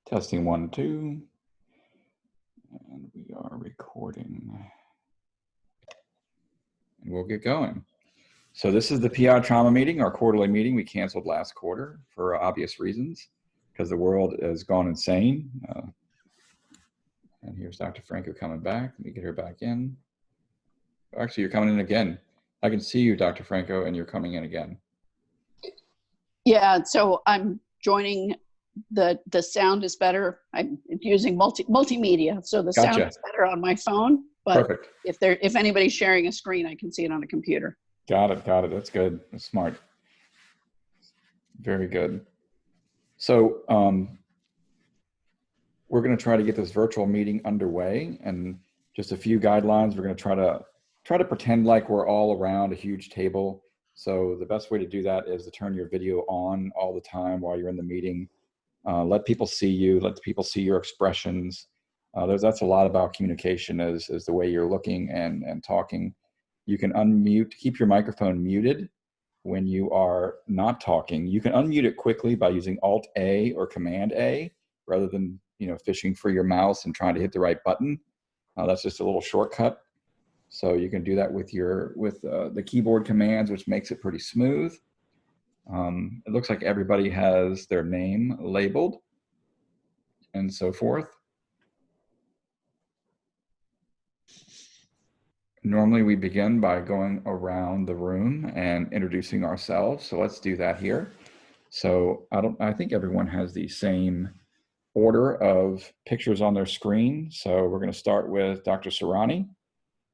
Testing 1, 2. And we are recording. And we'll get going. So this is the PI trauma meeting, our quarterly meeting. We canceled last quarter for obvious reasons because the world has gone insane. And here's Dr. Franco coming back. Let me get her back in. Actually, you're coming in again. I can see you, Dr. Franco, and you're coming in again. Yeah, so I'm joining. The sound is better. I'm using multimedia, so the Gotcha. sound is better on my phone. But Perfect. if anybody's sharing a screen, I can see it on a computer. Got it. Got it. That's good. That's smart. Very good. So we're going to try to get this virtual meeting underway, and just a few guidelines. We're going to try to pretend like we're all around a huge table. So the best way to do that is to turn your video on all the time while you're in the meeting. Let people see you. Let people see your expressions. That's a lot about communication is the way you're looking and talking. You can unmute, keep your microphone muted when you are not talking. You can unmute it quickly by using Alt-A or Command-A rather than fishing for your mouse and trying to hit the right button. That's just a little shortcut. So you can do that with the keyboard commands, which makes it pretty smooth. It looks like everybody has their name labeled and so forth. Normally we begin by going around the room and introducing ourselves. So let's do that here. So I think everyone has the same order of pictures on their screen. So we're going to start with Dr. Serrani,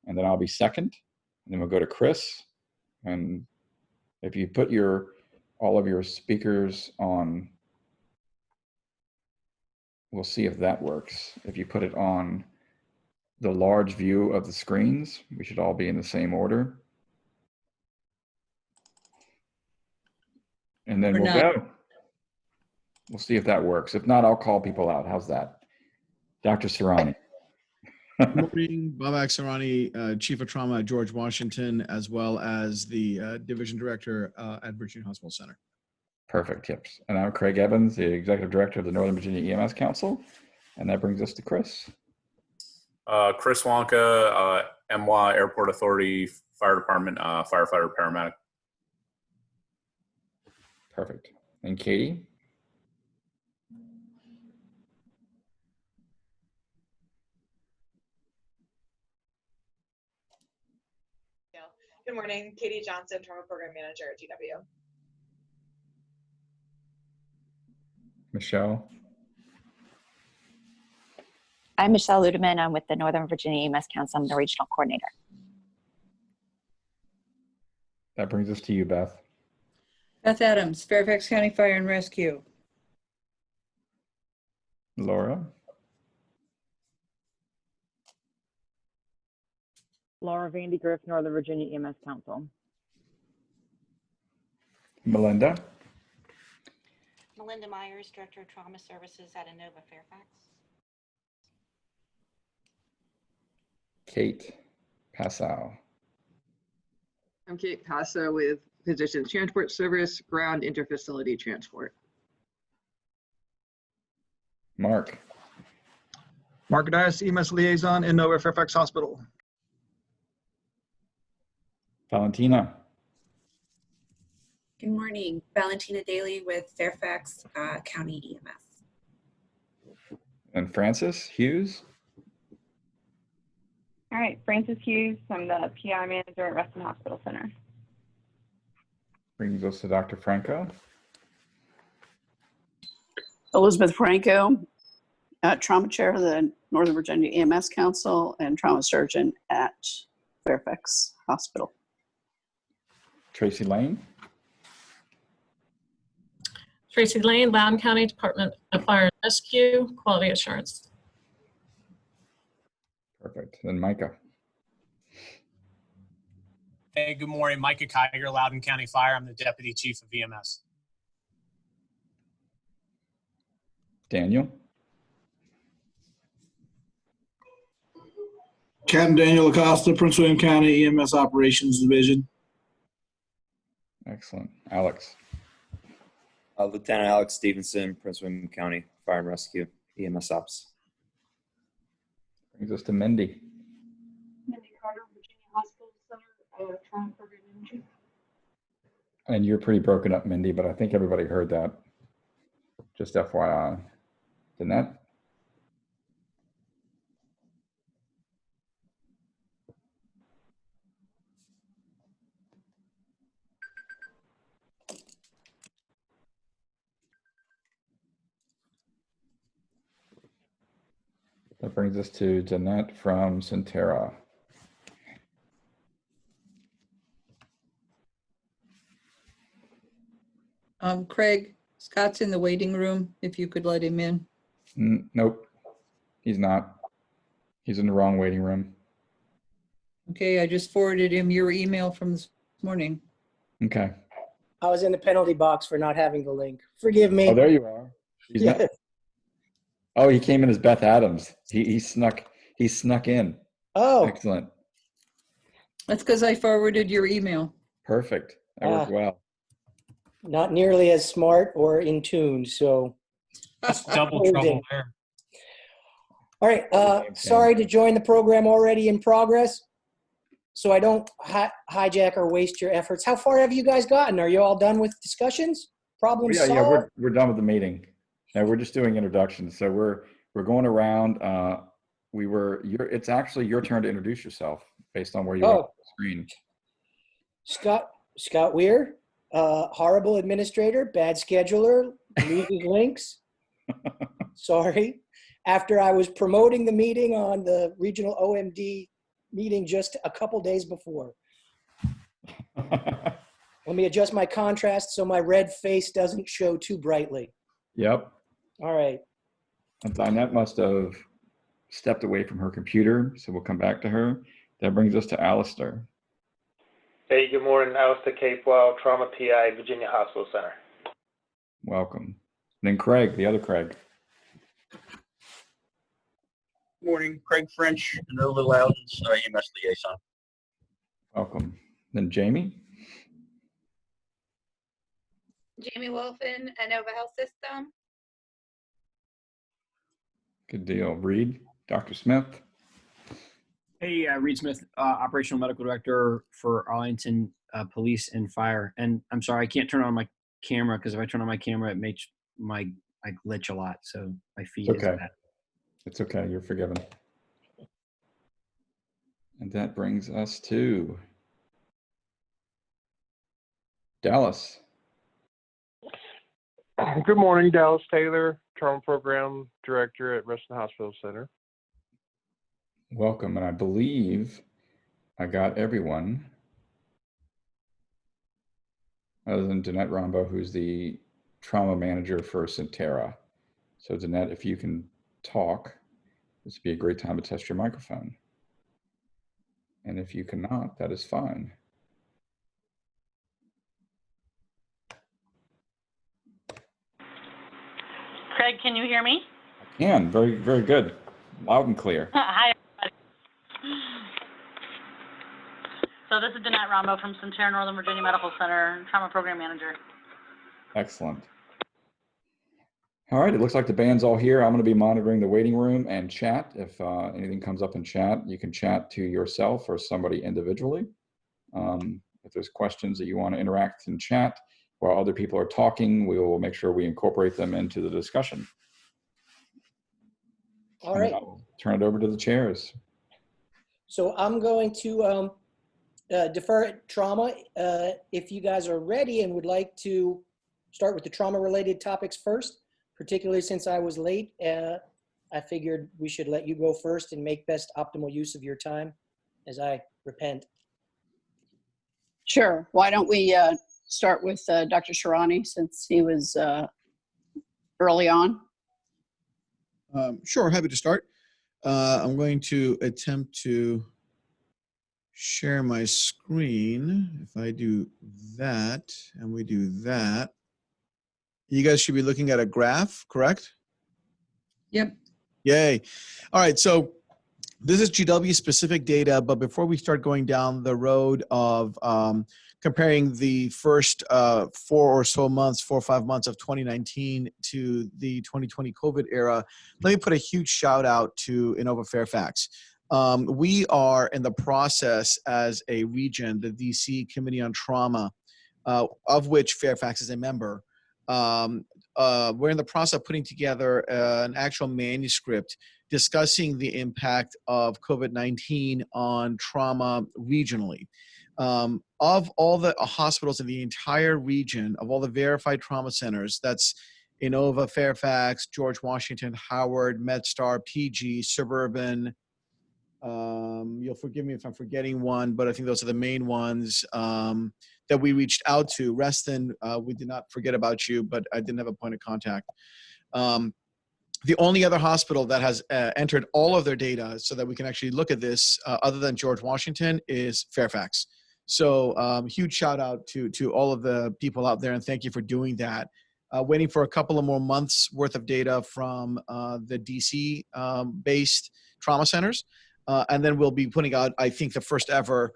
and then I'll be second. And then we'll go to Chris. And if you put all of your speakers on, we'll see if that works. If you put it on the large view of the screens, we should all be in the same order. And then we'll go. We'll see if that works. If not, I'll call people out. How's that? Dr. Serrani. Good morning, Babak Serrani, Chief of Trauma at George Washington, as well as the Division Director at Virginia Hospital Center. Perfect tips. And I'm Craig Evans, the Executive Director of the Northern Virginia EMS Council. And that brings us to Chris. Chris Wonka, MWA Airport Authority Fire Department, firefighter, paramedic. Perfect. And Katie? Good morning, Katie Johnson, Trauma Program Manager at GW. Michelle? I'm Michelle Ludeman. I'm with the Northern Virginia EMS Council. I'm the Regional Coordinator. That brings us to you, Beth. Beth Adams, Fairfax County Fire and Rescue. Laura? Laura Vandy Griff, Northern Virginia EMS Council. Melinda? Melinda Myers, Director of Trauma Services at Inova Fairfax. Kate Passau. I'm Kate Passau with Physicians Transport Service, Ground Interfacility Transport. Mark? Mark Dias, EMS Liaison, Inova Fairfax Hospital. Valentina? Good morning, Valentina Daly with Fairfax County EMS. And Francis Hughes? All right, Francis Hughes. I'm the PI Manager at Reston Hospital Center. Brings us to Dr. Franco. Elizabeth Franco, Trauma Chair of the Northern Virginia EMS Council and Trauma Surgeon at Fairfax Hospital. Tracy Lane? Tracy Lane, Loudoun County Department of Fire and Rescue, Quality Assurance. Perfect. Then Micah. Hey, good morning. Micah Kiger, Loudoun County Fire. I'm the Deputy Chief of EMS. Daniel. Captain Daniel Acosta, Prince William County EMS Operations Division. Excellent. Alex. Lieutenant Alex Stevenson, Prince William County Fire and Rescue. EMS Ops. Brings us to Mindy. Mindy Carter, Virginia Hospital Center, Trauma Program Manager. And you're pretty broken up, Mindy, but I think everybody heard that. Just FYI. Danette? That brings us to Danette from Centera. Craig, Scott's in the waiting room, if you could let him in. Nope, he's not. He's in the wrong waiting room. Okay, I just forwarded him your email from this morning. Okay. I was in the penalty box for not having the link. Forgive me. Oh, there you are. He's Yes. not. Oh, he came in as Beth Adams. He snuck in. Oh, Excellent. That's because I forwarded your email. Perfect. That worked well. not nearly as smart or in tune. So It's double trouble there. All right. Sorry to join the program already in progress. So I don't hijack or waste your efforts. How far have you guys gotten? Are you all done with discussions? Problems solved? Yeah, we're done with the meeting. Now we're just doing introductions. So we're going around. It's actually your turn to introduce yourself based on where you are on the screen. Scott Weir, horrible administrator, bad scheduler, loses links. Sorry. After I was promoting the meeting on the regional OMD meeting just a couple days before. Let me adjust my contrast so my red face doesn't show too brightly. Yep. All right. And Dinette must have stepped away from her computer, so we'll come back to her. That brings us to Alistair. Hey, good morning. Alistair Capewell, Trauma PI, Virginia Hospital Center. Welcome. And then Craig, the other Craig. Morning, Craig French, Nova Loudon's EMS liaison. Welcome. Then Jamie. Jamie Wolfen, Nova Health System. Good deal. Reed, Dr. Smith. Hey, Reed Smith, Operational Medical Director for Arlington Police and Fire. And I'm sorry, I can't turn on my camera because if I turn on my camera, it makes I glitch a lot. So my feed is bad. It's okay. You're forgiven. And that brings us to Dallas. Good morning, Dallas Taylor, Trauma Program Director at Reston Hospital Center. Welcome. And I believe I got everyone other than Danette Rombo, who's the trauma manager for Centera. So Danette, if you can talk, this would be a great time to test your microphone. And if you cannot, that is fine. Craig, can you hear me? I can. Very, very good. Loud and clear. Hi, everybody. So this is Danette Rombo from Centera Northern Virginia Medical Center, Trauma Program Manager. Excellent. All right, it looks like the band's all here. I'm going to be monitoring the waiting room and chat. If anything comes up in chat, you can chat to yourself or somebody individually. If there's questions that you want to interact in chat while other people are talking, we will make sure we incorporate them into the discussion. All right. I'll turn it over to the chairs. So I'm going to defer trauma. If you guys are ready and would like to start with the trauma-related topics first, particularly since I was late, I figured we should let you go first and make best optimal use of your time as I repent. Sure. Why don't we start with Dr. Sharani since he was early on? Sure, happy to start. I'm going to attempt to share my screen. If I do that and we do that, you guys should be looking at a graph, correct? Yep. Yay. All right, so this is GW specific data, but before we start going down the road of comparing the first 4 or 5 months of 2019 to the 2020 COVID era, let me put a huge shout out to Inova Fairfax. We are in the process as a region, the DC Committee on Trauma, of which Fairfax is a member. We're in the process of putting together an actual manuscript discussing the impact of COVID-19 on trauma regionally. Of all the hospitals in the entire region, of all the verified trauma centers, that's Inova, Fairfax, George Washington, Howard, MedStar, PG, Suburban. You'll forgive me if I'm forgetting one, but I think those are the main ones that we reached out to. Reston, we did not forget about you, but I didn't have a point of contact. The only other hospital that has entered all of their data so that we can actually look at this, other than George Washington, is Fairfax. So huge shout out to all of the people out there, and thank you for doing that. Waiting for a couple of more months worth of data from the DC based trauma centers. And then we'll be putting out, I think, the first ever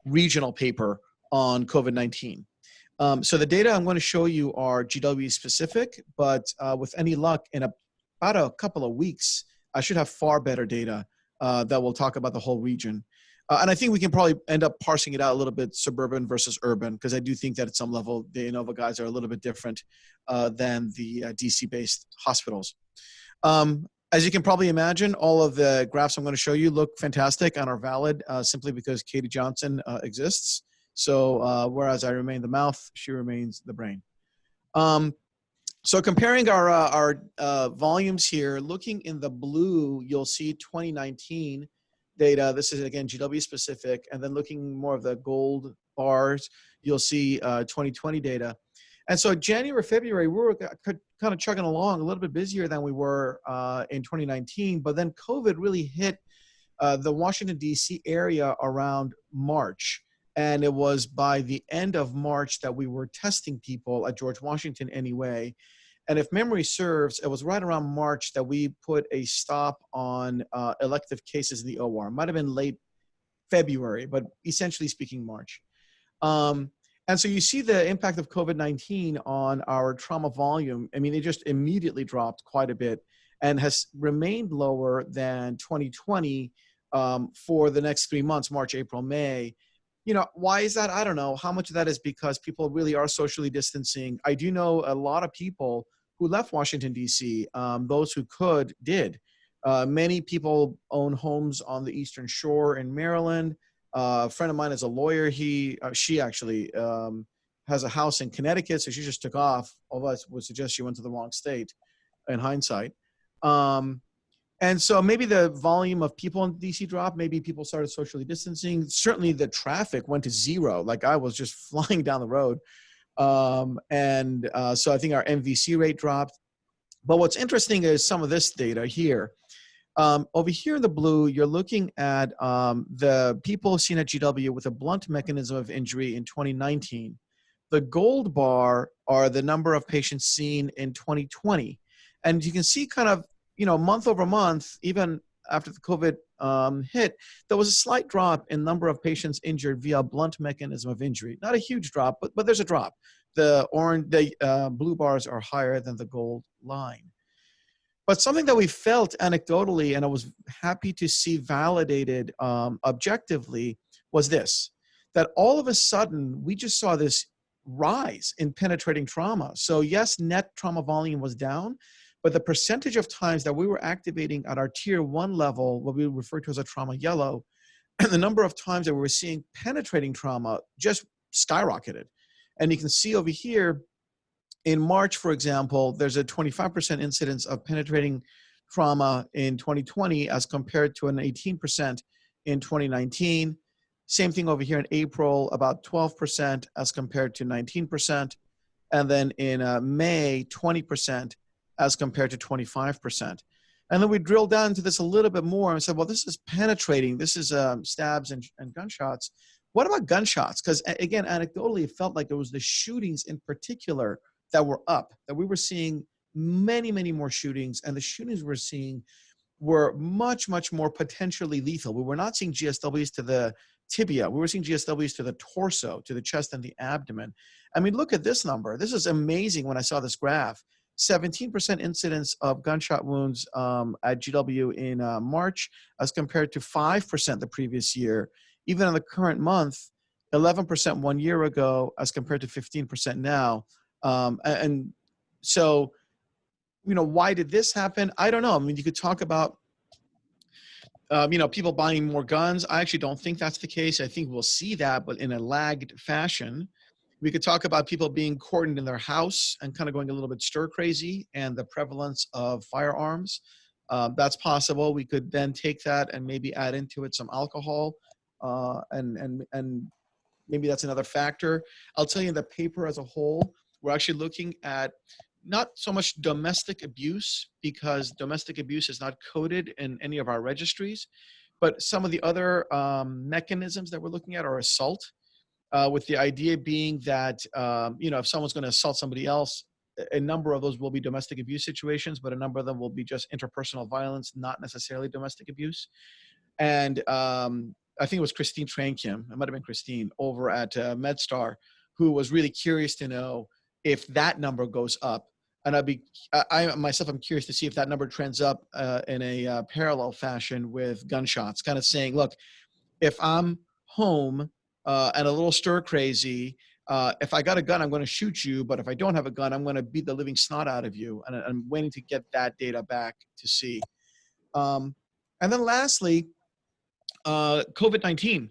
regional paper on COVID-19. So the data I'm going to show you are GW specific, but with any luck, in about a couple of weeks, I should have far better data that will talk about the whole region. And I think we can probably end up parsing it out a little bit, suburban versus urban, because I do think that at some level, the Inova guys are a little bit different than the DC-based hospitals. As you can probably imagine, all of the graphs I'm going to show you look fantastic and are valid simply because Katie Johnson exists. So whereas I remain the mouth, she remains the brain. So comparing our volumes here, looking in the blue, you'll see 2019 data. This is, again, GW specific. And then looking more of the gold bars, you'll see 2020 data. And so January, February, we were kind of chugging along, a little bit busier than we were in 2019. But then COVID really hit the Washington, D.C. area around March. And it was by the end of March that we were testing people at George Washington anyway. And if memory serves, it was right around March that we put a stop on elective cases in the OR. It might have been late February, but essentially speaking, March. And so you see the impact of COVID-19 on our trauma volume. I mean, it just immediately dropped quite a bit and has remained lower than 2020 for the next 3 months, March, April, May. You know, why is that? I don't know. How much of that is because people really are socially distancing? I do know a lot of people who left Washington, D.C. Those who could did. Many people own homes on the Eastern Shore in Maryland. A friend of mine is a lawyer. She actually has a house in Connecticut, so she just took off. Although I would suggest she went to the wrong state in hindsight. And so maybe the volume of people in DC dropped. Maybe people started socially distancing. Certainly the traffic went to zero. Like I was just flying down the road. So I think our MVC rate dropped. But what's interesting is some of this data here. Over here in the blue, you're looking at the people seen at GW with a blunt mechanism of injury in 2019. The gold bar are the number of patients seen in 2020. And you can see kind of, you know, month over month, even after the COVID hit, there was a slight drop in number of patients injured via blunt mechanism of injury. Not a huge drop, but there's a drop. The blue bars are higher than the gold line. But something that we felt anecdotally, and I was happy to see validated objectively, was this, that all of a sudden, we just saw this rise in penetrating trauma. So yes, net trauma volume was down, but the percentage of times that we were activating at our tier 1 level, what we refer to as a trauma yellow, and the number of times that we were seeing penetrating trauma just skyrocketed. And you can see over here, in March, for example, there's a 25% incidence of penetrating trauma in 2020 as compared to an 18% in 2019. Same thing over here in April, about 12% as compared to 19%. And then in May, 20% as compared to 25%. And then we drilled down into this a little bit more and said, well, this is penetrating. This is stabs and gunshots. What about gunshots? Because again, anecdotally, it felt like it was the shootings in particular that were up, that we were seeing many, many more shootings, and the shootings we're seeing were much, much more potentially lethal. We were not seeing GSWs to the tibia. We were seeing GSWs to the torso, to the chest and the abdomen. I mean, look at this number. This is amazing when I saw this graph. 17% incidence of gunshot wounds at GW in March as compared to 5% the previous year. Even in the current month, 11% 1 year ago as compared to 15% now. And so, you know, why did this happen? I don't know. I mean, you could talk about, you know, people buying more guns. I actually don't think that's the case. I think we'll see that, but in a lagged fashion. We could talk about people being cordoned in their house and kind of going a little bit stir crazy and the prevalence of firearms. That's possible. We could then take that and maybe add into it some alcohol and maybe that's another factor. I'll tell you in the paper as a whole, we're actually looking at not so much domestic abuse because domestic abuse is not coded in any of our registries, but some of the other mechanisms that we're looking at are assault. With the idea being that, you know, if someone's going to assault somebody else, a number of those will be domestic abuse situations, but a number of them will be just interpersonal violence, not necessarily domestic abuse. And I think it was Christine Trankim, it might have been Christine, over at MedStar, who was really curious to know if that number goes up. And I myself, I'm curious to see if that number trends up in a parallel fashion with gunshots, kind of saying, look, if I'm home and a little stir crazy, if I got a gun, I'm going to shoot you. But if I don't have a gun, I'm going to beat the living snot out of you. And I'm waiting to get that data back to see. And then lastly, COVID-19,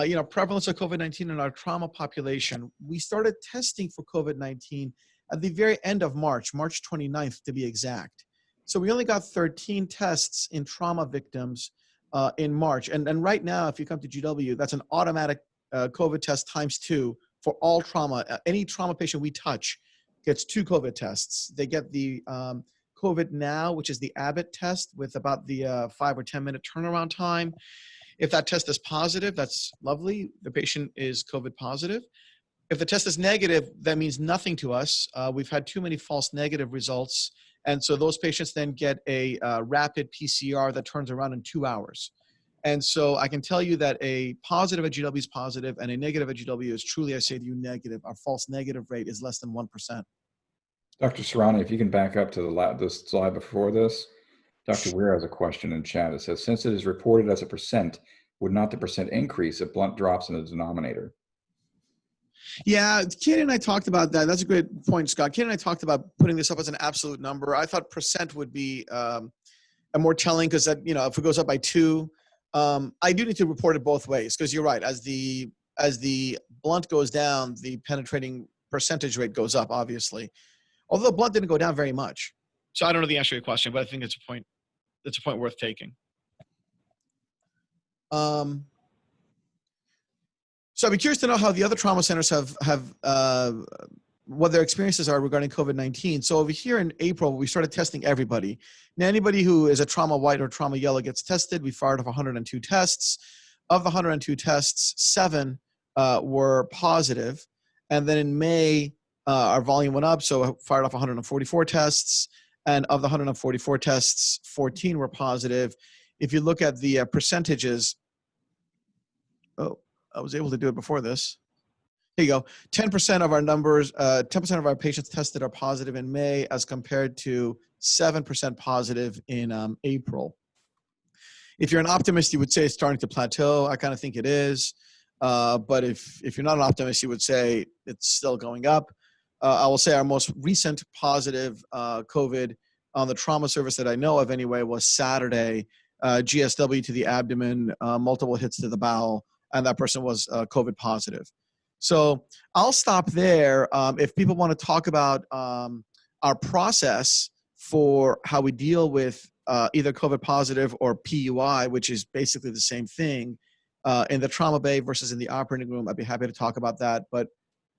you know, prevalence of COVID-19 in our trauma population. We started testing for COVID-19 at the very end of March 29th to be exact. So we only got 13 tests in trauma victims in March. And right now, if you come to GW, that's an automatic COVID test ×2 for all trauma. Any trauma patient we touch gets 2 COVID tests. They get the COVID Now, which is the Abbott test with about the 5 or 10 minute turnaround time. If that test is positive, that's lovely. The patient is COVID positive. If the test is negative, that means nothing to us. We've had too many false negative results. And so those patients then get a rapid PCR that turns around in 2 hours. And so I can tell you that a positive at GW is positive and a negative at GW is truly, I say to you, negative. Our false negative rate is less than 1%. Dr. Serrani, if you can back up to the slide before this, Dr. Weir has a question in chat. It says, since it is reported as a percent, would not the percent increase if blunt drops in the denominator? Yeah, Katie and I talked about that. That's a great point, Scott. Katie and I talked about putting this up as an absolute number. I thought percent would be a more telling because that, you know, if it goes up by 2, I do need to report it both ways because you're right. As the blunt goes down, the penetrating percentage rate goes up, obviously. Although blunt didn't go down very much. So I don't know the answer to your question, but I think it's a point. It's a point worth taking. So I'd be curious to know how the other trauma centers have what their experiences are regarding COVID-19. So over here in April, we started testing everybody. Now, anybody who is a trauma white or trauma yellow gets tested. We fired off 102 tests. Of the 102 tests, 7 were positive. And then in May, our volume went up, so fired off 144 tests. And of the 144 tests, 14 were positive. If you look at the percentages, oh, I was able to do it before this. Here you go. 10% of our numbers, 10% of our patients tested are positive in May as compared to 7% positive in April. If you're an optimist, you would say it's starting to plateau. I kind of think it is. But if you're not an optimist, you would say it's still going up. I will say our most recent positive COVID on the trauma service that I know of anyway was Saturday, GSW to the abdomen, multiple hits to the bowel, and that person was COVID positive. So I'll stop there. If people want to talk about our process for how we deal with either COVID positive or PUI, which is basically the same thing, in the trauma bay versus in the operating room, I'd be happy to talk about that. But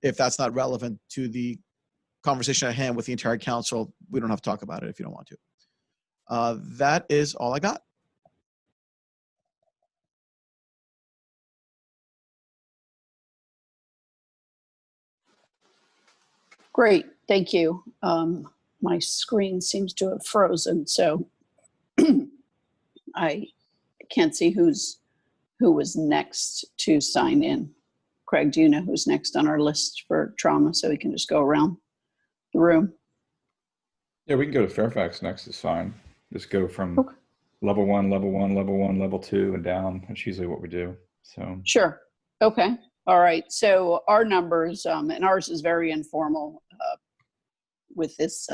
if that's not relevant to the conversation at hand with the entire council, we don't have to talk about it if you don't want to. That is all I got. Great, thank you. My screen seems to have frozen, so I can't see who's who was next to sign in. Craig, do you know who's next on our list for trauma, so we can just go around the room? Yeah, we can go to Fairfax next. It's fine. Just go from level 1, level 1, level 1, level 2, and down. That's usually what we do. So Sure. Okay. All right. So our numbers, and ours is very informal with this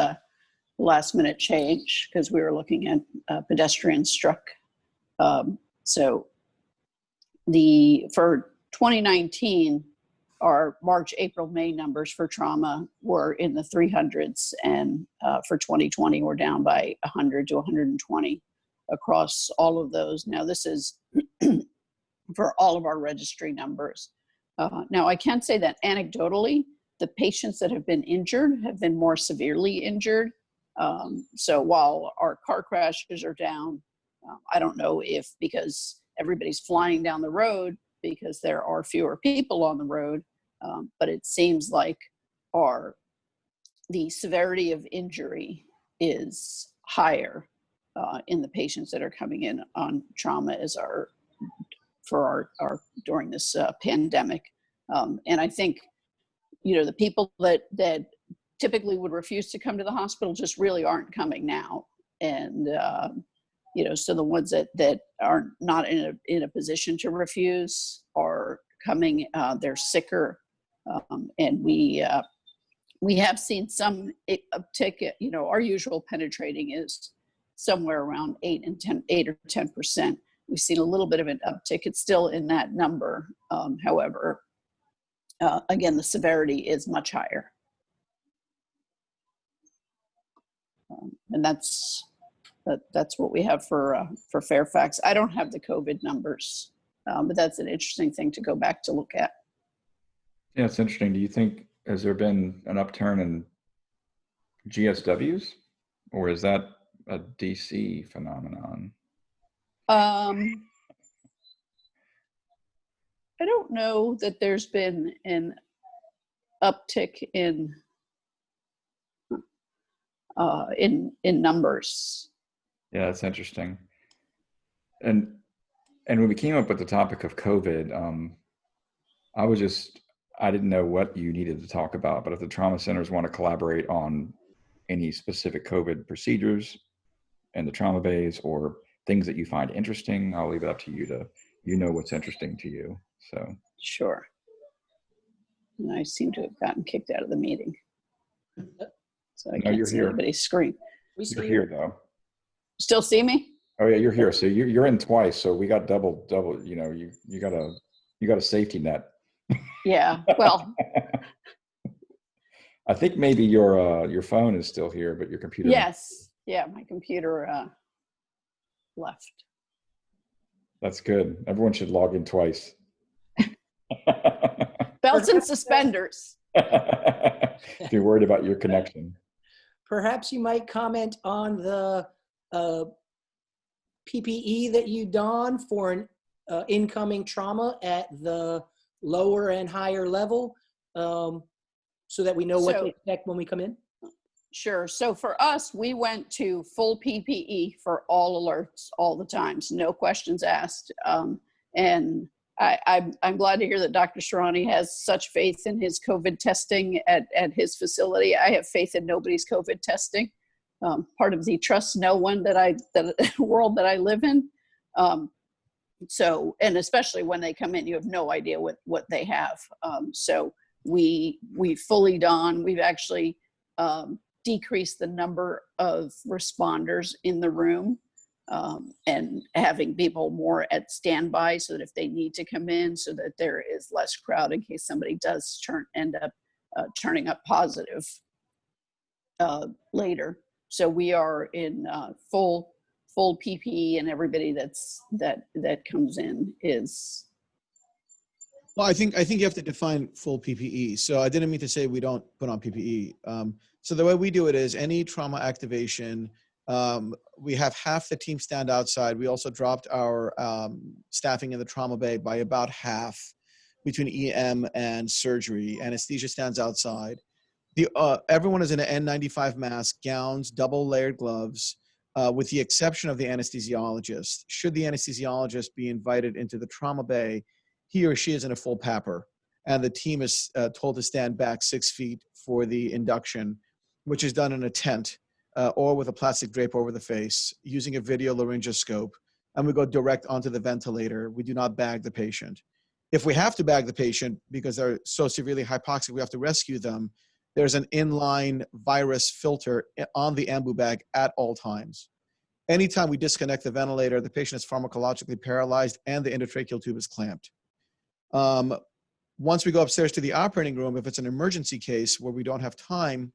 last minute change because we were looking at pedestrian struck. So for 2019, our March, April, May numbers for trauma were in the 300s, and for 2020, we're down by 100 to 120 across all of those. Now, this is for all of our registry numbers. Now, I can say that anecdotally, the patients that have been injured have been more severely injured. So while our car crashes are down, I don't know if because everybody's flying down the road because there are fewer people on the road, but it seems like the severity of injury is higher in the patients that are coming in on trauma during this pandemic. And I think, the people that typically would refuse to come to the hospital just really aren't coming now. And, so the ones that are not in a position to refuse are coming, they're sicker. And we have seen some uptick. Our usual penetrating is somewhere around 8 or 10%. We've seen a little bit of an uptick. It's still in that number. However, again, the severity is much higher. And that's what we have for Fairfax. I don't have the COVID numbers, but that's an interesting thing to go back to look at. yeah, it's interesting. Do you think, has there been an upturn in GSWs, or is that a DC phenomenon? I don't know that there's been an uptick in numbers. Yeah, that's interesting. And when we came up with the topic of COVID, I didn't know what you needed to talk about, but if the trauma centers want to collaborate on any specific COVID procedures in the trauma bays or things that you find interesting, I'll leave it up to you to, what's interesting to you. So Sure. And I seem to have gotten kicked out of the meeting. So I can't see anybody's screen. You're here though. Still see me? Oh yeah, you're here. So you're in twice. So we got double. You got a safety net. Yeah. Well. I think maybe your phone is still here, but your computer. Yes. Yeah, my computer left. That's good. Everyone should log in twice. Belts and suspenders. If you're worried about your connection. Perhaps you might comment on the PPE that you don for an incoming trauma at the lower and higher level, so that we know what to expect when we come in? Sure. So for us, we went to full PPE for all alerts all the time, so no questions asked. And I'm glad to hear that Dr. Sharani has such faith in his COVID testing at his facility. I have faith in nobody's COVID testing. Part of the trust no one that world that I live in. So, and especially when they come in, you have no idea what they have. So we fully don. We've actually decreased the number of responders in the room. And having people more at standby so that if they need to come in, so that there is less crowd in case somebody does end up turning up positive later. So we are in full PPE, and everybody that comes in is. Well, I think you have to define full PPE. So I didn't mean to say we don't put on PPE. So the way we do it is any trauma activation. We have half the team stand outside. We also dropped our staffing in the trauma bay by about half between EM and surgery. Anesthesia stands outside. Everyone is in an N95 mask, gowns, double layered gloves. with the exception of the anesthesiologist. Should the anesthesiologist be invited into the trauma bay, he or she is in a full PAPR, and the team is told to stand back 6 feet for the induction, which is done in a tent or with a plastic drape over the face using a video laryngoscope, and we go direct onto the ventilator. We do not bag the patient. If we have to bag the patient because they're so severely hypoxic we have to rescue them, there's an inline virus filter on the ambu bag at all times. Anytime we disconnect the ventilator, the patient is pharmacologically paralyzed and the endotracheal tube is clamped. Once we go upstairs to the operating room, if it's an emergency case where we don't have time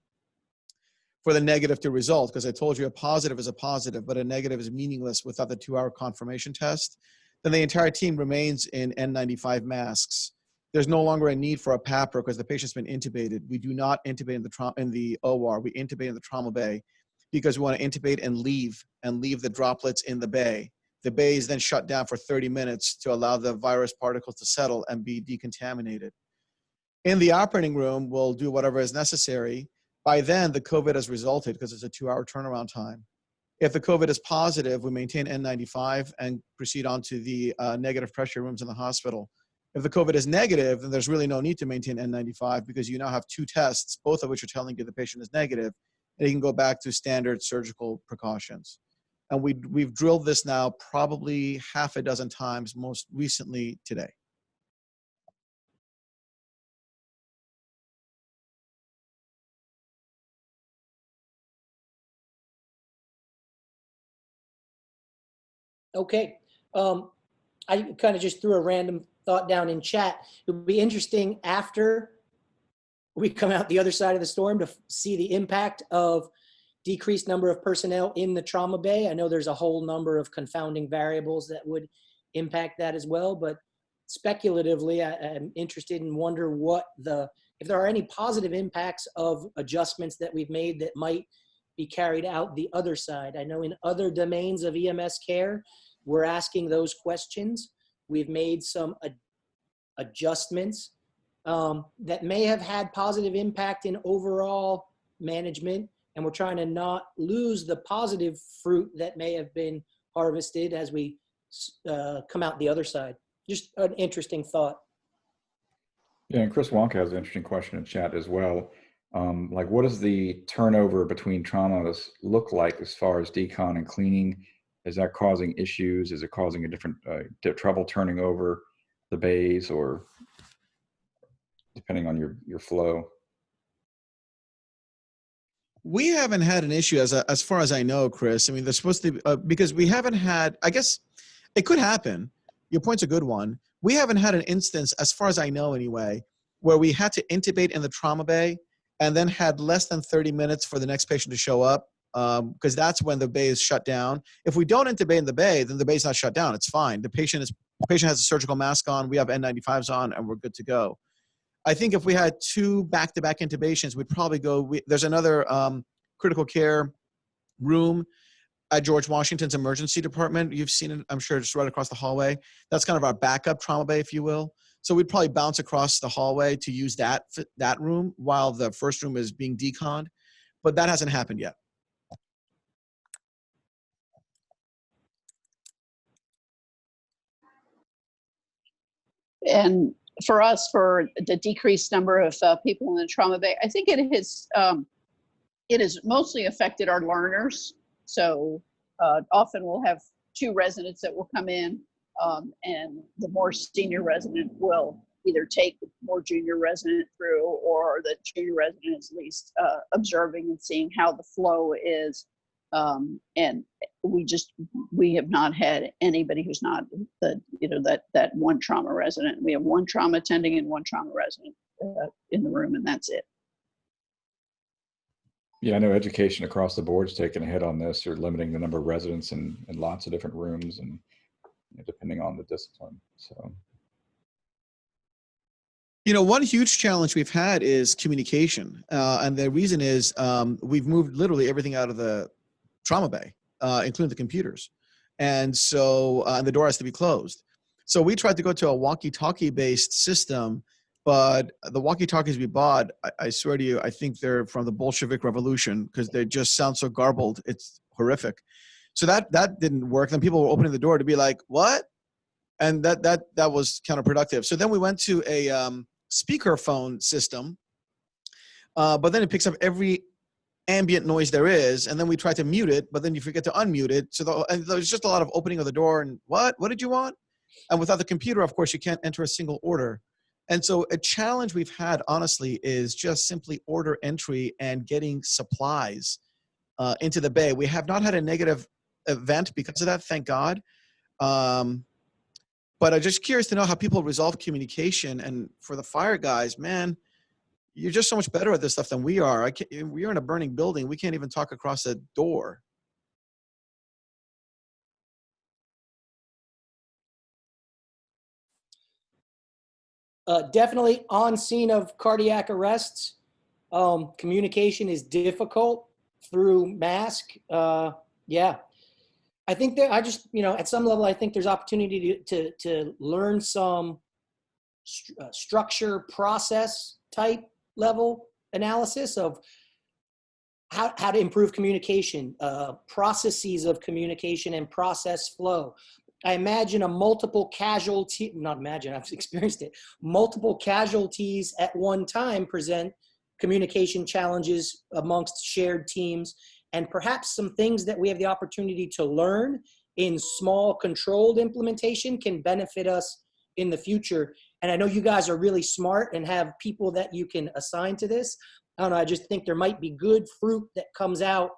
for the negative to result, because I told you a positive is a positive, but a negative is meaningless without the 2-hour confirmation test, then the entire team remains in N95 masks. There's no longer a need for a PAPR because the patient's been intubated. We do not intubate in the OR. We intubate in the trauma bay because we want to intubate and leave the droplets in the bay. The bay is then shut down for 30 minutes to allow the virus particles to settle and be decontaminated. In the operating room, we'll do whatever is necessary. By then, the COVID has resulted because it's a 2-hour turnaround time. If the COVID is positive, we maintain N95 and proceed on to the negative pressure rooms in the hospital. If the COVID is negative, then there's really no need to maintain N95 because you now have 2 tests, both of which are telling you the patient is negative, and you can go back to standard surgical precautions. And we've drilled this now probably half a dozen times, most recently today. Okay. I kind of just threw a random thought down in chat. It would be interesting after we come out the other side of the storm to see the impact of decreased number of personnel in the trauma bay. I know there's a whole number of confounding variables that would impact that as well, but speculatively, I'm interested and wonder if there are any positive impacts of adjustments that we've made that might be carried out the other side. I know in other domains of EMS care, we're asking those questions. We've made some adjustments that may have had positive impact in overall management, and we're trying to not lose the positive fruit that may have been harvested as we come out the other side. Just an interesting thought. Yeah, and Chris Wonka has an interesting question in chat as well. Like, what does the turnover between traumas look like as far as decon and cleaning? Is that causing issues? Is it causing a different trouble turning over the bays, or depending on your flow? We haven't had an issue as far as I know, Chris. I mean, they're supposed to be, because we haven't had, I guess it could happen. Your point's a good one. We haven't had an instance, as far as I know anyway, where we had to intubate in the trauma bay and then had less than 30 minutes for the next patient to show up, because that's when the bay is shut down. If we don't intubate in the bay, then the bay's not shut down. It's fine. The patient has a surgical mask on, we have N95s on, and we're good to go. I think if we had 2 back-to-back intubations, we'd probably go, there's another critical care room at George Washington's emergency department. You've seen it, I'm sure, just right across the hallway. That's kind of our backup trauma bay, if you will. So we'd probably bounce across the hallway to use that room while the first room is being deconned, but that hasn't happened yet. And for us, for the decreased number of people in the trauma bay, I think it has mostly affected our learners. So often we'll have 2 residents that will come in, and the more senior resident will either take the more junior resident through, or the junior resident is at least observing and seeing how the flow is. And we have not had anybody who's not that one trauma resident. We have 1 trauma attending and 1 trauma resident in the room, and that's it. Yeah, I know education across the board is taking a hit on this, or limiting the number of residents in lots of different rooms, and depending on the discipline. So, one huge challenge we've had is communication, and the reason is we've moved literally everything out of the trauma bay, including the computers, and so and the door has to be closed. So we tried to go to a walkie-talkie based system, but the walkie-talkies we bought, I swear to you, I think they're from the Bolshevik Revolution, because they just sound so garbled. It's horrific. So that didn't work. Then people were opening the door to be like, what? And that was counterproductive. So then we went to a speakerphone system, but then it picks up every ambient noise there is, and then we try to mute it, but then you forget to unmute it. So and there's just a lot of opening of the door and what did you want? And without the computer, of course, you can't enter a single order. And so a challenge we've had, honestly, is just simply order entry and getting supplies into the bay. We have not had a negative event because of that, thank God. But I'm just curious to know how people resolve communication. And for the fire guys, man, you're just so much better at this stuff than we are. We're in a burning building. We can't even talk across a door. Definitely on scene of cardiac arrests, communication is difficult through mask. Yeah. I think that at some level, I think there's opportunity to learn some structure process type level analysis of how to improve communication, processes of communication and process flow. I imagine I've experienced it. Multiple casualties at one time present communication challenges amongst shared teams, and perhaps some things that we have the opportunity to learn in small controlled implementation can benefit us in the future. And I know you guys are really smart and have people that you can assign to this. I don't know, I just think there might be good fruit that comes out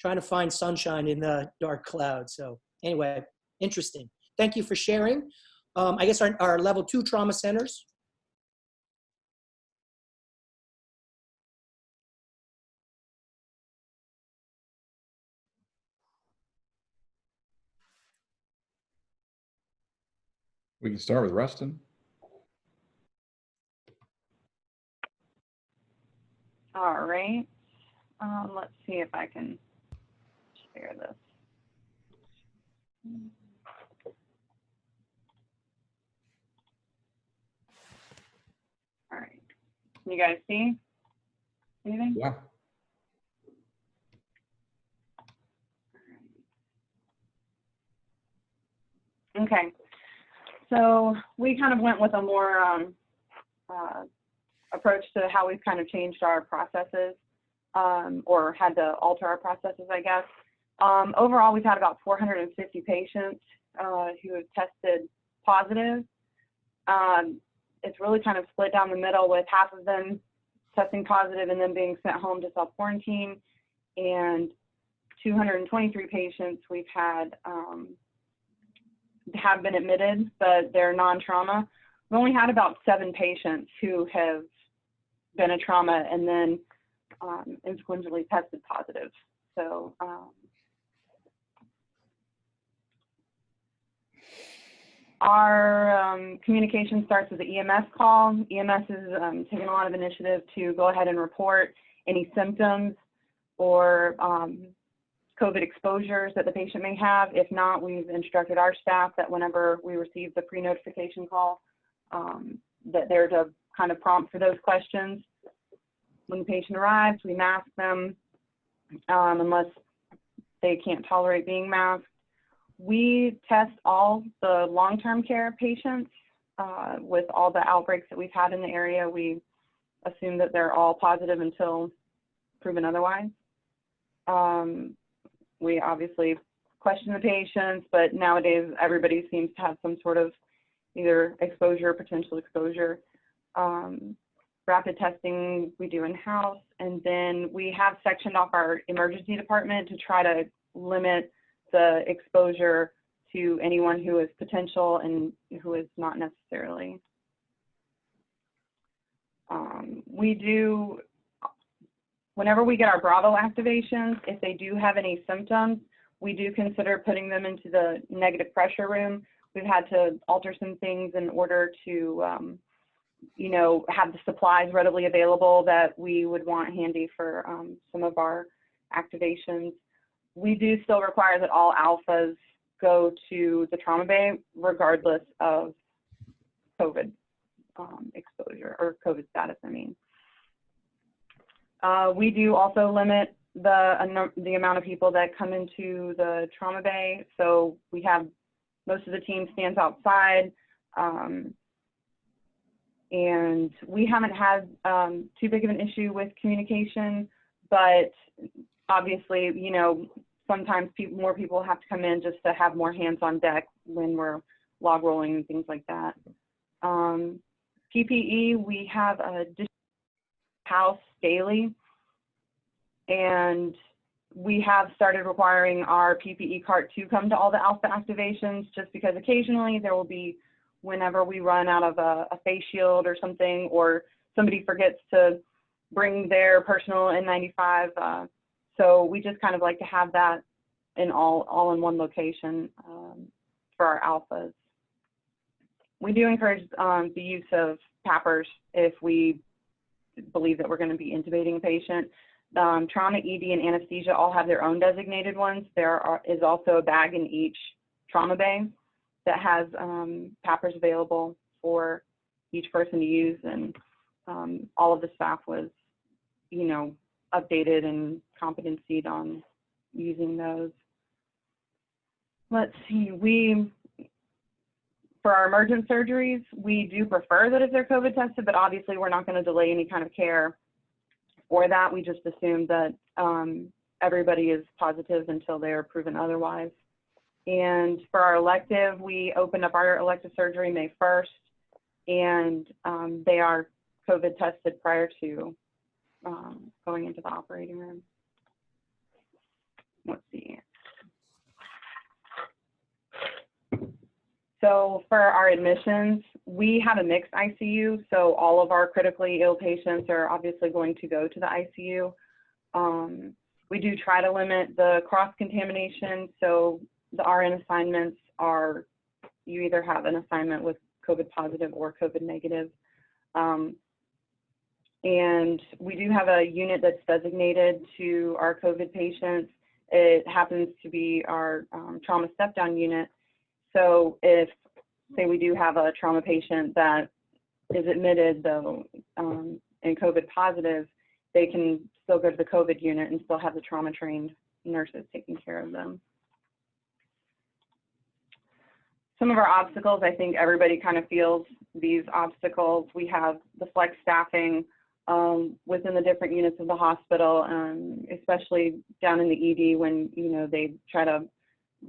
trying to find sunshine in the dark cloud. So anyway, interesting. Thank you for sharing. I guess our level 2 trauma centers. We can start with Rustin. All right. Let's see if I can share this. All right. Can you guys see anything? Yeah. Okay. So we kind of went with a more approach to how we've kind of changed our processes, or had to alter our processes, I guess. Overall, we've had about 450 patients who have tested positive. It's really kind of split down the middle, with half of them testing positive and then being sent home to self-quarantine, and 223 patients we've had have been admitted, but they're non-trauma. We've only had about 7 patients who have been a trauma and then influentially tested positive. So our communication starts with the EMS call. EMS is taking a lot of initiative to go ahead and report any symptoms or COVID exposures that the patient may have. If not, we've instructed our staff that whenever we receive the pre-notification call, that there's a kind of prompt for those questions. When the patient arrives, we mask them unless they can't tolerate being masked. We test all the long-term care patients with all the outbreaks that we've had in the area. We assume that they're all positive until proven otherwise. We obviously question the patients, but nowadays everybody seems to have some sort of either exposure or potential exposure. Rapid testing we do in-house, and then we have sectioned off our emergency department to try to limit the exposure to anyone who is potential and who is not necessarily. We do, whenever we get our Bravo activations, if they do have any symptoms, we do consider putting them into the negative pressure room. We've had to alter some things in order to, you know, have the supplies readily available that we would want handy for some of our activations. We do still require that all alphas go to the trauma bay regardless of COVID exposure or COVID status, I mean. We do also limit the amount of people that come into the trauma bay. So we have most of the team stands outside, and we haven't had too big of an issue with communication, but obviously, you know, sometimes more people have to come in just to have more hands on deck when we're log rolling and things like that. PPE, we have a house daily, and we have started requiring our PPE cart to come to all the alpha activations, just because occasionally there will be, whenever we run out of a face shield or something, or somebody forgets to bring their personal N95. So we just kind of like to have that in all in one location for our alphas. We do encourage the use of PAPRs if we believe that we're going to be intubating a patient. Trauma, ED, and anesthesia all have their own designated ones. There is also a bag in each trauma bay that has PAPRs available for each person to use, and all of the staff was, you know, updated and competencied on using those. Let's see, for our emergent surgeries, we do prefer that if they're COVID tested, but obviously we're not going to delay any kind of care for that. We just assume that everybody is positive until they are proven otherwise. And for our elective, we opened up our elective surgery May 1st, and they are COVID tested prior to going into the operating room. Let's see. So for our admissions, we have a mixed ICU. So all of our critically ill patients are obviously going to go to the ICU. We do try to limit the cross-contamination. So the RN assignments are, you either have an assignment with COVID positive or COVID negative. And we do have a unit that's designated to our COVID patients. It happens to be our trauma step-down unit. So if, say, we do have a trauma patient that is admitted, though, and COVID positive, they can still go to the COVID unit and still have the trauma-trained nurses taking care of them. Some of our obstacles, I think everybody kind of feels these obstacles. We have the flex staffing within the different units of the hospital, especially down in the ED when, you know, they try to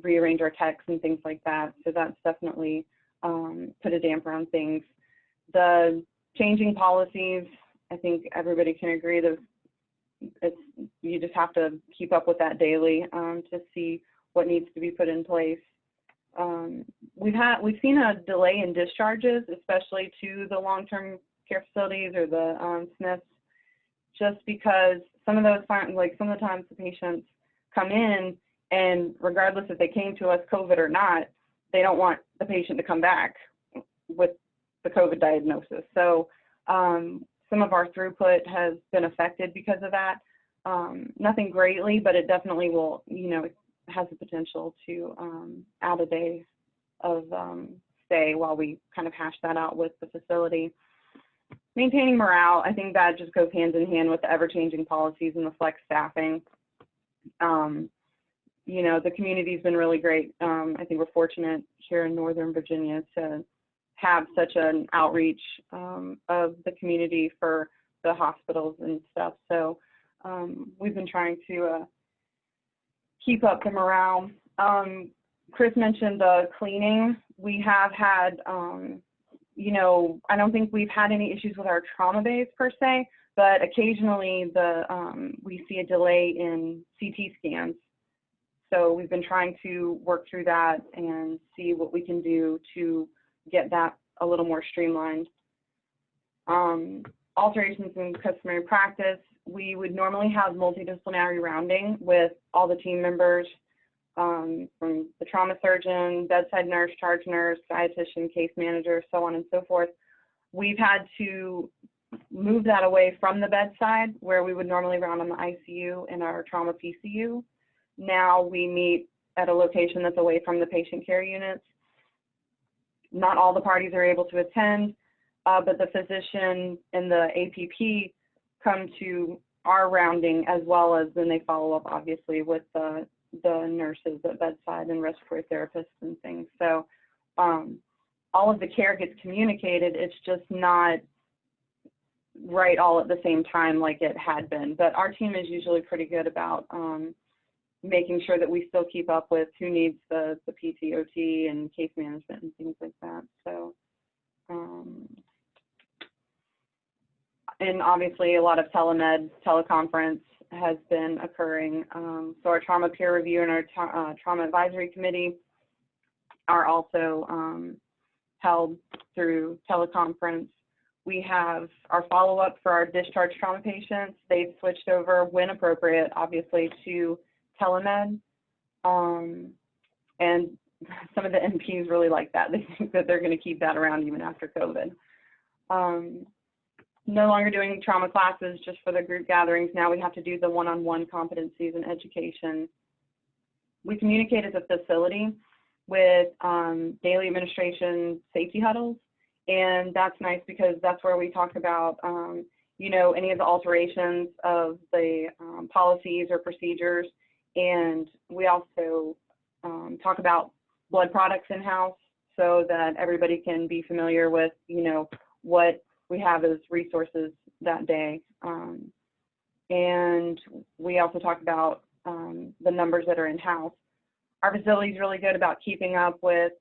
rearrange our techs and things like that. So that's definitely put a damper on things. The changing policies, I think everybody can agree that you just have to keep up with that daily to see what needs to be put in place. We've seen a delay in discharges, especially to the long-term care facilities or the SNFs, just because some of those times, like some of the times the patients come in, and regardless if they came to us COVID or not, they don't want the patient to come back with the COVID diagnosis. So some of our throughput has been affected because of that. Nothing greatly, but it definitely will, you know, it has the potential to add a day of stay while we kind of hash that out with the facility. Maintaining morale, I think that just goes hand in hand with the ever-changing policies and the flex staffing. You know, the community's been really great. I think we're fortunate here in Northern Virginia to have such an outreach of the community for the hospitals and stuff. So we've been trying to keep up the morale. Chris mentioned the cleaning. We have had, you know, I don't think we've had any issues with our trauma bays per se, but occasionally we see a delay in CT scans. So we've been trying to work through that and see what we can do to get that a little more streamlined. Alterations in customary practice, we would normally have multidisciplinary rounding with all the team members, from the trauma surgeon, bedside nurse, charge nurse, dietitian, case manager, so on and so forth. We've had to move that away from the bedside where we would normally round on the ICU and our trauma PCU. Now we meet at a location that's away from the patient care units. Not all the parties are able to attend, but the physician and the APP come to our rounding, as well as then they follow up obviously with the nurses at bedside and respiratory therapists and things. So all of the care gets communicated. It's just not right all at the same time like it had been. But our team is usually pretty good about making sure that we still keep up with who needs the PTOT and case management and things like that. So, and obviously a lot of teleconference has been occurring. So our trauma peer review and our trauma advisory committee are also held through teleconference. We have our follow-up for our discharge trauma patients. They've switched over, when appropriate, obviously, to telemed. And some of the NPs really like that. They think that they're going to keep that around even after COVID. No longer doing trauma classes just for the group gatherings. Now we have to do the one-on-one competencies and education. We communicate as a facility with daily administration safety huddles. And that's nice because that's where we talk about, you know, any of the alterations of the policies or procedures. And we also talk about blood products in-house so that everybody can be familiar with, you know, what we have as resources that day. And we also talk about the numbers that are in-house. Our facility is really good about keeping up with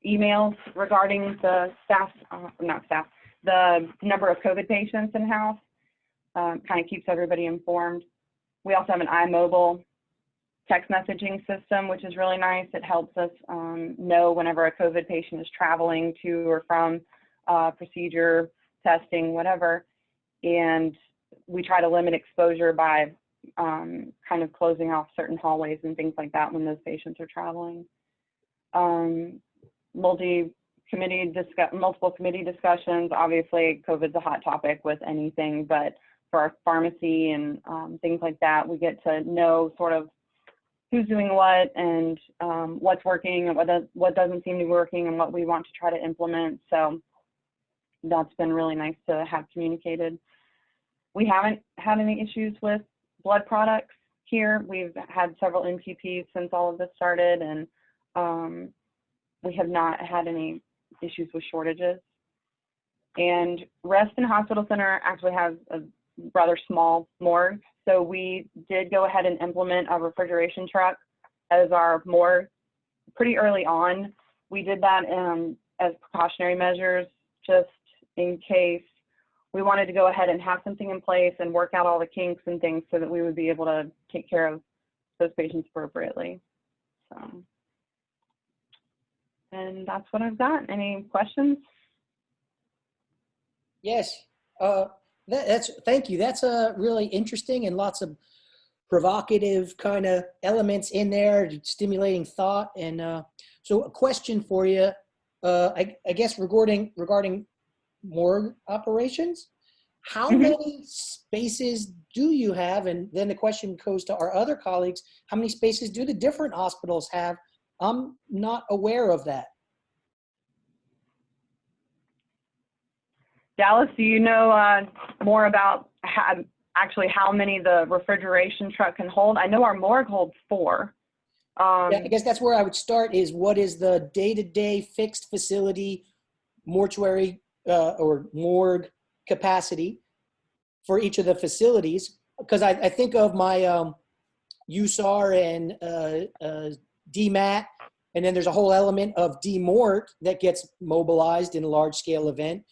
emails regarding the the number of COVID patients in-house. Kind of keeps everybody informed. We also have an iMobile text messaging system, which is really nice. It helps us know whenever a COVID patient is traveling to or from procedure, testing, whatever. And we try to limit exposure by kind of closing off certain hallways and things like that when those patients are traveling. Multiple committee discussions. Obviously, COVID's a hot topic with anything, but for our pharmacy and things like that, we get to know sort of who's doing what and what's working and what doesn't seem to be working and what we want to try to implement. So that's been really nice to have communicated. We haven't had any issues with blood products here. We've had several MPPs since all of this started, and we have not had any issues with shortages. And Reston Hospital Center actually has a rather small morgue. So we did go ahead and implement a refrigeration truck as our morgue pretty early on. We did that as precautionary measures, just in case we wanted to go ahead and have something in place and work out all the kinks and things so that we would be able to take care of those patients appropriately. So, and that's what I've got. Any questions? Yes. Thank you. That's really interesting and lots of provocative kind of elements in there, stimulating thought. And so a question for you, I guess regarding morgue operations, how many spaces do you have? And then the question goes to our other colleagues, how many spaces do the different hospitals have? I'm not aware of that. Dallas, do you know more about how many the refrigeration truck can hold? I know our morgue holds 4. Yeah, I guess that's where I would start, is what is the day-to-day fixed facility mortuary or morgue capacity for each of the facilities? Because I think of my USAR and DMAT, and then there's a whole element of DMORT that gets mobilized in a large-scale event.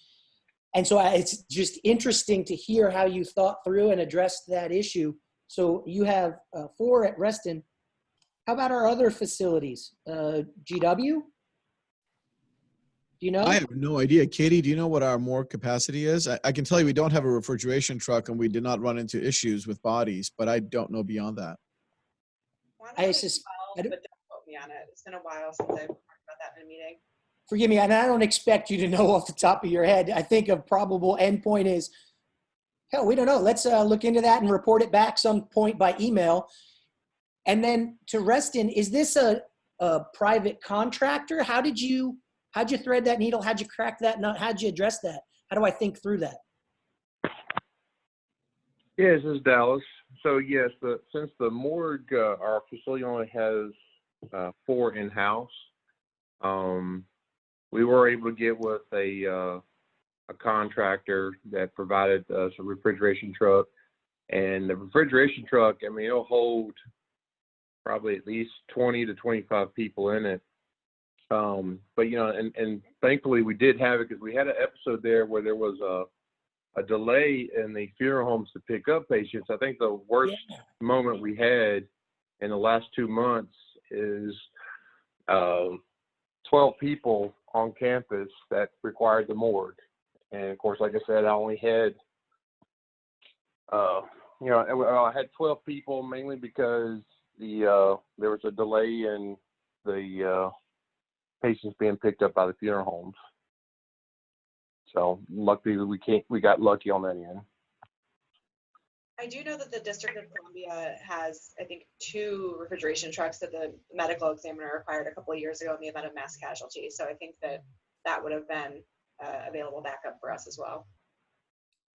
And so it's just interesting to hear how you thought through and addressed that issue. So you have 4 at Reston. How about our other facilities? GW? Do you know? I have no idea. Katie, do you know what our morgue capacity is? I can tell you we don't have a refrigeration truck and we did not run into issues with bodies, but I don't know beyond that. But don't quote me on it. It's been a while since I've talked about that in a meeting. Forgive me, and I don't expect you to know off the top of your head. I think a probable endpoint is, hell, we don't know. Let's look into that and report it back some point by email. And then to Reston, is this a private contractor? How'd you thread that needle? How'd you crack that nut? How'd you address that? How do I think through that? Yes, this is Dallas. So yes, since the morgue, our facility only has 4 in-house, we were able to get with a contractor that provided us a refrigeration truck. And the refrigeration truck, I mean, it'll hold probably at least 20 to 25 people in it. But, you know, and thankfully we did have it because we had an episode there where there was a delay in the funeral homes to pick up patients. I think the worst moment we had in the last 2 months is 12 people on campus that required the morgue. And of course, like I said, I only had, you know, I had 12 people mainly because there was a delay in the patients being picked up by the funeral homes. So luckily we got lucky on that end. I do know that the District of Columbia has, I think, 2 refrigeration trucks that the medical examiner acquired a couple of years ago in the event of mass casualty. So I think that that would have been available backup for us as well.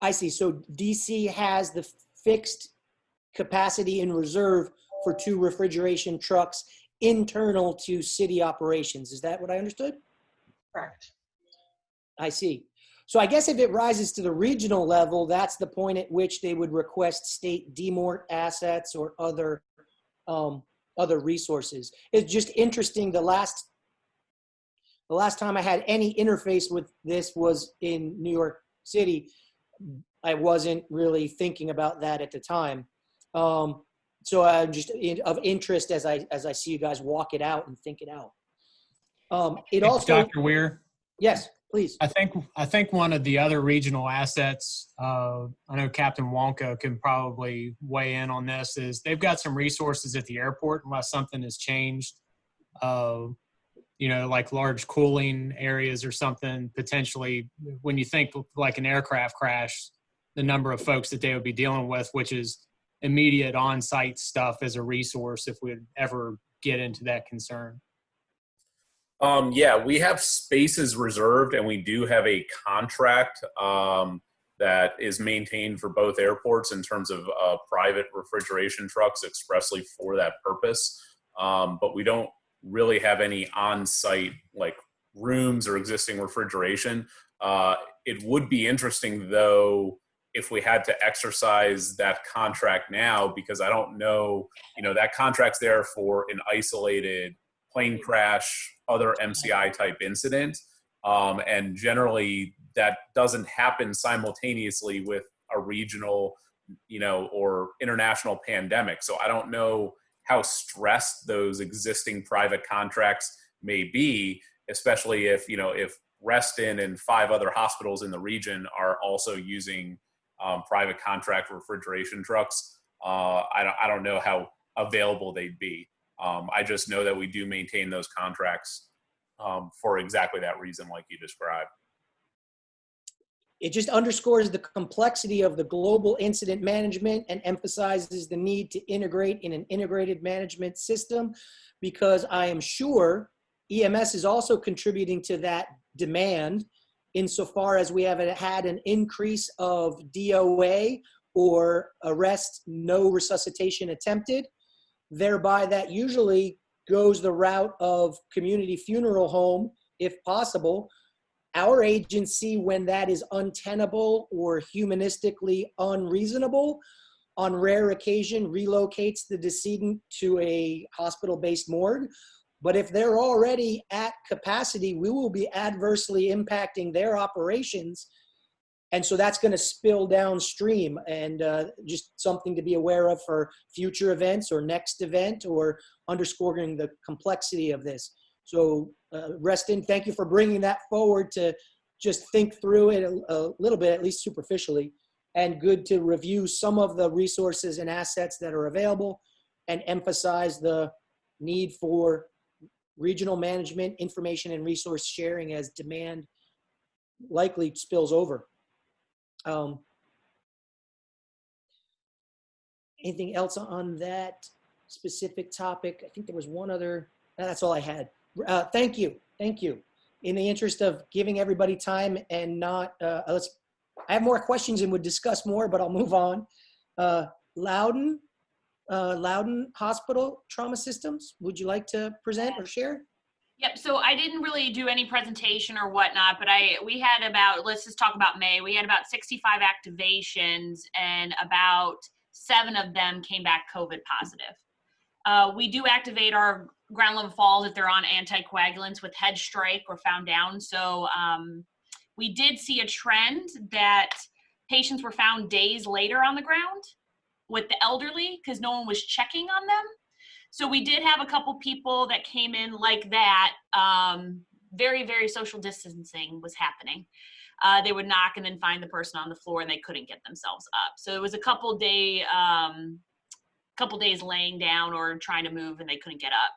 I see. So DC has the fixed capacity in reserve for 2 refrigeration trucks internal to city operations. Is that what I understood? Correct. I see. So I guess if it rises to the regional level, that's the point at which they would request state DMORT assets or other resources. It's just interesting. The last time I had any interface with this was in New York City. I wasn't really thinking about that at the time. So I'm just of interest as I see you guys walk it out and think it out. It also, Dr. Weir. Yes, please. I think one of the other regional assets, I know Captain Wonka can probably weigh in on this, is they've got some resources at the airport unless something has changed. You know, like large cooling areas or something, potentially when you think like an aircraft crash, the number of folks that they would be dealing with, which is immediate on-site stuff as a resource if we ever get into that concern. Yeah, we have spaces reserved, and we do have a contract that is maintained for both airports in terms of private refrigeration trucks expressly for that purpose. But we don't really have any on-site like rooms or existing refrigeration. It would be interesting though if we had to exercise that contract now, because I don't know, you know, that contract's there for an isolated plane crash, other MCI type incident. And generally that doesn't happen simultaneously with a regional, you know, or international pandemic. So I don't know how stressed those existing private contracts may be, especially if, you know, if Reston and 5 other hospitals in the region are also using private contract refrigeration trucks. I don't know how available they'd be. I just know that we do maintain those contracts for exactly that reason, like you described. It just underscores the complexity of the global incident management and emphasizes the need to integrate in an integrated management system, because I am sure EMS is also contributing to that demand insofar as we have had an increase of DOA or arrest, no resuscitation attempted. Thereby that usually goes the route of community funeral home, if possible. Our agency, when that is untenable or humanistically unreasonable, on rare occasion relocates the decedent to a hospital-based morgue. But if they're already at capacity, we will be adversely impacting their operations. And so that's going to spill downstream, and just something to be aware of for future events or next event, or underscoring the complexity of this. So Reston, thank you for bringing that forward to just think through it a little bit, at least superficially, and good to review some of the resources and assets that are available and emphasize the need for regional management, information, and resource sharing as demand likely spills over. Anything else on that specific topic? I think there was one other, that's all I had. Thank you. In the interest of giving everybody time and not, I have more questions and would discuss more, but I'll move on. Loudon Hospital Trauma Systems. Would you like to present or share? Yep. So I didn't really do any presentation or whatnot, but we had about, let's just talk about May. We had about 65 activations and about 7 of them came back COVID positive. We do activate our ground level falls if they're on anticoagulants with head strike or found down. So we did see a trend that patients were found days later on the ground with the elderly because no one was checking on them. So we did have a couple people that came in like that. Very, very social distancing was happening. They would knock and then find the person on the floor and they couldn't get themselves up. So it was a couple days laying down or trying to move and they couldn't get up.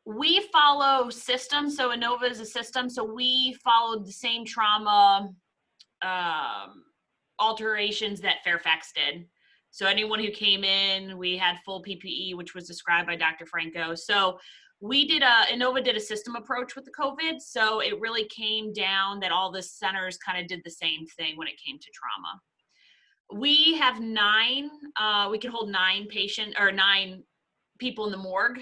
We follow systems. So ANOVA is a system. So we followed the same trauma alterations that Fairfax did. So anyone who came in, we had full PPE, which was described by Dr. Franco. So ANOVA did a system approach with the COVID. So it really came down that all the centers kind of did the same thing when it came to trauma. We have 9, we can hold 9 people in the morgue.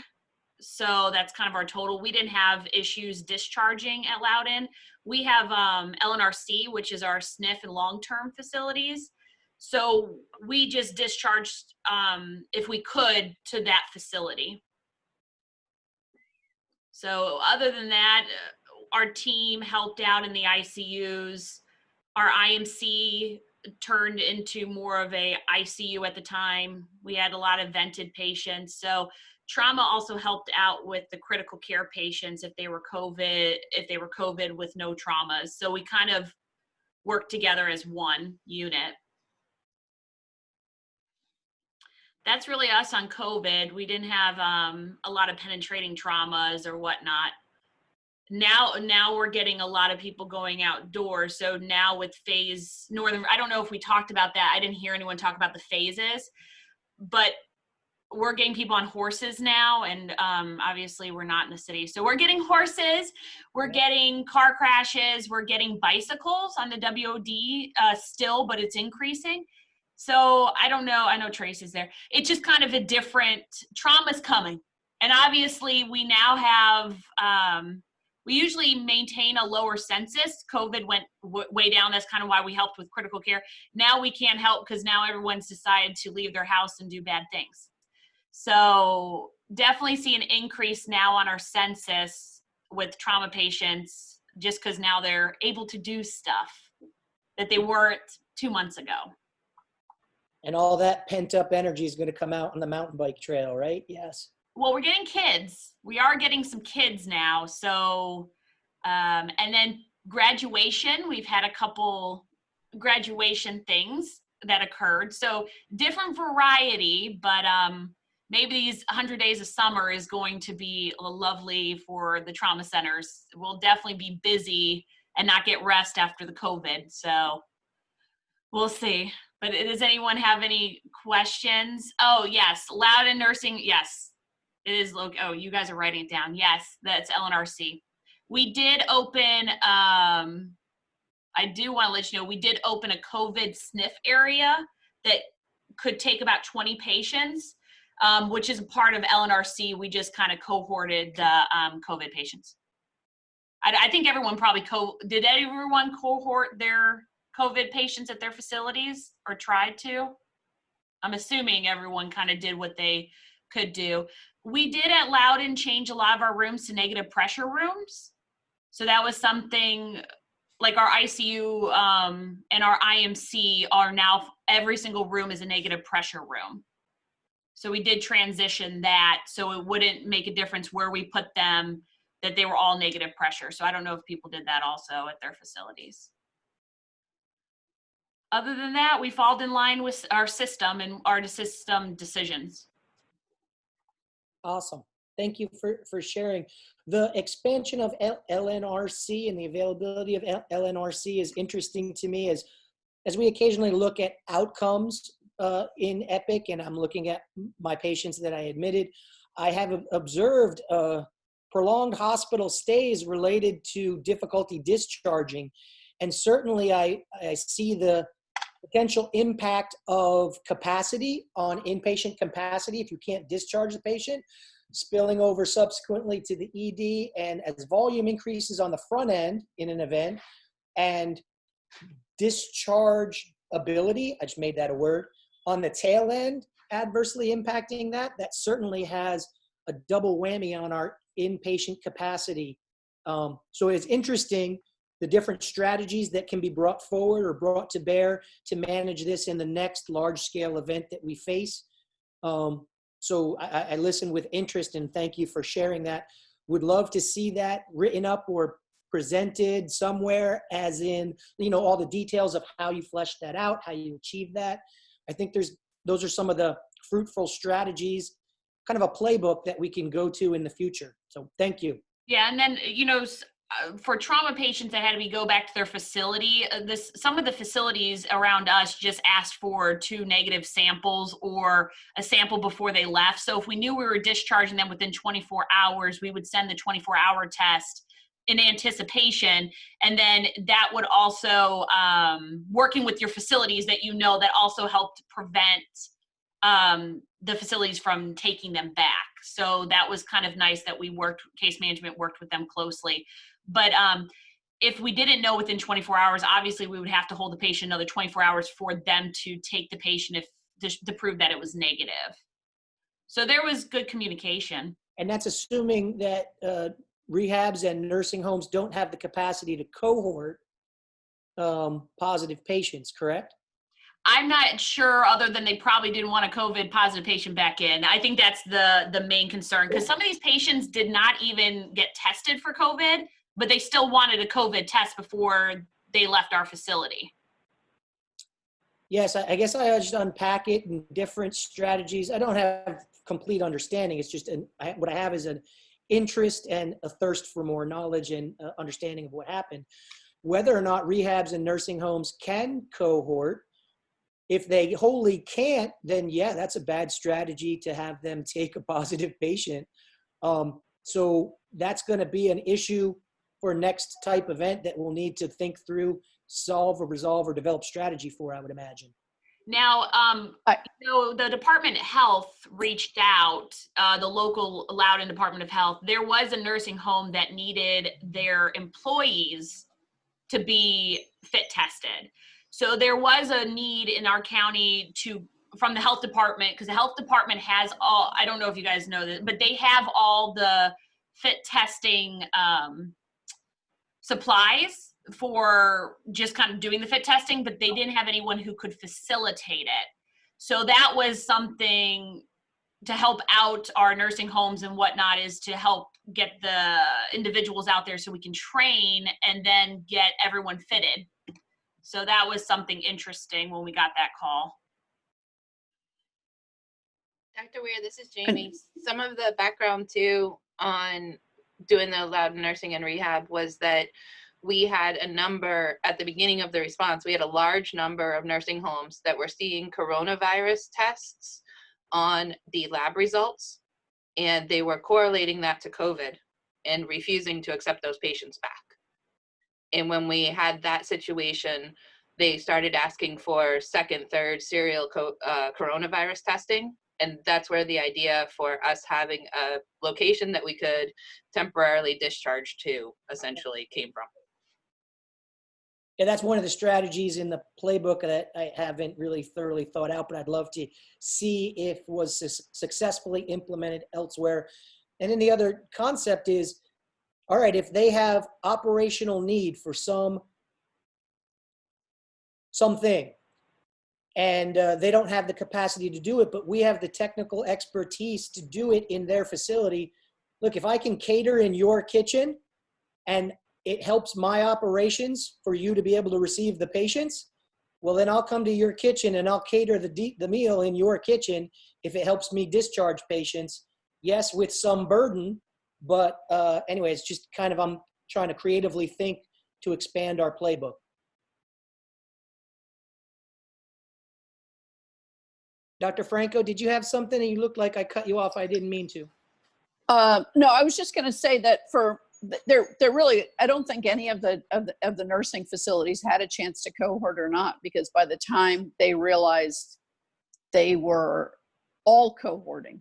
So that's kind of our total. We didn't have issues discharging at Loudon. We have LNRC, which is our SNF and long-term facilities. So we just discharged, if we could, to that facility. So other than that, our team helped out in the ICUs. Our IMC turned into more of a ICU at the time. We had a lot of vented patients. So trauma also helped out with the critical care patients if they were COVID with no traumas. So we kind of worked together as one unit. That's really us on COVID. We didn't have a lot of penetrating traumas or whatnot. Now we're getting a lot of people going outdoors. So now with phase northern, I don't know if we talked about that. I didn't hear anyone talk about the phases, but we're getting people on horses now. And obviously we're not in the city. So we're getting horses, we're getting car crashes, we're getting bicycles on the WOD still, but it's increasing. So I don't know. I know Tracy's there. It's just kind of a different trauma's coming. And obviously we now have, we usually maintain a lower census. COVID went way down. That's kind of why we helped with critical care. Now we can't help because now everyone's decided to leave their house and do bad things. So definitely see an increase now on our census with trauma patients just because now they're able to do stuff that they weren't 2 months ago. And all that pent up energy is going to come out on the mountain bike trail, right? Yes. Well, we're getting kids. We are getting some kids now. So, and then graduation, we've had a couple graduation things that occurred. So different variety, but maybe these 100 days of summer is going to be lovely for the trauma centers. We'll definitely be busy and not get rest after the COVID. So we'll see. But does anyone have any questions? Oh, yes. Loudon Nursing. Yes, it is. Oh, you guys are writing it down. Yes, that's LNRC. We did open, I do want to let you know, we did open a COVID SNF area that could take about 20 patients, which is a part of LNRC. We just kind of cohorted the COVID patients. I think everyone probably, did everyone cohort their COVID patients at their facilities or tried to? I'm assuming everyone kind of did what they could do. We did at Loudon change a lot of our rooms to negative pressure rooms. So that was something like our ICU and our IMC are now, every single room is a negative pressure room. So we did transition that so it wouldn't make a difference where we put them, that they were all negative pressure. So I don't know if people did that also at their facilities. Other than that, we followed in line with our system and our system decisions. Awesome. Thank you for sharing. The expansion of LNRC and the availability of LNRC is interesting to me as we occasionally look at outcomes in EPIC, and I'm looking at my patients that I admitted. I have observed prolonged hospital stays related to difficulty discharging. And certainly I see the potential impact of capacity on inpatient capacity if you can't discharge the patient, spilling over subsequently to the ED, and as volume increases on the front end in an event, and discharge ability, I just made that a word, on the tail end, adversely impacting that, that certainly has a double whammy on our inpatient capacity. So it's interesting, the different strategies that can be brought forward or brought to bear to manage this in the next large-scale event that we face. So I listen with interest, and thank you for sharing that. Would love to see that written up or presented somewhere, as in, you know, all the details of how you flesh that out, how you achieve that. I think those are some of the fruitful strategies, kind of a playbook that we can go to in the future. So thank you. Yeah, and then, you know, for trauma patients that had to go back to their facility, some of the facilities around us just asked for 2 negative samples or a sample before they left. So if we knew we were discharging them within 24 hours, we would send the 24-hour test in anticipation. And then that would also, working with your facilities that you know, that also helped prevent the facilities from taking them back. So that was kind of nice that case management worked with them closely. But if we didn't know within 24 hours, obviously we would have to hold the patient another 24 hours for them to take the patient to prove that it was negative. So there was good communication. And that's assuming that rehabs and nursing homes don't have the capacity to cohort positive patients, correct? I'm not sure, other than they probably didn't want a COVID positive patient back in. I think that's the main concern, because some of these patients did not even get tested for COVID, but they still wanted a COVID test before they left our facility. Yes, I guess I just unpack it in different strategies. I don't have complete understanding. It's just what I have is an interest and a thirst for more knowledge and understanding of what happened. Whether or not rehabs and nursing homes can cohort, if they wholly can't, then yeah, that's a bad strategy to have them take a positive patient. So that's going to be an issue for next type event that we'll need to think through, solve or resolve or develop strategy for, I would imagine. Now, the Department of Health reached out, the local Loudoun Department of Health. There was a nursing home that needed their employees to be fit tested. So there was a need in our county from the health department, because the health department has all, I don't know if you guys know this, but they have all the fit testing supplies for just kind of doing the fit testing, but they didn't have anyone who could facilitate it. So that was something to help out our nursing homes and whatnot, is to help get the individuals out there so we can train and then get everyone fitted. So that was something interesting when we got that call. Dr. Weir, this is Jamie. Some of the background too on doing the Loudoun nursing and rehab was that we had a number at the beginning of the response. We had a large number of nursing homes that were seeing coronavirus tests on the lab results, and they were correlating that to COVID and refusing to accept those patients back. And when we had that situation, they started asking for second, third serial coronavirus testing. And that's where the idea for us having a location that we could temporarily discharge to essentially came from. Yeah, that's one of the strategies in the playbook that I haven't really thoroughly thought out, but I'd love to see if was successfully implemented elsewhere. And then the other concept is, all right, if they have operational need for something, and they don't have the capacity to do it, but we have the technical expertise to do it in their facility. Look, if I can cater in your kitchen and it helps my operations for you to be able to receive the patients, well, then I'll come to your kitchen and I'll cater the meal in your kitchen if it helps me discharge patients. Yes, with some burden, but anyway, it's just kind of, I'm trying to creatively think to expand our playbook. Dr. Franco, did you have something? You looked like I cut you off. I didn't mean to. No, I was just going to say that for They're really, I don't think any of the nursing facilities had a chance to cohort or not, because by the time they realized they were all cohorting,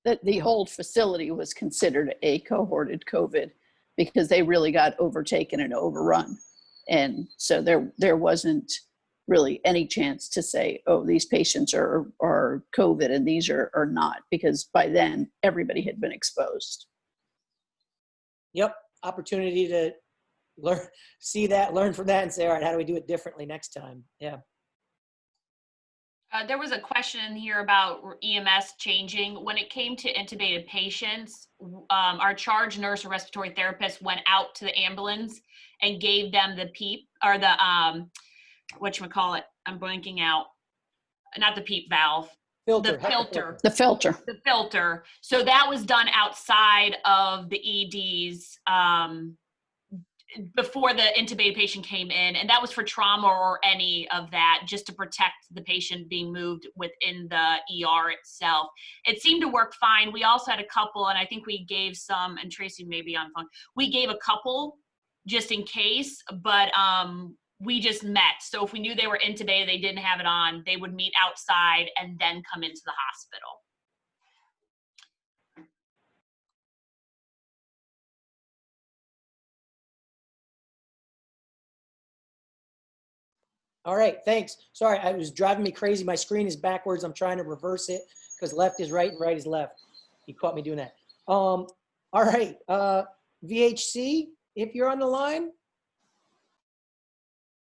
that the whole facility was considered a cohorted COVID, because they really got overtaken and overrun. And so there wasn't really any chance to say, oh, these patients are COVID and these are not, because by then everybody had been exposed. Yep, opportunity to learn, see that, learn from that, and say, all right, how do we do it differently next time? Yeah. There was a question in here about EMS changing. When it came to intubated patients, our charge nurse or respiratory therapist went out to the ambulance and gave them the PEEP, or the, whatchamacallit, I'm blanking out, not the PEEP valve. Filter. The filter. The filter. So that was done outside of the EDs before the intubated patient came in. And that was for trauma or any of that, just to protect the patient being moved within the ER itself. It seemed to work fine. We also had a couple, and I think we gave some, and Tracy may be on phone, we gave a couple just in case, but we just met. So if we knew they were intubated, they didn't have it on, they would meet outside and then come into the hospital. All right, thanks. Sorry, it was driving me crazy. My screen is backwards. I'm trying to reverse it because left is right and right is left. You caught me doing that. All right, VHC, if you're on the line.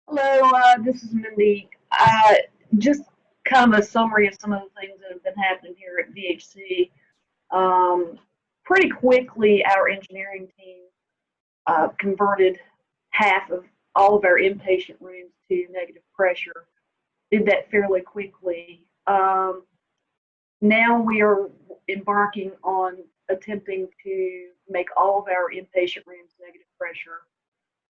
Hello, this is Mindy. Just kind of a summary of some of the things that have been happening here at VHC. Pretty quickly, our engineering team converted half of all of our inpatient rooms to negative pressure. Did that fairly quickly. Now we are embarking on attempting to make all of our inpatient rooms negative pressure.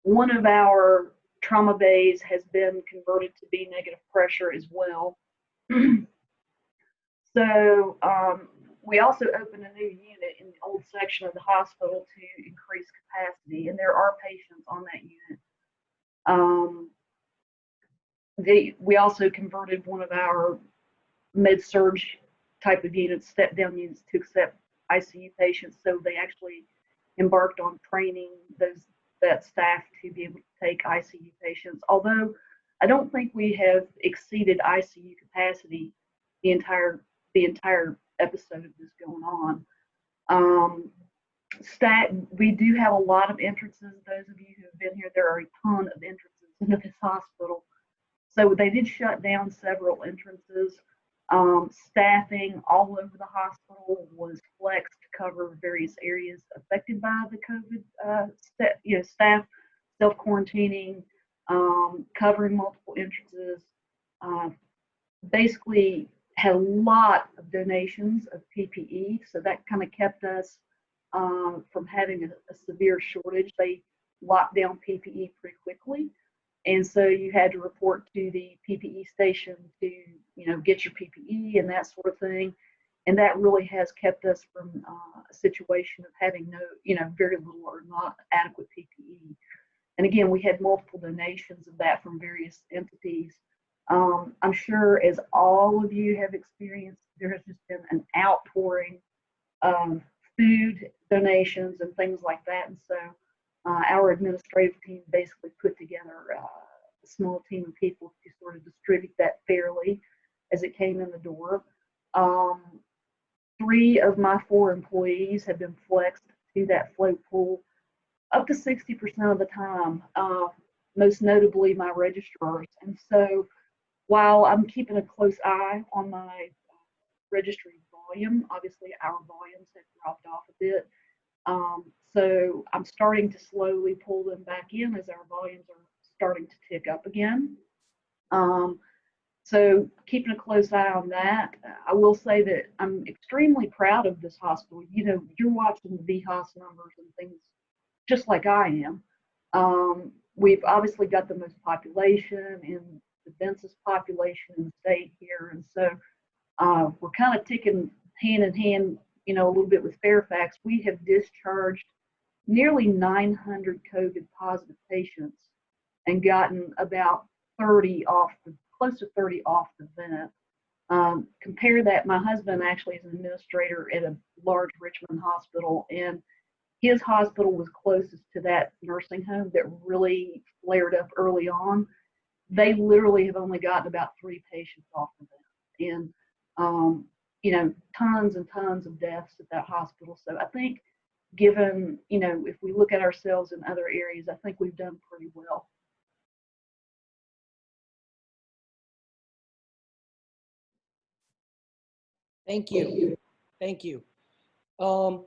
One of our trauma bays has been converted to be negative pressure as well. So we also opened a new unit in the old section of the hospital to increase capacity, and there are patients on that unit. We also converted one of our med-surg type of units, step-down units, to accept ICU patients. So they actually embarked on training that staff to be able to take ICU patients. Although I don't think we have exceeded ICU capacity the entire episode of this going on. We do have a lot of entrances. Those of you who have been here, there are a ton of entrances into this hospital. So they did shut down several entrances. Staffing all over the hospital was flexed to cover various areas affected by the COVID. Staff self-quarantining, covering multiple entrances. Basically had a lot of donations of PPE, so that kind of kept us from having a severe shortage. They locked down PPE pretty quickly, and so you had to report to the PPE station to get your PPE and that sort of thing, and that really has kept us from a situation of having very little or not adequate PPE. And again, we had multiple donations of that from various entities. I'm sure, as all of you have experienced, there has just been an outpouring of food donations and things like that. And so our administrative team basically put together a small team of people to sort of distribute that fairly as it came in the door. 3 of my 4 employees have been flexed to that float pool up to 60% of the time, most notably my registrars. And so while I'm keeping a close eye on my registry volume, obviously our volumes have dropped off a bit. So I'm starting to slowly pull them back in as our volumes are starting to tick up again. So keeping a close eye on that. I will say that I'm extremely proud of this hospital. You're watching the VHOS numbers and things just like I am. We've obviously got the most population and the densest population in the state here. And so we're kind of ticking hand in hand, you know, a little bit with Fairfax, we have discharged nearly 900 COVID positive patients and gotten about 30 off, close to 30 off the vent. Compare that, my husband actually is an administrator at a large Richmond hospital, and his hospital was closest to that nursing home that really flared up early on. They literally have only gotten about 3 patients off the vent, and you know, tons and tons of deaths at that hospital. So I think, given, you know, if we look at ourselves in other areas, I think we've done pretty well. Thank you. Thank you. Centera.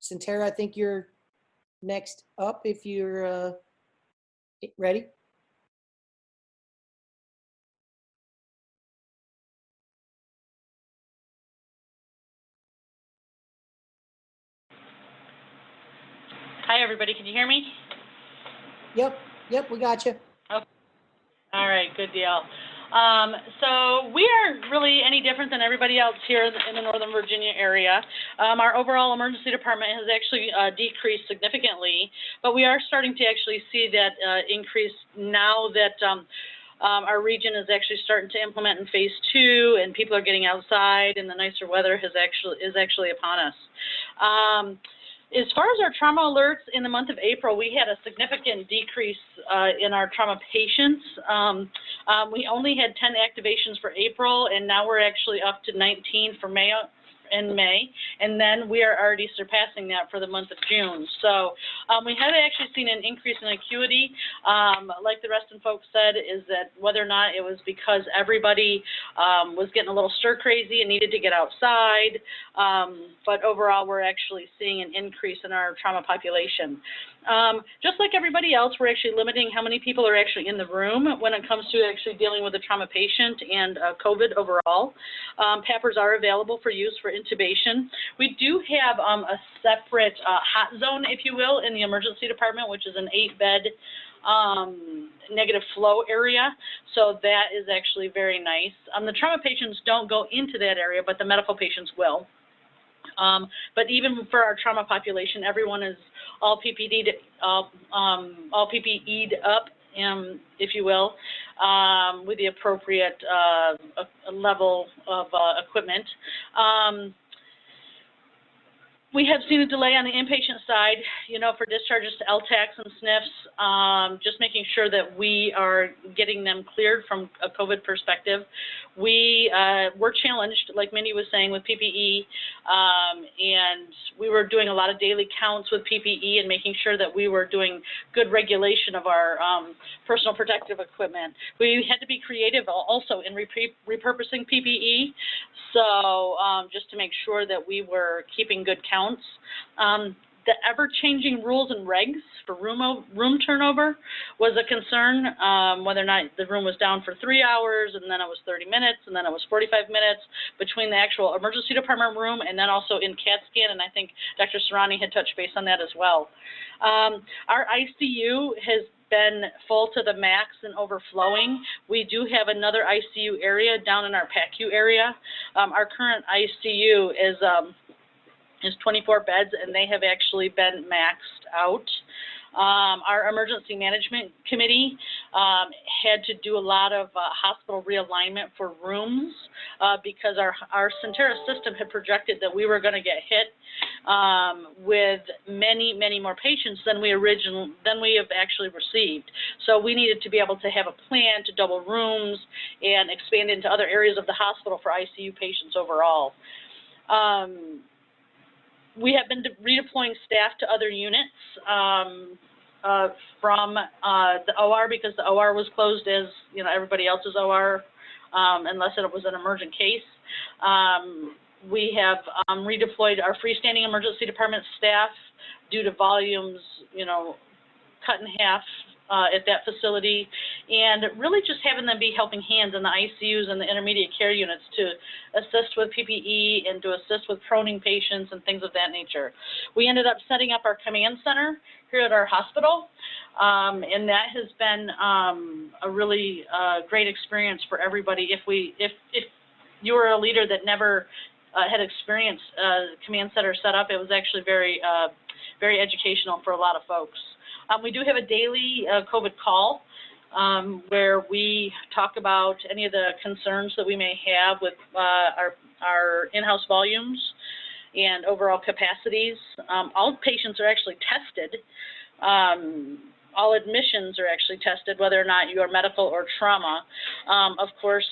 Centera, I think you're next up if you're ready. Hi, everybody. Can you hear me? Yep, we got you. Oh, all right, good deal. So we aren't really any different than everybody else here in the Northern Virginia area. Our overall emergency department has actually decreased significantly, but we are starting to actually see that increase now that our region is actually starting to implement in phase 2, and people are getting outside, and the nicer weather is actually upon us. As far as our trauma alerts in the month of April, we had a significant decrease in our trauma patients. We only had 10 activations for April, and now we're actually up to 19 for May, and then we are already surpassing that for the month of June. So we have actually seen an increase in acuity. Like the rest of the folks said, is that whether or not it was because everybody was getting a little stir crazy and needed to get outside, but overall we're actually seeing an increase in our trauma population. Just like everybody else, we're actually limiting how many people are actually in the room when it comes to actually dealing with a trauma patient and COVID overall. PAPRs are available for use for intubation. We do have a separate hot zone, if you will, in the emergency department, which is an 8-bed negative flow area. So that is actually very nice. The trauma patients don't go into that area, but the medical patients will. But even for our trauma population, everyone is all PPE'd up, if you will, with the appropriate level of equipment. We have seen a delay on the inpatient side, you know, for discharges to LTACs and SNFs, just making sure that we are getting them cleared from a COVID perspective. We were challenged, like Mindy was saying, with PPE, and we were doing a lot of daily counts with PPE and making sure that we were doing good regulation of our personal protective equipment. We had to be creative also in repurposing PPE, so just to make sure that we were keeping good counts. The ever-changing rules and regs for room turnover was a concern, whether or not the room was down for 3 hours, and then it was 30 minutes, and then it was 45 minutes between the actual emergency department room and then also in CAT scan, and I think Dr. Serrani had touched base on that as well. Our ICU has been full to the max and overflowing. We do have another ICU area down in our PACU area. Our current ICU is 24 beds, and they have actually been maxed out. Our emergency management committee had to do a lot of hospital realignment for rooms because our Centera system had projected that we were going to get hit with many more patients than we have actually received. So we needed to be able to have a plan to double rooms and expand into other areas of the hospital for ICU patients overall. We have been redeploying staff to other units from the OR because the OR was closed as, you know, everybody else's OR unless it was an emergent case. We have redeployed our freestanding emergency department staff due to volumes, you know, cut in half at that facility, and really just having them be helping hands in the ICUs and the intermediate care units to assist with PPE and to assist with proning patients and things of that nature. We ended up setting up our command center here at our hospital, and that has been a really great experience for everybody. If you were a leader that never had experience command center set up. It was actually very, very educational for a lot of folks. We do have a daily COVID call where we talk about any of the concerns that we may have with our in-house volumes and overall capacities. All patients are actually tested. All admissions are actually tested, whether or not you are medical or trauma, of course,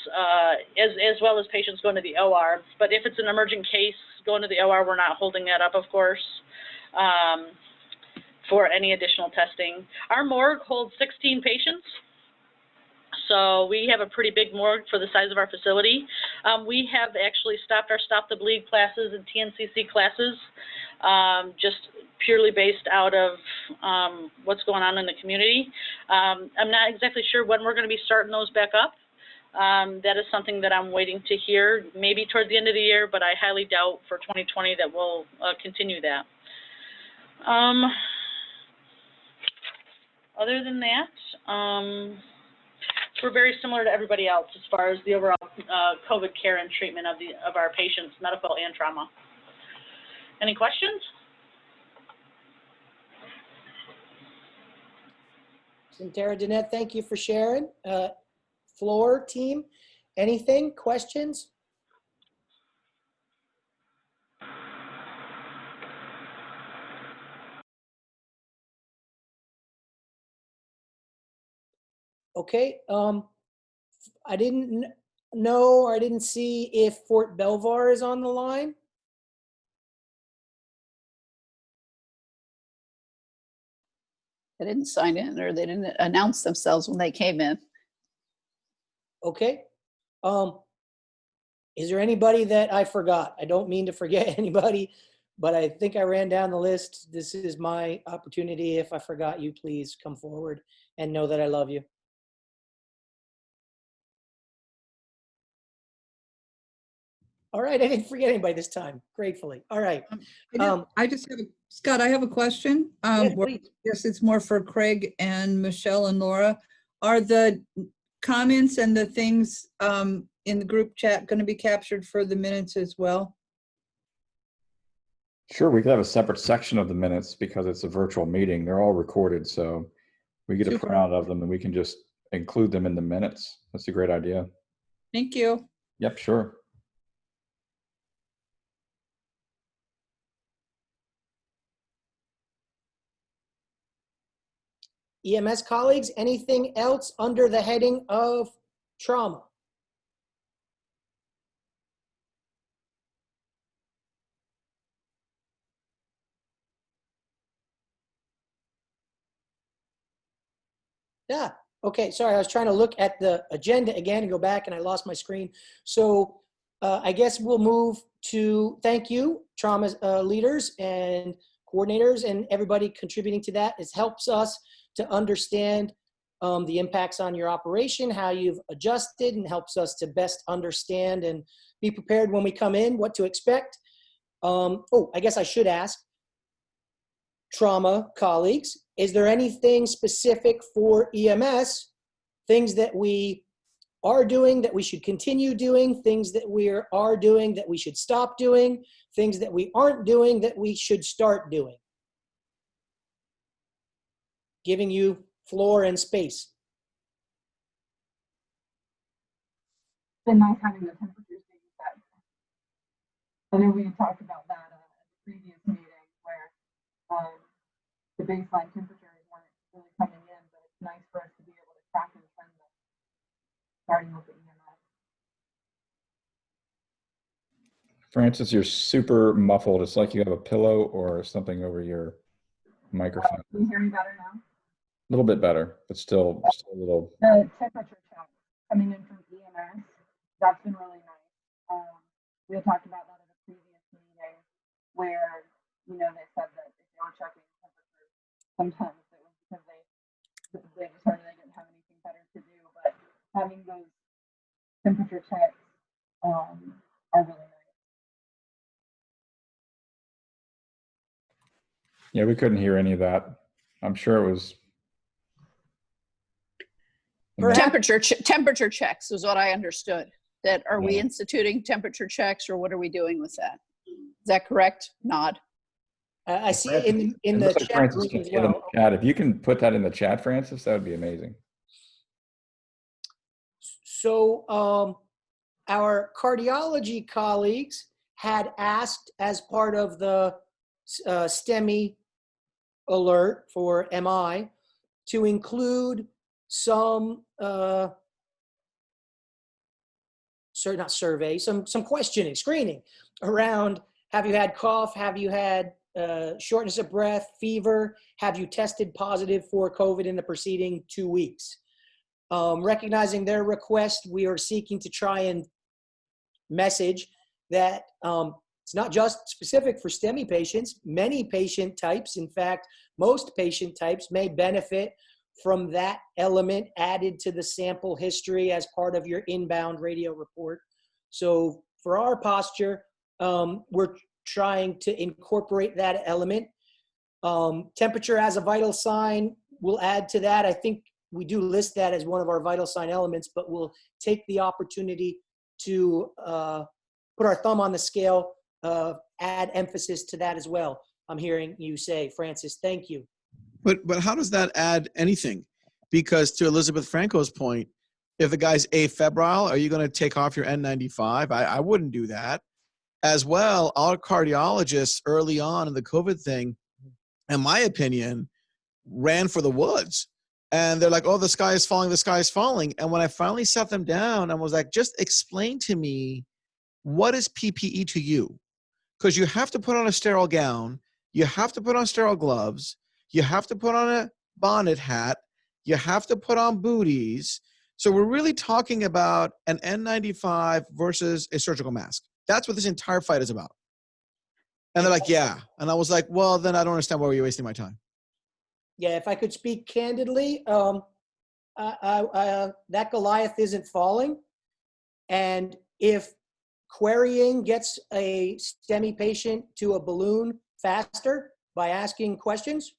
as well as patients going to the OR. But if it's an emergent case going to the OR, we're not holding that up, of course, for any additional testing. Our morgue holds 16 patients. So we have a pretty big morgue for the size of our facility. We have actually stopped our Stop the Bleed classes and TNCC classes, just purely based out of what's going on in the community. I'm not exactly sure when we're going to be starting those back up. That is something that I'm waiting to hear, maybe towards the end of the year, but I highly doubt for 2020 that we'll continue that. Other than that, we're very similar to everybody else as far as the overall COVID care and treatment of our patients, medical and trauma. Any questions? Tara, Danette, thank you for sharing. Floor team, anything, questions? Okay, I didn't know, or I didn't see if Fort Belvoir is on the line. They didn't sign in, or they didn't announce themselves when they came in. Okay. Is there anybody that I forgot? I don't mean to forget anybody, but I think I ran down the list. This is my opportunity. If I forgot you, please come forward and know that I love you. All right, I didn't forget anybody this time, gratefully. All right. I just have Scott, I have a question. Yes, it's more for Craig and Michelle and Laura. Are the comments and the things in the group chat going to be captured for the minutes as well? Sure, we could have a separate section of the minutes because it's a virtual meeting. They're all recorded, so we get a printout of them and we can just include them in the minutes. That's a great idea. Thank you. Yep, sure. EMS colleagues, anything else under the heading of trauma? Yeah, okay, sorry, I was trying to look at the agenda again and go back and I lost my screen. So I guess we'll move to thank you, trauma leaders and coordinators and everybody contributing to that. It helps us to understand the impacts on your operation, how you've adjusted, and helps us to best understand and be prepared when we come in, what to expect. Oh, I guess I should ask, trauma colleagues, is there anything specific for EMS, things that we are doing that we should continue doing, things that we are doing that we should stop doing, things that we aren't doing that we should start doing? Giving you floor and space. It's been nice having the temperatures being set. I know we talked about that at the previous meeting where the baseline temperatures weren't really coming in, but it's nice for us to be able to track and trend them, starting with the EMS. Francis, you're super muffled. It's like you have a pillow or something over your microphone. Can you hear me better now? A little bit better, but still a little. The temperature check coming in from EMS, that's been really nice. We had talked about that at a previous meeting where, you know, they said that if they were checking temperatures, sometimes it was because they determined they didn't have anything better to do, but having those temperature checks are really nice. Yeah, we couldn't hear any of that. I'm sure it was. Temperature checks was what I understood. that are we Yeah. instituting temperature checks, or what are we doing with that? Is that correct? Nod. I see Francis, in it the looks like chat Francis room can as see it in well. the chat. If you can put that in the chat, Francis, that would be amazing. So our cardiology colleagues had asked, as part of the STEMI alert for MI, to include some not survey, some questioning, screening around: have you had cough? Have you had shortness of breath, fever? Have you tested positive for COVID in the preceding 2 weeks? Recognizing their request, we are seeking to try and message that it's not just specific for STEMI patients. Many patient types, in fact, most patient types may benefit from that element added to the sample history as part of your inbound radio report. So for our posture, we're trying to incorporate that element. Temperature as a vital sign, we'll add to that. I think we do list that as one of our vital sign elements, but we'll take the opportunity to put our thumb on the scale, add emphasis to that as well. I'm hearing you say, Francis, thank you. But how does that add anything? Because to Elizabeth Franco's point, if the guy's afebrile, are you going to take off your N95? I wouldn't do that. As well, our cardiologists early on in the COVID thing, in my opinion, ran for the woods. And they're like, oh, the sky is falling, the sky is falling. And when I finally sat them down and was like, just explain to me, what is PPE to you? Because you have to put on a sterile gown, you have to put on sterile gloves, you have to put on a bonnet hat, you have to put on booties. So we're really talking about an N95 versus a surgical mask. That's what this entire fight is about. And they're like, yeah. And I was like, well, then I don't understand why you're wasting my time. Yeah, if I could speak candidly, that Goliath isn't falling. And if querying gets a STEMI patient to a balloon faster by asking questions,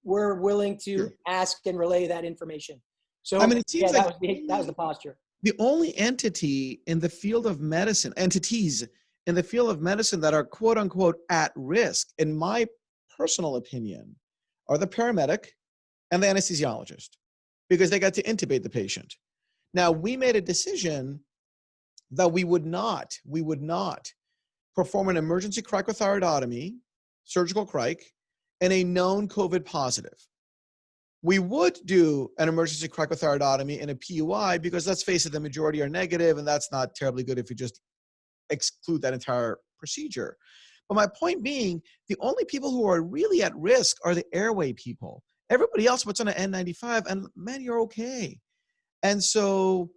we're willing to ask and relay that information. So I mean, it seems yeah, like that was the posture. The only entity in the field of medicine, entities in the field of medicine that are quote unquote at risk, in my personal opinion, are the paramedic and the anesthesiologist, because they got to intubate the patient. Now, we made a decision that we would not perform an emergency cricothyroidotomy, surgical cric, in a known COVID positive. We would do an emergency cricothyroidotomy in a PUI because, let's face it, the majority are negative, and that's not terribly good if you just exclude that entire procedure. But my point being, the only people who are really at risk are the airway people. Everybody else puts on an N95, and man, you're okay. And so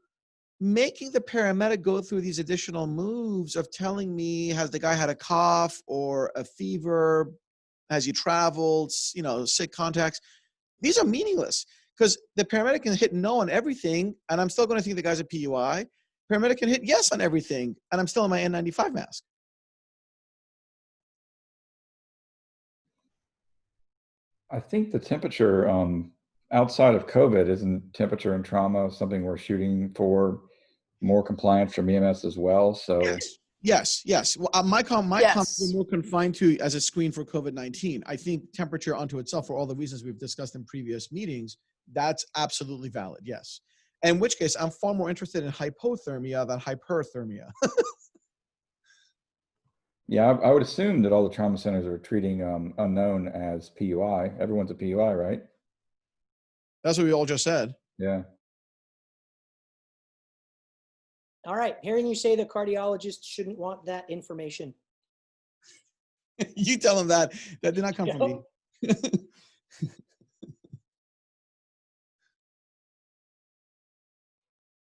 making the paramedic go through these additional moves of telling me, has the guy had a cough or a fever? Has he traveled? You know, sick contacts. These are meaningless because the paramedic can hit no on everything, and I'm still going to think the guy's a PUI. Paramedic can hit yes on everything, and I'm still in my N95 mask. I think the temperature outside of COVID, isn't temperature and trauma something we're shooting for more compliance from EMS as well? So Yes. Well, my comments were more confined to as a screen for COVID-19. I think temperature unto itself, for all the reasons we've discussed in previous meetings, that's absolutely valid, yes. In which case, I'm far more interested in hypothermia than hyperthermia. yeah, I would assume that all the trauma centers are treating unknown as PUI. Everyone's a PUI, right? That's what we all just said. Yeah. All right, hearing you say the cardiologist shouldn't want that information. You tell them that. That did not come from me.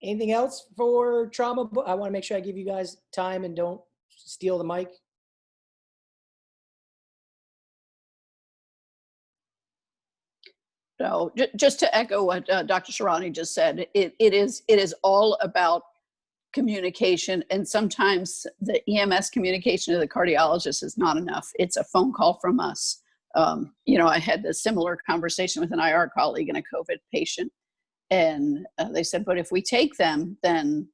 Anything else for trauma? I want to make sure I give you guys time and don't steal the mic. No, just to echo what Dr. Sharani just said, it is all about communication, and sometimes the EMS communication to the cardiologist is not enough. It's a phone call from us. You know, I had a similar conversation with an IR colleague and a COVID patient, and they said, but if we take them, then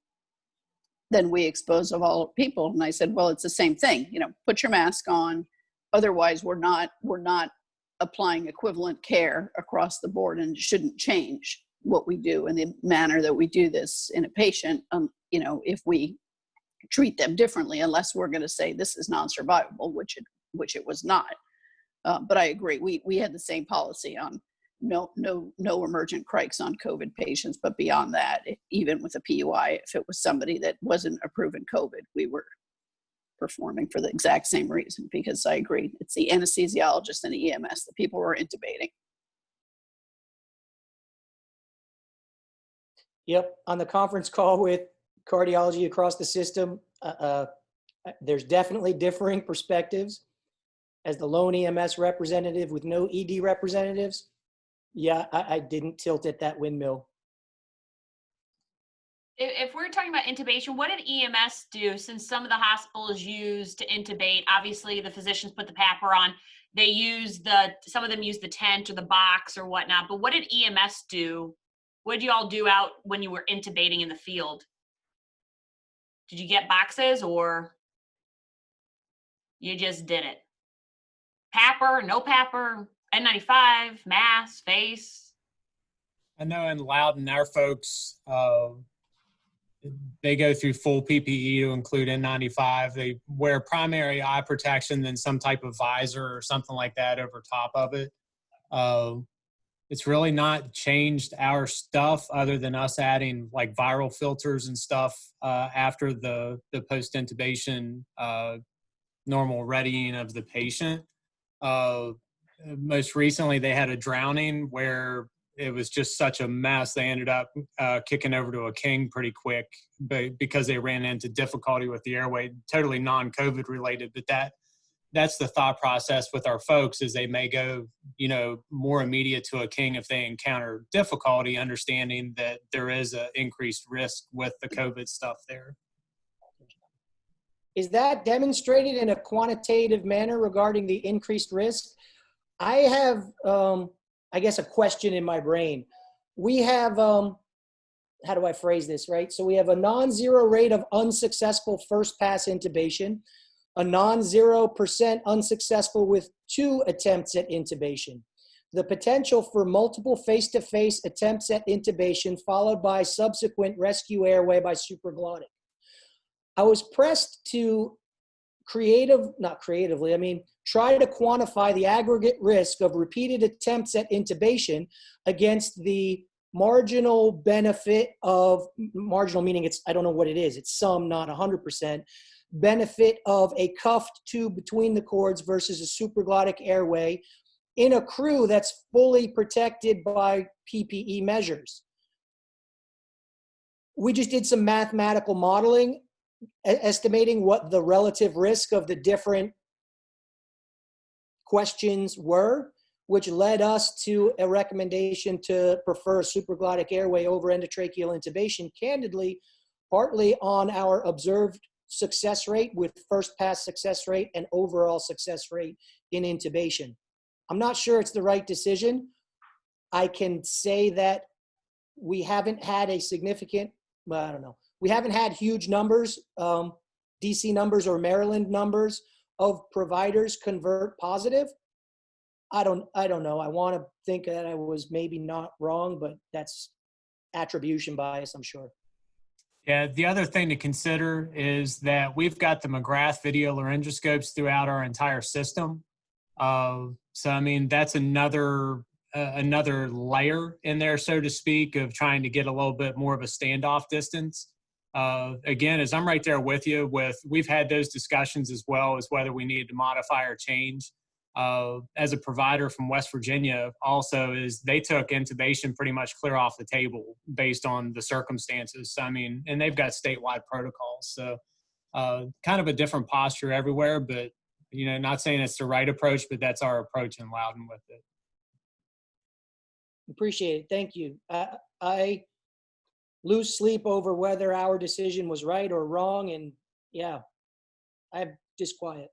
then we expose of all people. And I said, well, it's the same thing, you know, put your mask on. Otherwise we're not applying equivalent care across the board, and shouldn't change what we do in the manner that we do this in a patient, you know, if we treat them differently, unless we're going to say this is non-survivable, which it was not. But I agree. We had the same policy on no emergent crikes on COVID patients, but beyond that, even with a PUI, if it was somebody that wasn't a proven COVID, we were performing for the exact same reason, because I agree, it's the anesthesiologist and the EMS, the people who are intubating. Yep, on the conference call with cardiology across the system, there's definitely differing perspectives. As the lone EMS representative with no ED representatives, yeah, I didn't tilt at that windmill. If we're talking about intubation, what did EMS do? Since some of the hospitals use to intubate, obviously the physicians put the PAPR on. They use some of them use the tent or the box or whatnot. But what did EMS do? What did you all do out when you were intubating in the field? Did you get boxes, or you just did it? PAPR, no PAPR, N95, mask, face? I know in Loudoun, our folks, they go through full PPE to include N95. They wear primary eye protection, then some type of visor or something like that over top of it. It's really not changed our stuff other than us adding like viral filters and stuff after the post-intubation normal readying of the patient. Most recently, they had a drowning where it was just such a mess. They ended up kicking over to a king pretty quick, but because they ran into difficulty with the airway, totally non-COVID related. But that's the thought process with our folks, is they may go, you know, more immediate to a king if they encounter difficulty, understanding that there is an increased risk with the COVID stuff there. Is that demonstrated in a quantitative manner regarding the increased risk? I have, I guess, a question in my brain. We have, how do I phrase this, right? So we have a non-zero rate of unsuccessful first pass intubation, a non-0% unsuccessful with 2 attempts at intubation, the potential for multiple face-to-face attempts at intubation followed by subsequent rescue airway by supraglottic. I was pressed to try to quantify the aggregate risk of repeated attempts at intubation against the marginal benefit of, marginal meaning it's, I don't know what it is, it's some, not 100%, benefit of a cuffed tube between the cords versus a supraglottic airway in a crew that's fully protected by PPE measures. We just did some mathematical modeling, estimating what the relative risk of the different questions were, which led us to a recommendation to prefer a supraglottic airway over endotracheal intubation, candidly, partly on our observed success rate with first pass success rate and overall success rate in intubation. I'm not sure it's the right decision. I can say that we haven't had a significant, well, I don't know. We haven't had huge numbers, DC numbers or Maryland numbers of providers convert positive. I don't know. I want to think that I was maybe not wrong, but that's attribution bias, I'm sure. Yeah, the other thing to consider is that we've got the McGrath video laryngoscopes throughout our entire system. So, I mean, that's another layer in there, so to speak, of trying to get a little bit more of a standoff distance. Again, as I'm right there with you, we've had those discussions as well as whether we needed to modify or change. As a provider from West Virginia also, is they took intubation pretty much clear off the table based on the circumstances. So, I mean, and they've got statewide protocols. So kind of a different posture everywhere, but, you know, not saying it's the right approach, but that's our approach in Loudoun with it. Appreciate it. Thank you. I lose sleep over whether our decision was right or wrong. And yeah, I'm just quiet.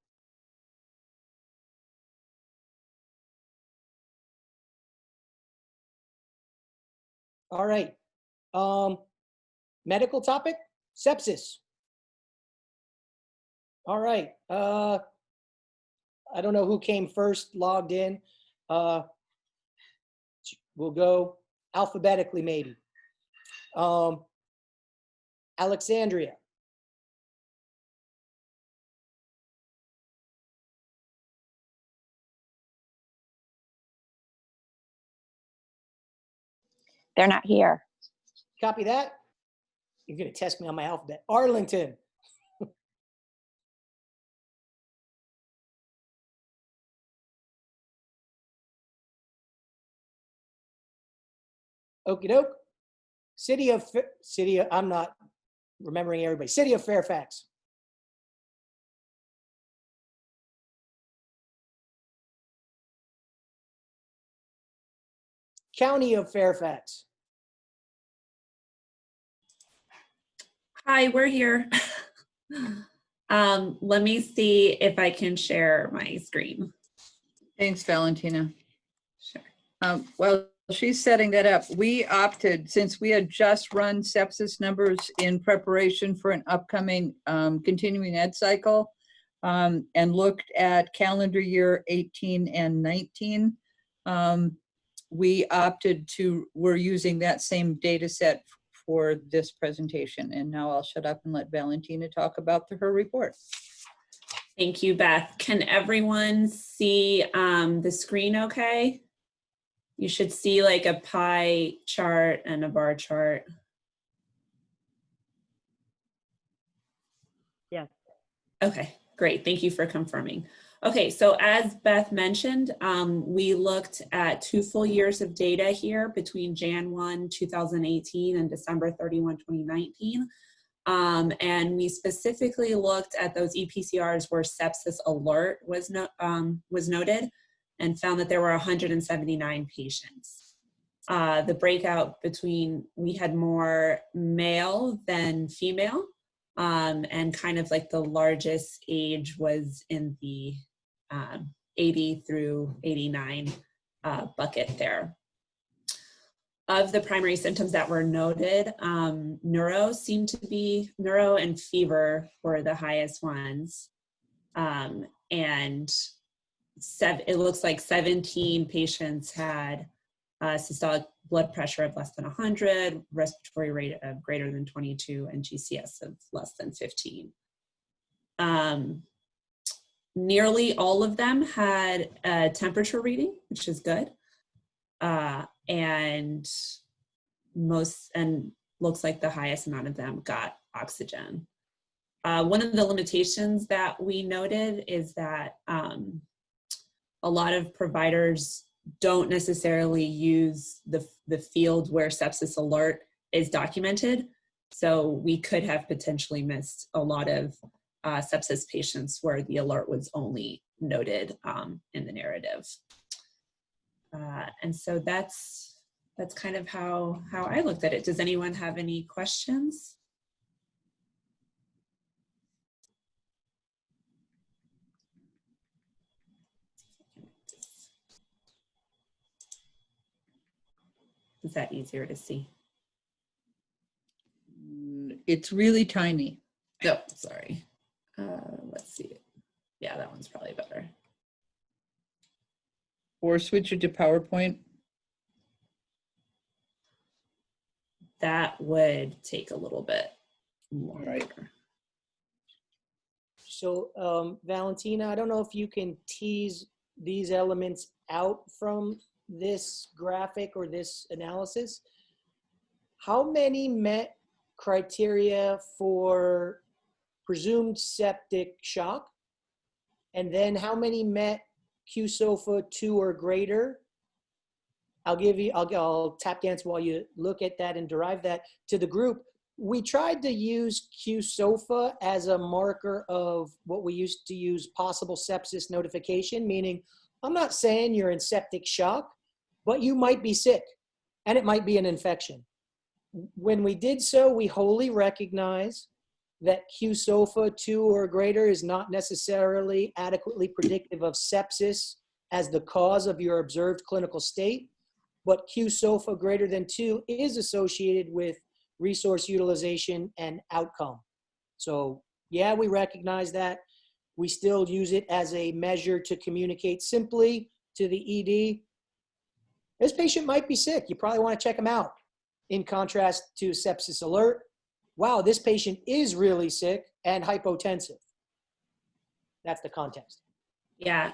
All right. Medical topic, sepsis. All right. I don't know who came first, logged in. We'll go alphabetically, maybe. Alexandria. They're not here. Copy that. You're going to test me on my alphabet. Arlington. Okie doke. I'm not remembering everybody. City of Fairfax. County of Fairfax. Hi, we're here. Let me see if I can share my screen. Thanks, Valentina. Sure. Well, she's setting that up. We opted, since we had just run sepsis numbers in preparation for an upcoming continuing ed cycle, and looked at calendar year 18 and 19, we opted to, we're using that same data set for this presentation. And now I'll shut up and let Valentina talk about her report. Thank you, Beth. Can everyone see the screen okay? You should see like a pie chart and a bar chart. Yes. Okay, great. Thank you for confirming. Okay, so as Beth mentioned, we looked at 2 full years of data here between Jan 1, 2018 and December 31, 2019. And we specifically looked at those EPCRs where sepsis alert was noted and found that there were 179 patients. The breakout between, we had more male than female, and kind of like the largest age was in the 80 through 89 bucket there. Of the primary symptoms that were noted, neuro and fever were the highest ones. And it looks like 17 patients had systolic blood pressure of less than 100, respiratory rate of greater than 22, and GCS of less than 15. Nearly all of them had a temperature reading, which is good. And looks like the highest amount of them got oxygen. One of the limitations that we noted is that a lot of providers don't necessarily use the field where sepsis alert is documented. So we could have potentially missed a lot of sepsis patients where the alert was only noted in the narrative. And so that's kind of how I looked at it. Does anyone have any questions? Is that easier to see? It's really tiny. Oh, sorry. Let's see. Yeah, that one's probably better. Or switch it to PowerPoint. That would take a little bit more. Right. So Valentina, I don't know if you can tease these elements out from this graphic or this analysis. How many met criteria for presumed septic shock? And then how many met QSOFA 2 or greater? I'll tap dance while you look at that and derive that to the group. We tried to use QSOFA as a marker of what we used to use possible sepsis notification, meaning I'm not saying you're in septic shock, but you might be sick and it might be an infection. When we did so, we wholly recognize that QSOFA 2 or greater is not necessarily adequately predictive of sepsis as the cause of your observed clinical state, but QSOFA greater than 2 is associated with resource utilization and outcome. So yeah, we recognize that. We still use it as a measure to communicate simply to the ED. This patient might be sick. You probably want to check them out. In contrast to sepsis alert, wow, this patient is really sick and hypotensive. That's the context. Yeah,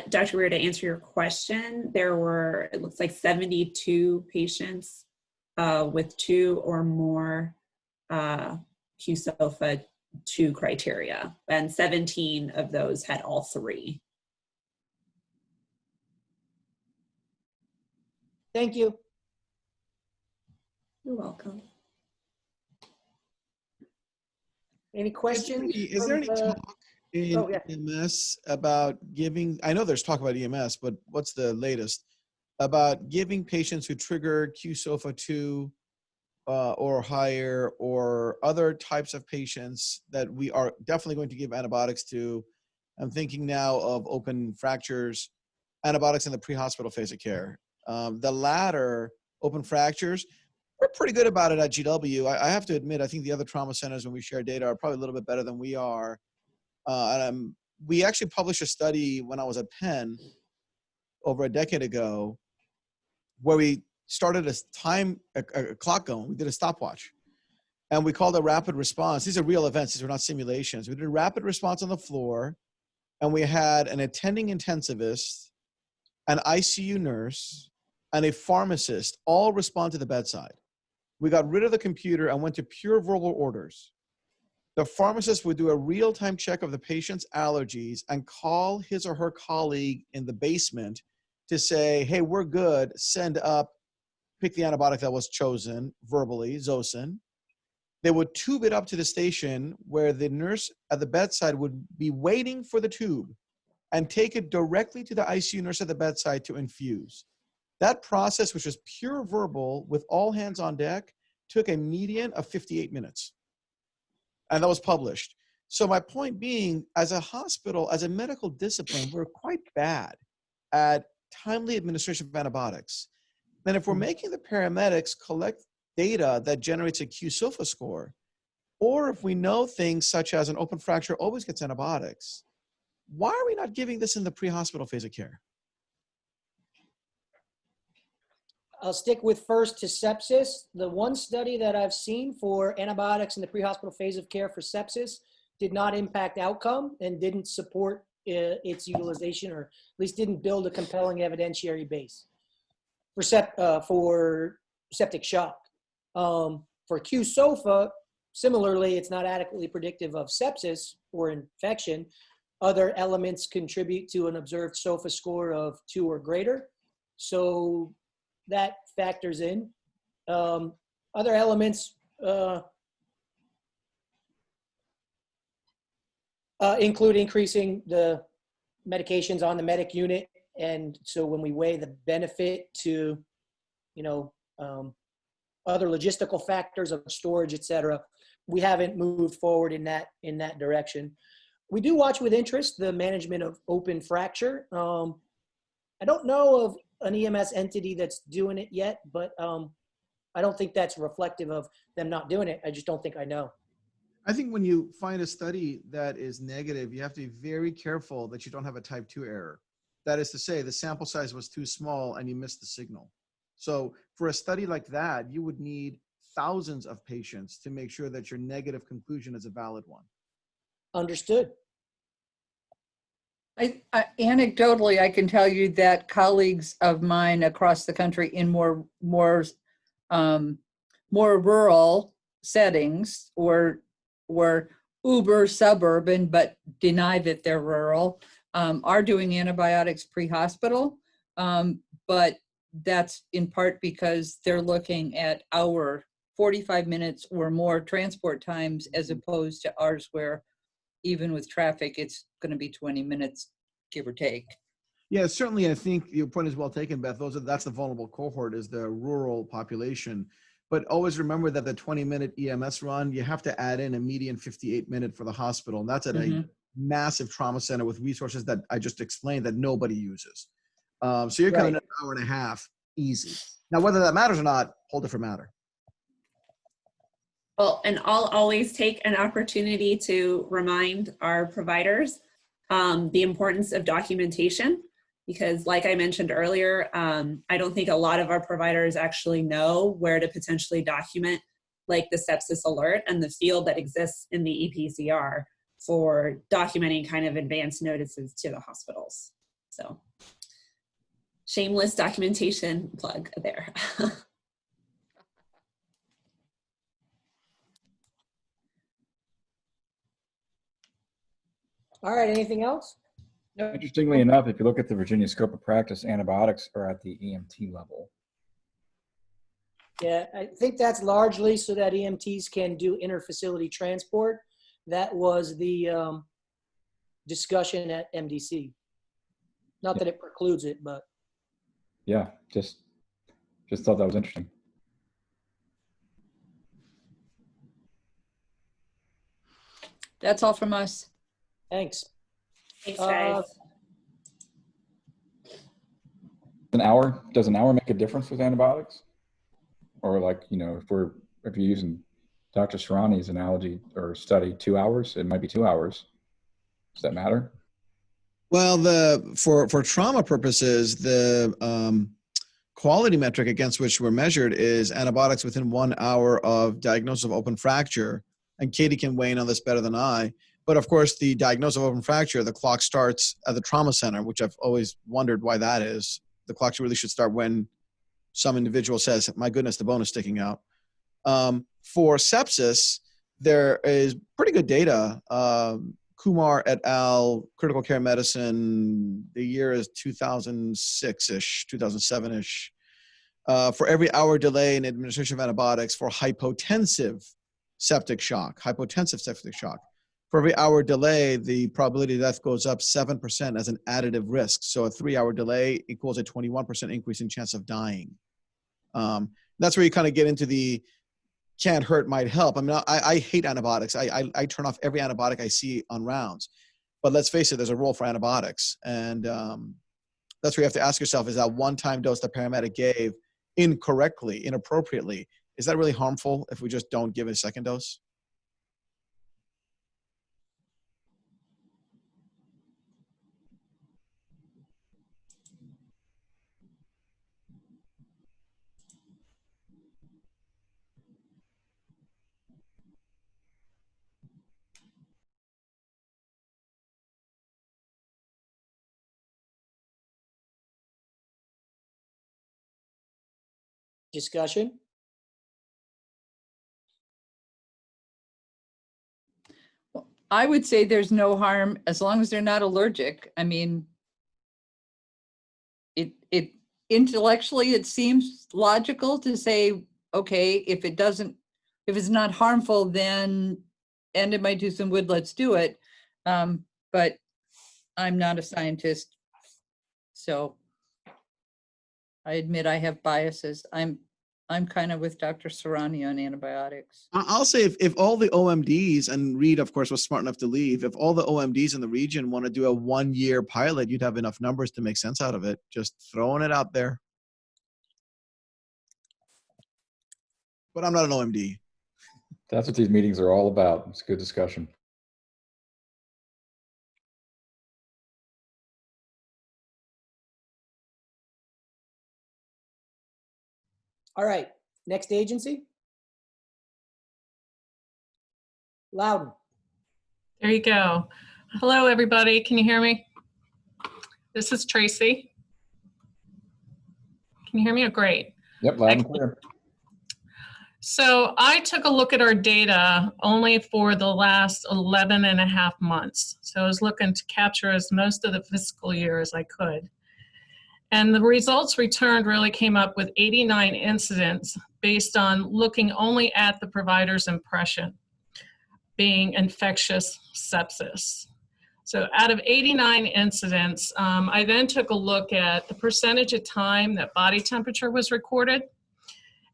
Dr. Weir, to answer your question, there were, it looks like 72 patients with 2 or more QSOFA 2 criteria, and 17 of those had all 3. Thank you. You're welcome. Any questions? Is there any talk in EMS about giving, I know there's talk about EMS, but what's the latest about giving patients who trigger QSOFA 2 or higher, or other types of patients that we are definitely going to give antibiotics to? I'm thinking now of open fractures, antibiotics in the pre-hospital phase of care. The latter, open fractures, we're pretty good about it at GW. I have to admit, I think the other trauma centers, when we share data, are probably a little bit better than we are. We actually published a study when I was at Penn over a decade ago, where we started a clock going. We did a stopwatch, and we called a rapid response. These are real events. These were not simulations. We did a rapid response on the floor, and we had an attending intensivist, an ICU nurse, and a pharmacist all respond to the bedside. We got rid of the computer and went to pure verbal orders. The pharmacist would do a real-time check of the patient's allergies and call his or her colleague in the basement to say, hey, we're good, send up, pick the antibiotic that was chosen verbally, Zosyn. They would tube it up to the station where the nurse at the bedside would be waiting for the tube and take it directly to the ICU nurse at the bedside to infuse. That process, which was pure verbal with all hands on deck, took a median of 58 minutes. And that was published. So my point being, as a hospital, as a medical discipline, we're quite bad at timely administration of antibiotics. Then if we're making the paramedics collect data that generates a QSOFA score, or if we know things such as an open fracture always gets antibiotics, why are we not giving this in the pre-hospital phase of care? I'll stick with first to sepsis. The one study that I've seen for antibiotics in the pre-hospital phase of care for sepsis did not impact outcome and didn't support its utilization, or at least didn't build a compelling evidentiary base for septic shock. For QSOFA, similarly, it's not adequately predictive of sepsis or infection. Other elements contribute to an observed SOFA score of 2 or greater. So that factors in. Other elements include increasing the medications on the medic unit. And so when we weigh the benefit to, other logistical factors of storage, et cetera, we haven't moved forward in that direction. We do watch with interest the management of open fracture. I don't know of an EMS entity that's doing it yet, but I don't think that's reflective of them not doing it. I just don't think I know. I think when you find a study that is negative, you have to be very careful that you don't have a type 2 error. That is to say, the sample size was too small and you missed the signal. So for a study like that, you would need thousands of patients to make sure that your negative conclusion is a valid one. Understood. Anecdotally, I can tell you that colleagues of mine across the country in more rural settings, or uber suburban but deny that they're rural, are doing antibiotics pre-hospital, but that's in part because they're looking at our 45 minutes or more transport times, as opposed to ours, where even with traffic, it's going to be 20 minutes, give or take. Yeah, certainly. I think your point is well taken, Beth. That's the vulnerable cohort, is the rural population. But always remember that the 20-minute EMS run, you have to add in a median 58-minute for the hospital. And that's at a massive trauma center with resources that I just explained that nobody uses. So you're coming an hour and a half easy. Now, whether that matters or not, whole different matter. Well, and I'll always take an opportunity to remind our providers The importance of documentation, because like I mentioned earlier, I don't think a lot of our providers actually know where to potentially document like the sepsis alert and the field that exists in the EPCR for documenting kind of advance notices to the hospitals. So shameless documentation plug there. All right, anything else? No. Interestingly enough, if you look at the Virginia scope of practice, antibiotics are at the EMT level. Yeah, I think that's largely so that EMTs can do interfacility transport. That was the discussion at MDC. Not that it precludes it, but. Yeah, just thought that was interesting. That's all from us. Thanks. Thanks, guys. Does an hour make a difference with antibiotics? Or like, you know, if you're using Dr. Serrani's analogy or study, 2 hours, it might be 2 hours. Does that matter? Well, for trauma purposes, the quality metric against which we're measured is antibiotics within 1 hour of diagnosis of open fracture. And Katie can weigh in on this better than I. But of course, the diagnosis of open fracture, the clock starts at the trauma center, which I've always wondered why that is. The clock really should start when some individual says, my goodness, the bone is sticking out. For sepsis, there is pretty good data. Kumar et al., Critical Care Medicine, the year is 2006-ish, 2007-ish. For every hour delay in administration of antibiotics for hypotensive septic shock, for every hour delay, the probability of death goes up 7% as an additive risk. So a 3-hour delay equals a 21% increase in chance of dying. That's where you kind of get into the can't hurt, might help. I mean, I hate antibiotics. I turn off every antibiotic I see on rounds. But let's face it, there's a role for antibiotics. And that's where you have to ask yourself, is that one-time dose the paramedic gave incorrectly, inappropriately, is that really harmful if we just don't give it a second dose? Discussion? I would say there's no harm as long as they're not allergic. I mean, it intellectually, it seems logical to say, okay, if it's not harmful, then, and it might do some good, let's do it. But I'm not a scientist, so I admit I have biases. I'm kind of with Dr. Serrani on antibiotics. I'll say if all the OMDs, and Reed, of course, was smart enough to leave, if all the OMDs in the region want to do a 1-year pilot, you'd have enough numbers to make sense out of it. Just throwing it out there. But I'm not an OMD. That's what these meetings are all about. It's a good discussion. All right, next agency. Loudon. There you go. Hello, everybody. Can you hear me? This is Tracy. Can you hear me? Oh, great. Yep, loud and clear. So I took a look at our data only for the last 11 and a half months. So I was looking to capture as most of the fiscal year as I could. And the results returned really came up with 89 incidents based on looking only at the provider's impression, being infectious sepsis. So out of 89 incidents, I then took a look at the percentage of time that body temperature was recorded,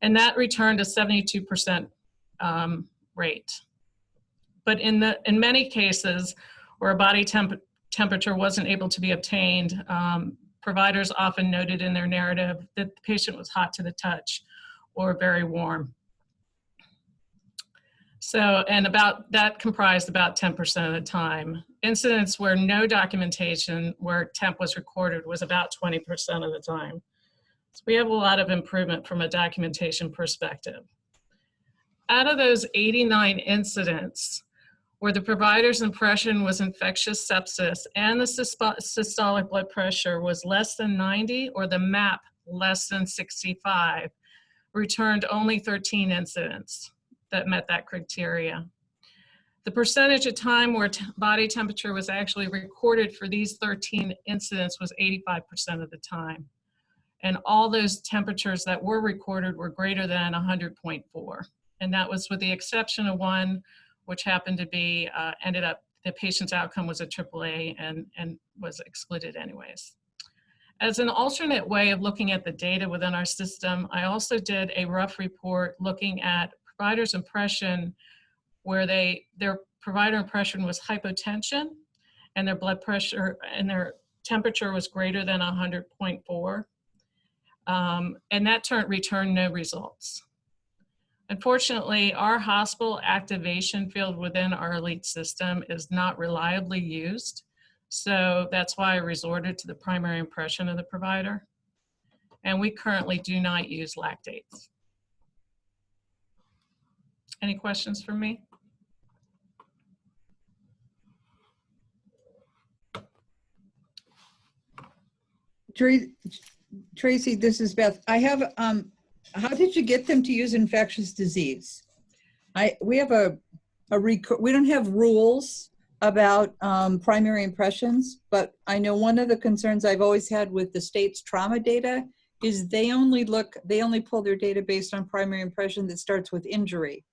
and that returned a 72% rate. But in many cases where a body temperature wasn't able to be obtained, providers often noted in their narrative that the patient was hot to the touch or very warm. So, and that comprised about 10% of the time. Incidents where no documentation, where temp was recorded, was about 20% of the time. So we have a lot of improvement from a documentation perspective. Out of those 89 incidents where the provider's impression was infectious sepsis and the systolic blood pressure was less than 90 or the MAP less than 65, returned only 13 incidents that met that criteria. The percentage of time where body temperature was actually recorded for these 13 incidents was 85% of the time. And all those temperatures that were recorded were greater than 100.4. And that was with the exception of one, which happened to be, ended up, the patient's outcome was a AAA and was excluded anyways. As an alternate way of looking at the data within our system, I also did a rough report looking at provider's impression where their provider impression was hypotension and their blood pressure and their temperature was greater than 100.4. And that returned no results. Unfortunately, our hospital activation field within our elite system is not reliably used. So that's why I resorted to the primary impression of the provider. And we currently do not use lactates. Any questions for me? Tracy, this is Beth. I have, how did you get them to use infectious disease? We have we don't have rules about primary impressions, but I know one of the concerns I've always had with the state's trauma data is they only pull their data based on primary impression that starts with injury.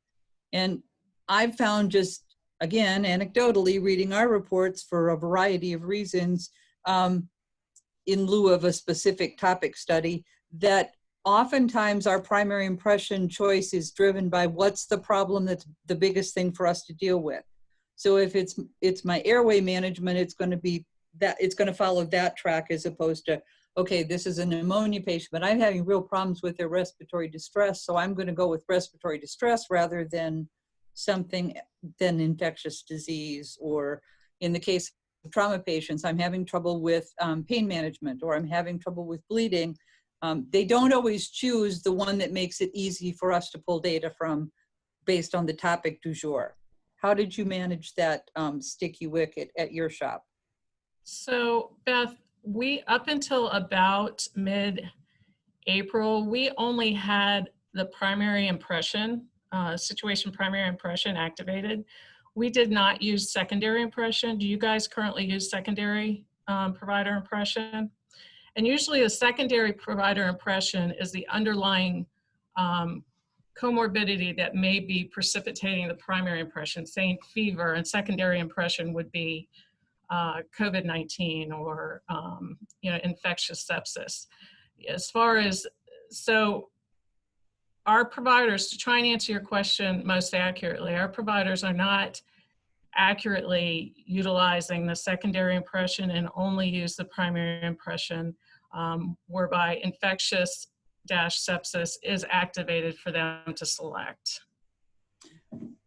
And I've found, just again, anecdotally, reading our reports for a variety of reasons, in lieu of a specific topic study, that oftentimes our primary impression choice is driven by what's the problem that's the biggest thing for us to deal with. So if it's my airway management, it's going to be that, it's going to follow that track as opposed to, okay, this is a pneumonia patient, but I'm having real problems with their respiratory distress, so I'm going to go with respiratory distress rather than infectious disease. Or in the case of trauma patients, I'm having trouble with pain management, or I'm having trouble with bleeding. They don't always choose the one that makes it easy for us to pull data from based on the topic du jour. How did you manage that sticky wicket at your shop? So Beth, up until about mid-April, we only had the primary impression, situation primary impression activated. We did not use secondary impression. Do you guys currently use secondary provider impression? And usually a secondary provider impression is the underlying comorbidity that may be precipitating the primary impression, saying fever, and secondary impression would be COVID-19 or infectious sepsis. As far as, so our providers, to try and answer your question most accurately, our providers are not accurately utilizing the secondary impression and only use the primary impression, whereby infectious sepsis is activated for them to select.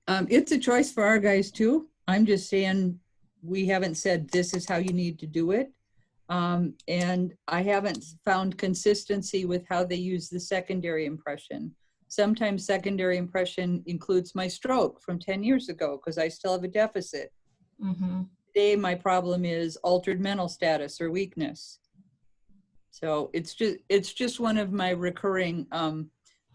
It's a choice for our guys too. I'm just saying, we haven't said this is how you need to do it. And I haven't found consistency with how they use the secondary impression. Sometimes secondary impression includes my stroke from 10 years ago because I still have a deficit. Mm-hmm. Today, my problem is altered mental status or weakness. So it's just one of my recurring, I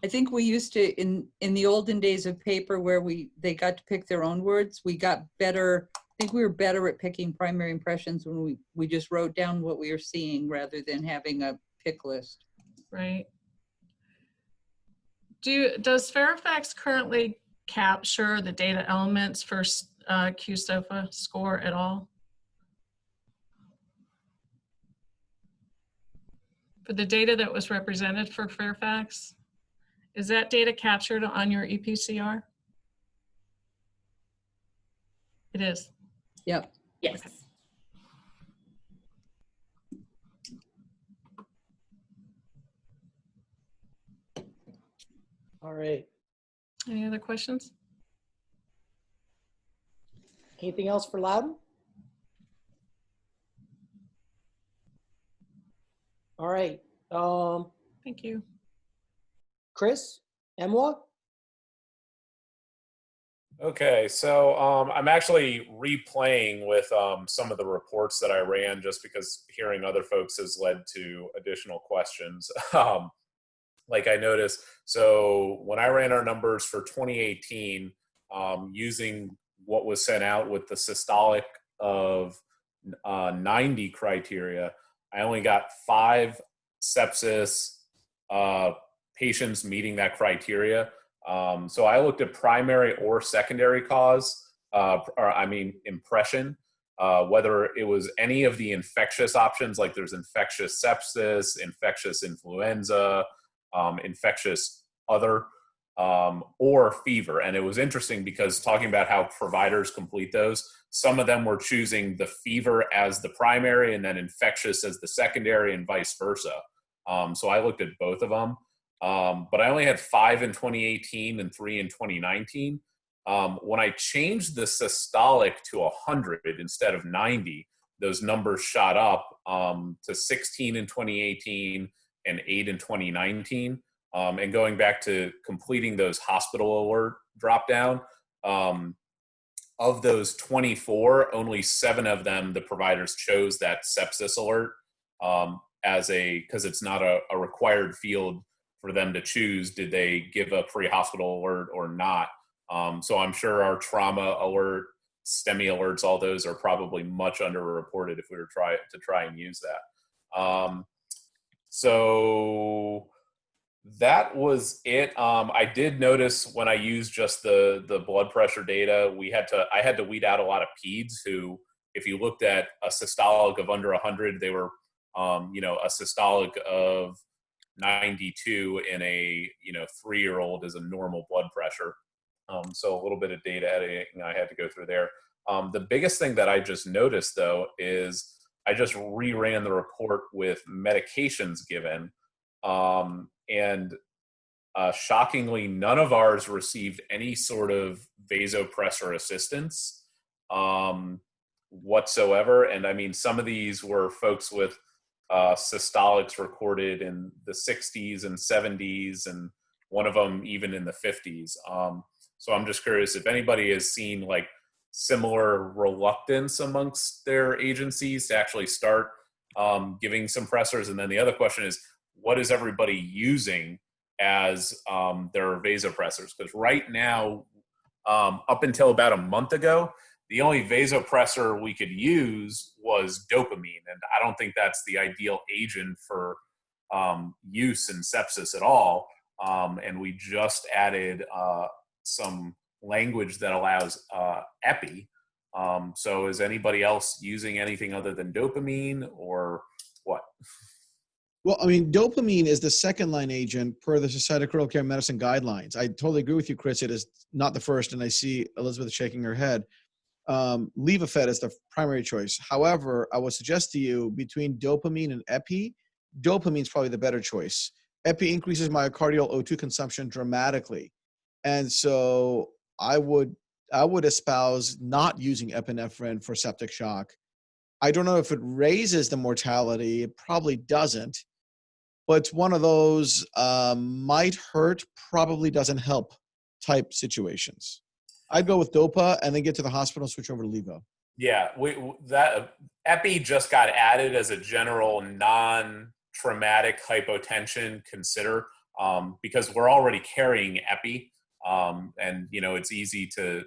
think we used to, in the olden days of paper where they got to pick their own words, we got better. I think we were better at picking primary impressions when we just wrote down what we were seeing rather than having a pick list. Right. Does Fairfax currently capture the data elements for QSOFA score at all? For the data that was represented for Fairfax, is that data captured on your EPCR? It is. Yep. Yes. Okay. All right. Any other questions? Anything else for Loudon? All right. Thank you. Chris, Emwa? Okay, so I'm actually replaying with some of the reports that I ran just because hearing other folks has led to additional questions. Like I noticed, so when I ran our numbers for 2018, using what was sent out with the systolic of 90 criteria, I only got 5 sepsis patients meeting that criteria. So I looked at primary or secondary cause, impression, whether it was any of the infectious options, like there's infectious sepsis, infectious influenza, infectious other, or fever. And it was interesting because talking about how providers complete those, some of them were choosing the fever as the primary and then infectious as the secondary and vice versa. So I looked at both of them. But I only had 5 in 2018 and 3 in 2019. When I changed the systolic to 100 instead of 90, those numbers shot up to 16 in 2018 and 8 in 2019. And going back to completing those hospital alert drop down, of those 24, only 7 of them, the providers chose that sepsis alert because it's not a required field for them to choose. Did they give a pre-hospital alert or not? So I'm sure our trauma alert, STEMI alerts, all those are probably much underreported if we were to try and use that. So that was it. I did notice when I used just the blood pressure data, I had to weed out a lot of peds who, if you looked at a systolic of under 100, they were, a systolic of 92 in a 3-year-old is a normal blood pressure. So a little bit of data editing I had to go through there. The biggest thing that I just noticed though is I just reran the report with medications given, and shockingly none of ours received any sort of vasopressor assistance whatsoever. And I mean, some of these were folks with systolics recorded in the 60s and 70s, and one of them even in the 50s. So I'm just curious if anybody has seen like similar reluctance amongst their agencies to actually start giving some pressors. And then the other question is, what is everybody using as their vasopressors? Because right now, up until about a month ago, the only vasopressor we could use was dopamine. And I don't think that's the ideal agent for use in sepsis at all. And we just added some language that allows epi. So is anybody else using anything other than dopamine or what? Well, I mean, dopamine is the second line agent per the Society of Critical Care Medicine guidelines. I totally agree with you, Chris. It is not the first, and I see Elizabeth shaking her head. Levophed is the primary choice. However, I would suggest to you between dopamine and epi, dopamine is probably the better choice. Epi increases myocardial O2 consumption dramatically. And so I would espouse not using epinephrine for septic shock. I don't know if it raises the mortality. It probably doesn't. But it's one of those might hurt, probably doesn't help type situations. I'd go with DOPA and then get to the hospital, switch over to Levo. Yeah, that epi just got added as a general non-traumatic hypotension consider because we're already carrying epi, and it's easy to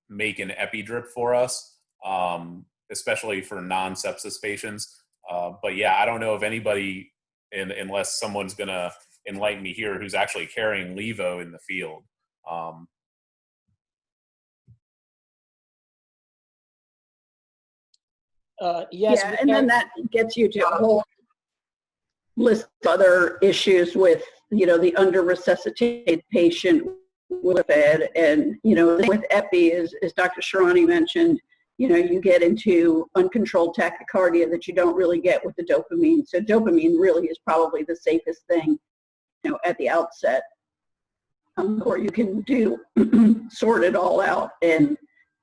make an epi drip for us, especially for non-sepsis patients. But yeah, I don't know if anybody, unless someone's gonna enlighten me here, who's actually carrying Levo in the field. Yes, yeah, and then that gets you to a whole list of other issues with, the under-resuscitated patient with fed, and, with epi, as Dr. Sharani mentioned, you get into uncontrolled tachycardia that you don't really get with the dopamine. So dopamine really is probably the safest thing, at the outset. Or you can sort it all out and,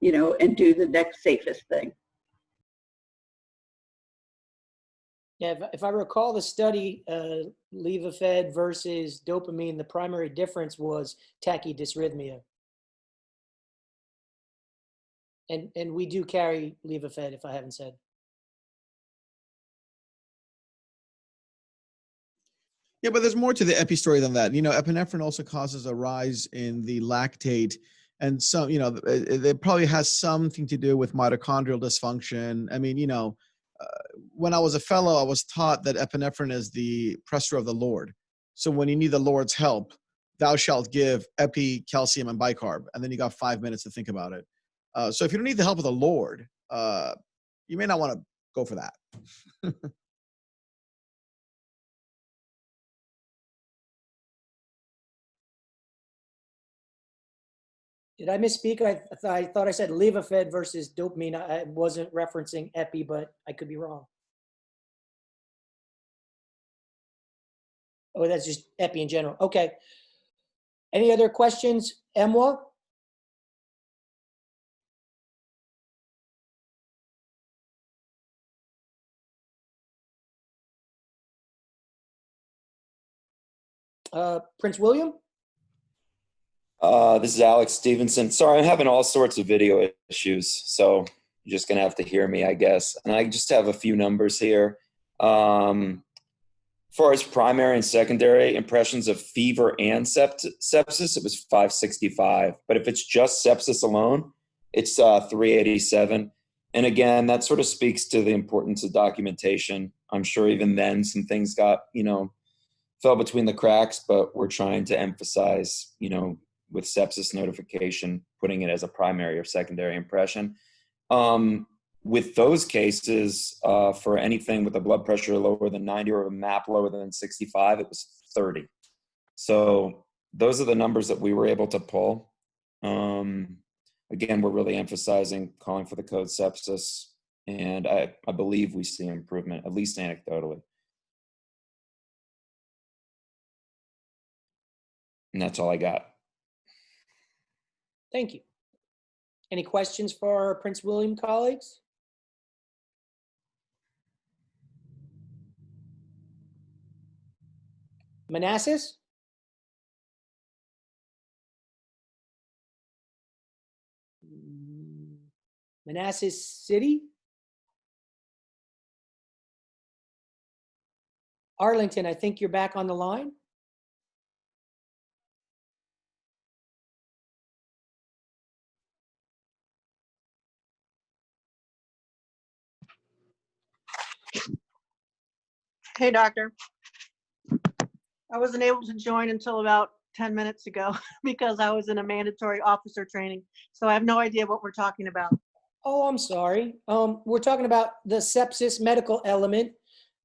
you know, and do the next safest thing. Yeah, if I recall the study, Levophed versus dopamine, the primary difference was tachydysrhythmia. And we do carry Levophed, if I haven't said. Yeah, but there's more to the epi story than that. You know, epinephrine also causes a rise in the lactate, and some, you know, it probably has something to do with mitochondrial dysfunction. I mean, you know, when I was a fellow, I was taught that epinephrine is the pressure of the Lord. So when you need the Lord's help, thou shalt give epi, calcium, and bicarb, and then you got 5 minutes to think about it. So if you don't need the help of the Lord, you may not want to go for that. Did I misspeak? I thought I said Levophed versus dopamine. I wasn't referencing epi, but I could be wrong. Oh, that's just epi in general. Okay. Any other questions, Emwa? Prince William? This is Alex Stevenson. Sorry, I'm having all sorts of video issues, so you're just going to have to hear me, I guess. And I just have a few numbers here. As far as primary and secondary impressions of fever and sepsis, it was 565. But if it's just sepsis alone, it's 387. And again, that sort of speaks to the importance of documentation. I'm sure even then some things got, you know, fell between the cracks, but we're trying to emphasize, you know, with sepsis notification, putting it as a primary or secondary impression. With those cases, for anything with a blood pressure lower than 90 or a MAP lower than 65, it was 30. So those are the numbers that we were able to pull. Again, we're really emphasizing calling for the code sepsis, and I believe we see improvement, at least anecdotally. And that's all I got. Thank you. Any questions for our Prince William colleagues? Manassas? Manassas City? Arlington, I think you're back on the line. Hey, doctor. I wasn't able to join until about 10 minutes ago because I was in a mandatory officer training. So I have no idea what we're talking about. Oh, I'm sorry. We're talking about the sepsis medical element.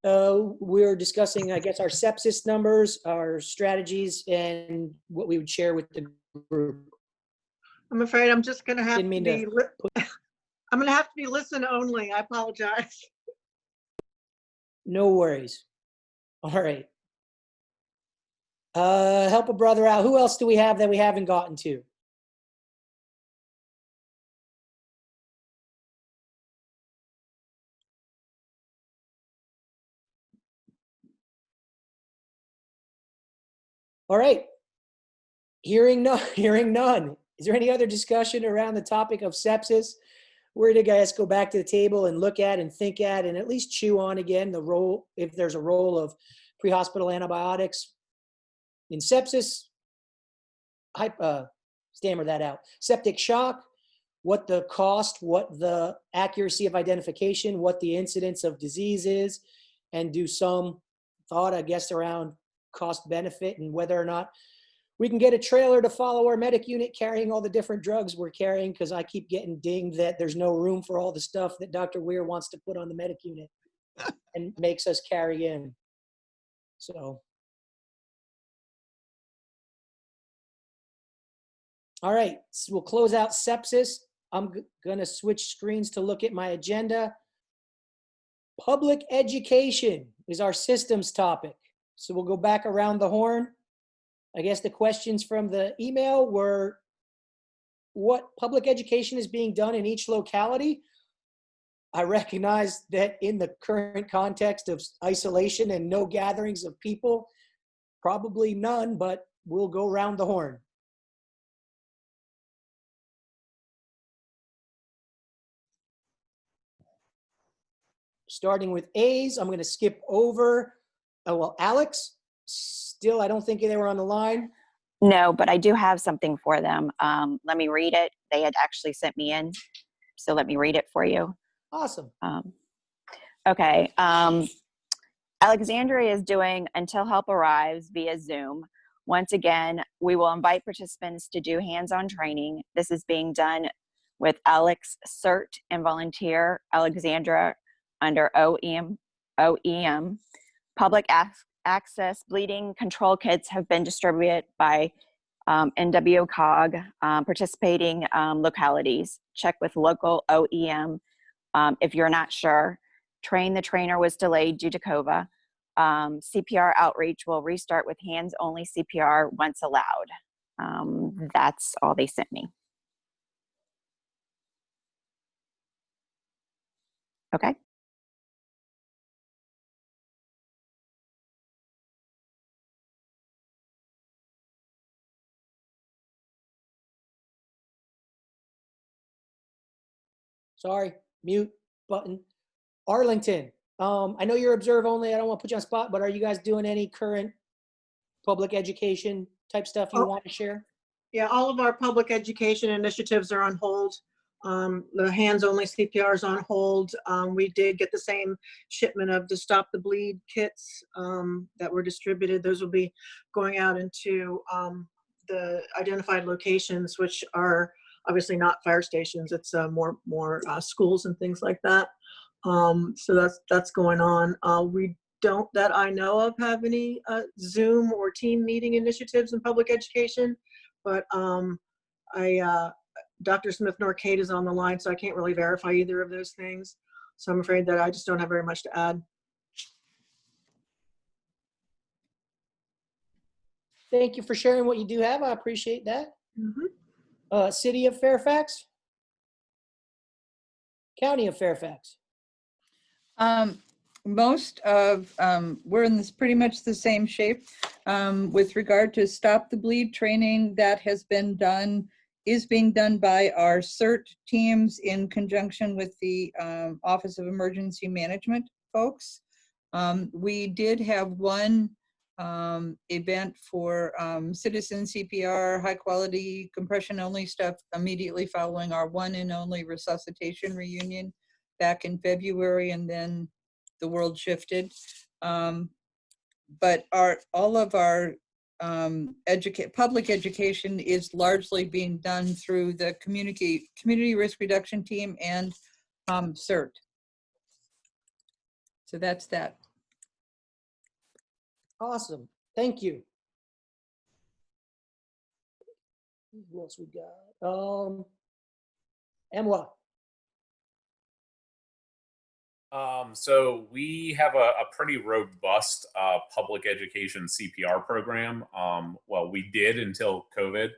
We're discussing, I guess, our sepsis numbers, our strategies, and what we would share with the group. I'm afraid I'm just going to have Didn't mean to I'm going to have to be listen only. I apologize. No worries. All right. Help a brother out. Who else do we have that we haven't gotten to? All right. Hearing none. Is there any other discussion around the topic of sepsis? Where do you guys go back to the table and look at and think at and at least chew on again the role, if there's a role of pre-hospital antibiotics in sepsis? Stammer that out. Septic shock, what the cost, what the accuracy of identification, what the incidence of disease is, and do some thought, I guess, around cost benefit and whether or not we can get a trailer to follow our medic unit carrying all the different drugs we're carrying, because I keep getting dinged that there's no room for all the stuff that Dr. Weir wants to put on the medic unit and makes us carry in. So, all right, so we'll close out sepsis. I'm gonna switch screens to look at my agenda. Public education is our systems topic. So we'll go back around the horn. I guess the questions from the email were what public education is being done in each locality, I recognize that in the current context of isolation and no gatherings of people, probably none, but we'll go round the horn. Starting with A's, I'm going to skip over. Oh, well, Alex, still, I don't think they were on the line. No, but I do have something for them. Let me read it. They had actually sent me in, so let me read it for you. Awesome. Okay. Alexandria is doing Until Help Arrives via Zoom. Once again, we will invite participants to do hands-on training. This is being done with Alex CERT and volunteer Alexandra under OEM. Public access bleeding control kits have been distributed by NWCOG participating localities. Check with local OEM if you're not sure. Train the trainer was delayed due to COVID. CPR outreach will restart with hands-only CPR once allowed. That's all they sent me. Okay. Sorry, mute button. Arlington, I know you're observe only. I don't want to put you on spot, but are you guys doing any current public education type stuff you want to share? Yeah, all of our public education initiatives are on hold. The hands-only CPR is on hold. We did get the same shipment of the Stop the Bleed kits that were distributed. Those will be going out into the identified locations, which are obviously not fire stations. It's more schools and things like that. So that's going on. We don't, that I know of, have any Zoom or team meeting initiatives in public education, but Dr. Smith-Norcade is on the line, so I can't really verify either of those things. So I'm afraid that I just don't have very much to add. Thank you for sharing what you do have. I appreciate that. City of Fairfax? County of Fairfax? Most of, we're in this pretty much the same shape. With regard to Stop the Bleed training that has been done, is being done by our CERT teams in conjunction with the Office of Emergency Management folks. We did have one event for citizen CPR, high quality compression only stuff immediately following our one and only resuscitation reunion back in February, and then the world shifted. But all of our public education is largely being done through the community risk reduction team and CERT. So that's that. Awesome. Thank you. What else we got? Emwa. So we have a pretty robust public education CPR program. Well, we did until COVID.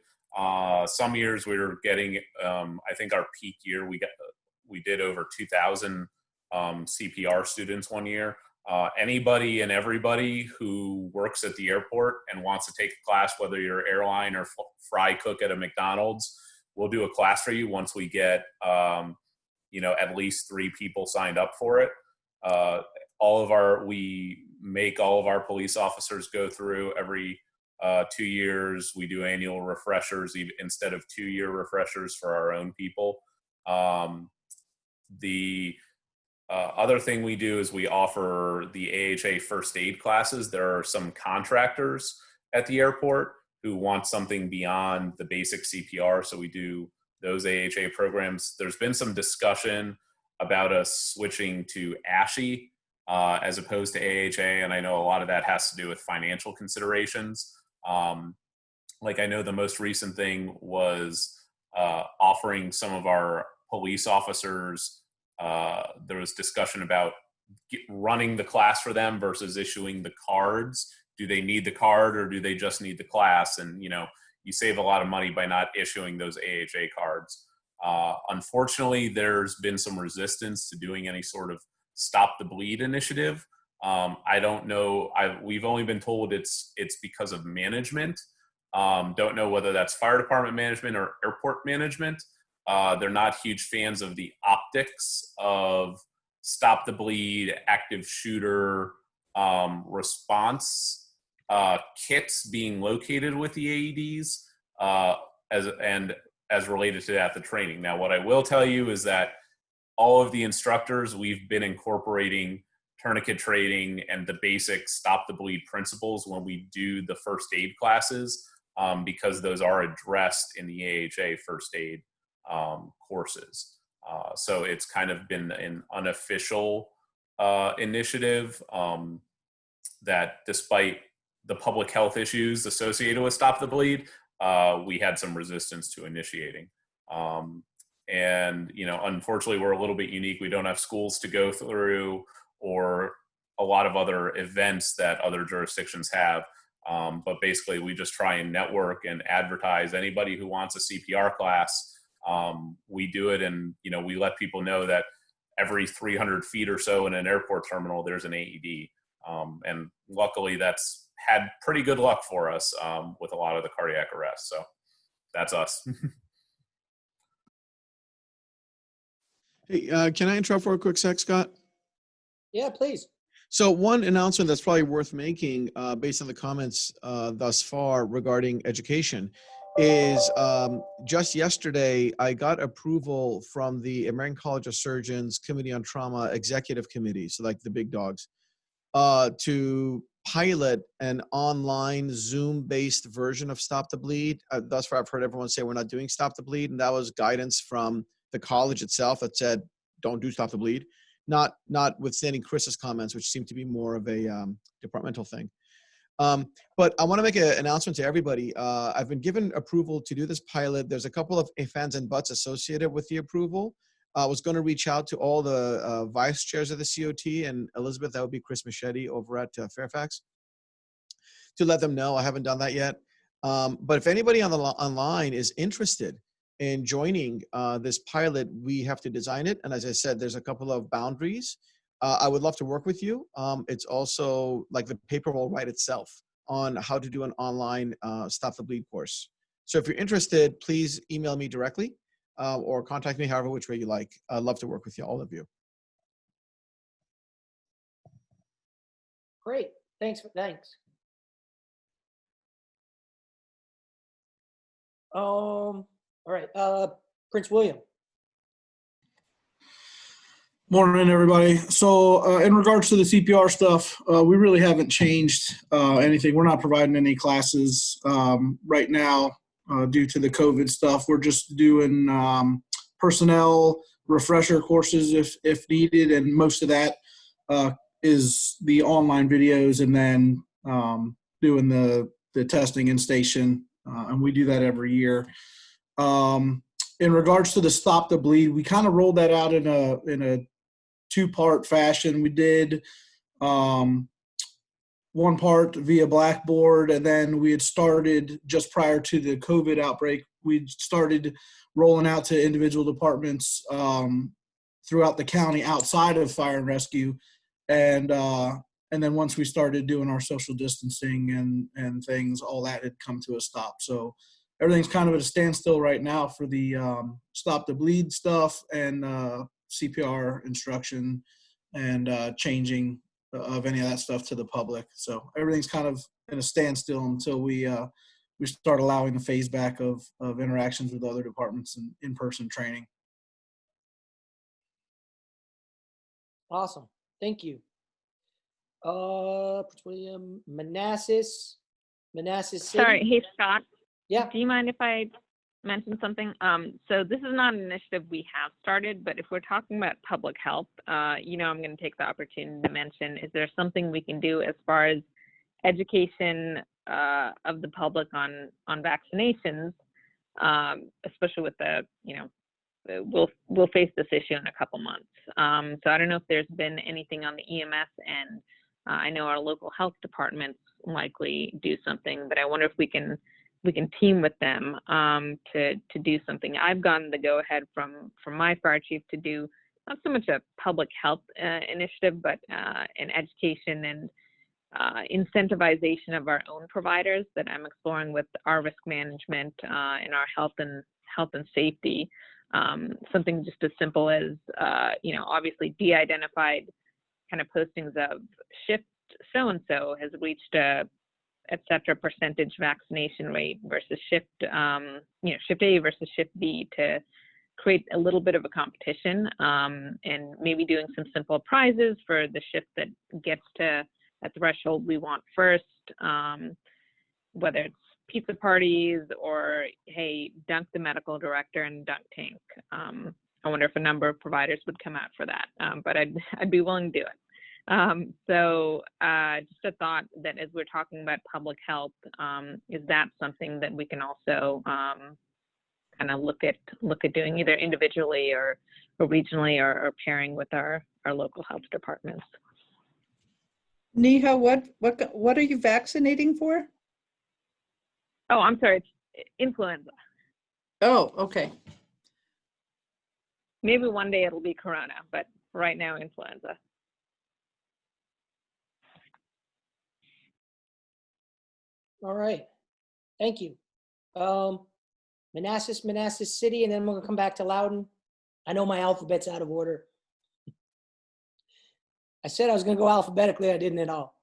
Some years we were getting, I think our peak year, we did over 2,000 CPR students one year. Anybody and everybody who works at the airport and wants to take a class, whether you're airline or fry cook at a McDonald's, we'll do a class for you once we get at least 3 people signed up for it. We make all of our police officers go through every 2 years. We do annual refreshers instead of 2-year refreshers for our own people. The other thing we do is we offer the AHA first aid classes. There are some contractors at the airport who want something beyond the basic CPR, so we do those AHA programs. There's been some discussion about us switching to ASHE as opposed to AHA, and I know a lot of that has to do with financial considerations. Like I know the most recent thing was offering some of our police officers, there was discussion about running the class for them versus issuing the cards. Do they need the card or do they just need the class? And you save a lot of money by not issuing those AHA cards. Unfortunately, there's been some resistance to doing any sort of Stop the Bleed initiative. I don't know. We've only been told it's because of management. Don't know whether that's fire department management or airport management. They're not huge fans of the optics of Stop the Bleed, active shooter response kits being located with the AEDs as related to that, the training. Now, what I will tell you is that all of the instructors, we've been incorporating tourniquet training and the basic Stop the Bleed principles when we do the first aid classes, because those are addressed in the AHA first aid courses. So it's kind of been an unofficial initiative that, despite the public health issues associated with Stop the Bleed, we had some resistance to initiating. And, you know, unfortunately, we're a little bit unique. We don't have schools to go through or a lot of other events that other jurisdictions have. But basically, we just try and network and advertise. Anybody who wants a CPR class, we do it. And, you know, we let people know that every 300 feet or so in an airport terminal, there's an AED. And luckily, that's had pretty good luck for us with a lot of the cardiac arrests. So that's us. Hey, can I interrupt for a quick sec, Scott? Yeah, please. So one announcement that's probably worth making based on the comments thus far regarding education is just yesterday, I got approval from the American College of Surgeons Committee on Trauma Executive Committee, so like the big dogs, to pilot an online Zoom-based version of Stop the Bleed. Thus far, I've heard everyone say we're not doing Stop the Bleed, and that was guidance from the college itself that said, don't do Stop the Bleed. Notwithstanding Chris's comments, which seem to be more of a departmental thing. But I want to make an announcement to everybody. I've been given approval to do this pilot. There's a couple of ifs, ands, and buts associated with the approval. I was going to reach out to all the vice chairs of the COT, and Elizabeth, that would be Chris Machete over at Fairfax, to let them know. I haven't done that yet. But if anybody on the online is interested in joining this pilot, we have to design it. And as I said, there's a couple of boundaries. I would love to work with you. It's also like the paper will write itself on how to do an online Stop the Bleed course. So if you're interested, please email me directly or contact me however which way you like. I'd love to work with you, all of you. Great. Thanks. All right. Prince William. Morning, everybody. So in regards to the CPR stuff, we really haven't changed anything. We're not providing any classes right now due to the COVID stuff. We're just doing personnel refresher courses if needed, and most of that is the online videos, and then doing the testing in station, and we do that every year. In regards to the Stop the Bleed, we kind of rolled that out in a two-part fashion. We did one part via Blackboard, and then we had started just prior to the COVID outbreak, we started rolling out to individual departments throughout the county outside of fire and rescue. And then once we started doing our social distancing and things, all that had come to a stop. So everything's kind of at a standstill right now for the Stop the Bleed stuff and CPR instruction and changing of any of that stuff to the public. So everything's kind of in a standstill until we start allowing the phase back of interactions with other departments and in-person training. Awesome. Thank you. Prince William, Manassas City. Sorry, hey Scott. Yeah. Do you mind if I mention something? So this is not an initiative we have started, but if we're talking about public health, I'm going to take the opportunity to mention, is there something we can do as far as education of the public on vaccinations, especially with we'll face this issue in a couple months. So I don't know if there's been anything on the EMS end. I know our local health departments likely do something, but I wonder if we can we can team with them to do something. I've gotten the go ahead from my fire chief to do not so much a public health initiative, but an education and incentivization of our own providers that I'm exploring with our risk management and our health and safety. Something just as simple as, obviously de-identified kind of postings of shift so-and-so has reached a, et cetera, percentage vaccination rate versus shift A versus shift B, to create a little bit of a competition, and maybe doing some simple prizes for the shift that gets to a threshold we want first, whether it's pizza parties or, hey, dunk the medical director and dunk tank. I wonder if a number of providers would come out for that, but I'd be willing to do it. So just a thought that as we're talking about public health, is that something that we can also kind of look at doing either individually or regionally, or pairing with our local health departments? Neha, what are you vaccinating for? Oh, I'm sorry, it's influenza. Oh, okay. Maybe one day it'll be corona, but right now influenza. All right, thank you. Manassas City, and then we're gonna come back to Loudoun. I know my alphabet's out of order. I said I was gonna go alphabetically, I didn't at all.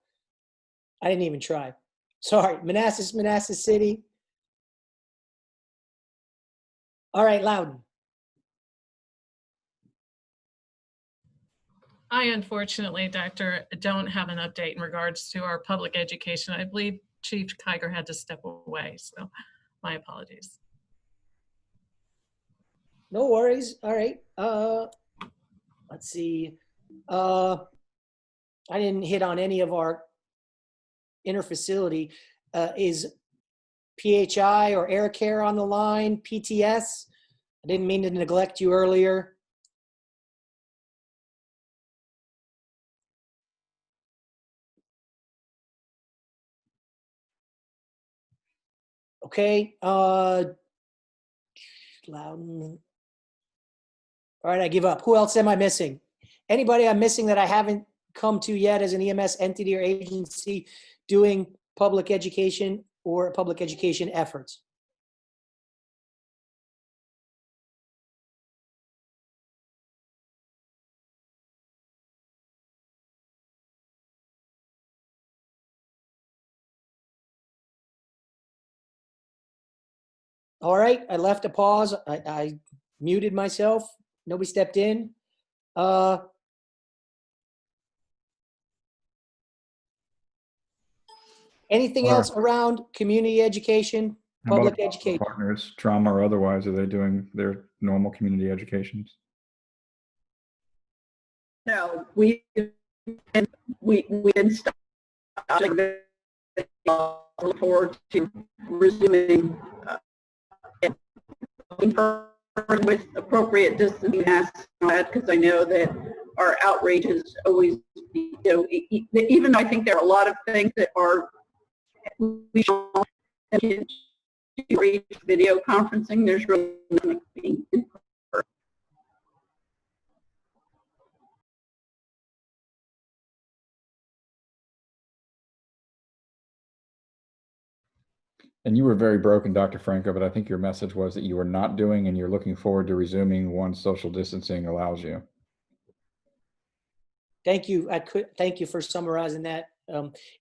I didn't even try. Sorry, Manassas City. All right, Loudoun. I unfortunately, Doctor, don't have an update in regards to our public education. I believe Chief Kiger had to step away, so my apologies. No worries. All right. Let's see. I didn't hit on any of our interfacility. Is PHI or Air Care on the line? PTS? I didn't mean to neglect you earlier. Okay. Loudoun. All right, I give up. Who else am I missing? Anybody I'm missing that I haven't come to yet as an EMS entity or agency doing public education or public education efforts? All right, I left a pause. I muted myself. Nobody stepped in. Anything else around community education, How about public education? partners, trauma or otherwise, are they doing their normal community educations? No, we didn't stop. Look forward to resuming with appropriate distancing masks, because I know that our outreach is always, even though I think there are a lot of things that are video conferencing, there's really nothing being in person. And you were very broken, Dr. Franco, but I think your message was that you were not doing and you're looking forward to resuming once social distancing allows you. Thank you. Thank you for summarizing that.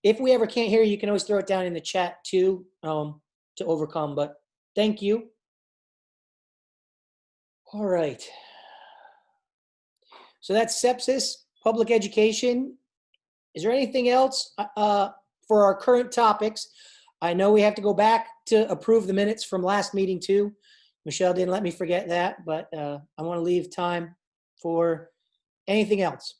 If we ever can't hear you, you can always throw it down in the chat too, to overcome, but thank you. All right. So that's sepsis, public education. Is there anything else for our current topics? I know we have to go back to approve the minutes from last meeting too. Michelle didn't let me forget that, but I want to leave time for anything else.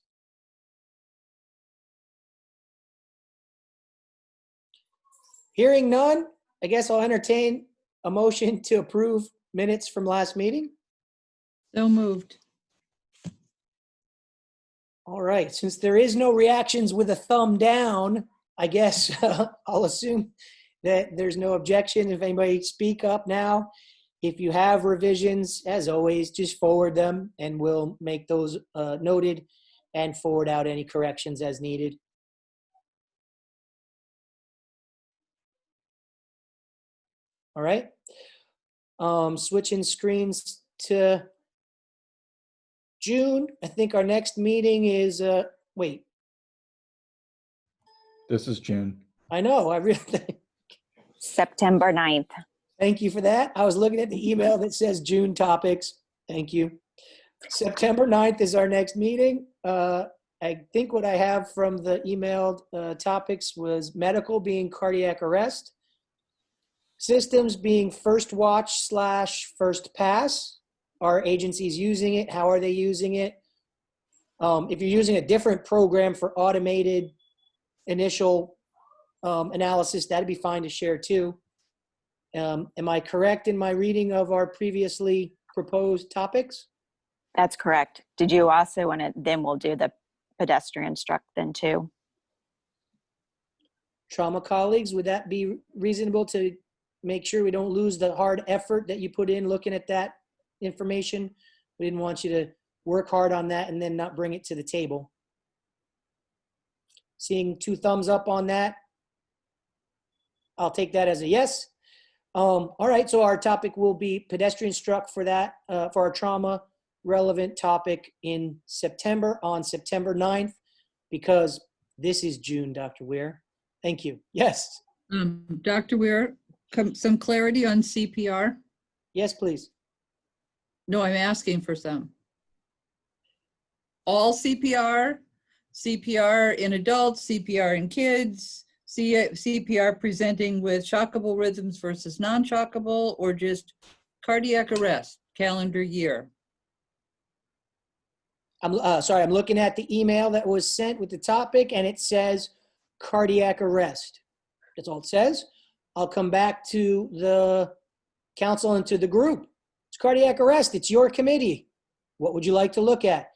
Hearing none, I guess I'll entertain a motion to approve minutes from last meeting. So moved. All right, since there is no reactions with a thumb down, I guess I'll assume that there's no objection. If anybody speak up now, if you have revisions, as always, just forward them and we'll make those noted and forward out any corrections as needed. All right. Switching screens to June. I think our next meeting is, wait. This is June. I know, I really. September 9th. Thank you for that. I was looking at the email that says June topics. Thank you. September 9th is our next meeting. I think what I have from the emailed topics was medical being cardiac arrest, systems being first watch / first pass. Are agencies using it? How are they using it? If you're using a different program for automated initial analysis, that'd be fine to share too. Am I correct in my reading of our previously proposed topics? That's correct. Did you also want to, then we'll do the pedestrian struck then too. Trauma colleagues, would that be reasonable to make sure we don't lose the hard effort that you put in looking at that information? We didn't want you to work hard on that and then not bring it to the table. Seeing 2 thumbs up on that, I'll take that as a yes. All right, so our topic will be pedestrian struck for that, for our trauma relevant topic in September, on September 9th, because this is June, Dr. Weir. Thank you. Yes. Dr. Weir, some clarity on CPR? Yes, please. No, I'm asking for some. All CPR, CPR in adults, CPR in kids, CPR presenting with shockable rhythms versus non-shockable, or just cardiac arrest, calendar year? I'm sorry, I'm looking at the email that was sent with the topic and it says cardiac arrest. That's all it says. I'll come back to the council and to the group. It's cardiac arrest. It's your committee. What would you like to look at?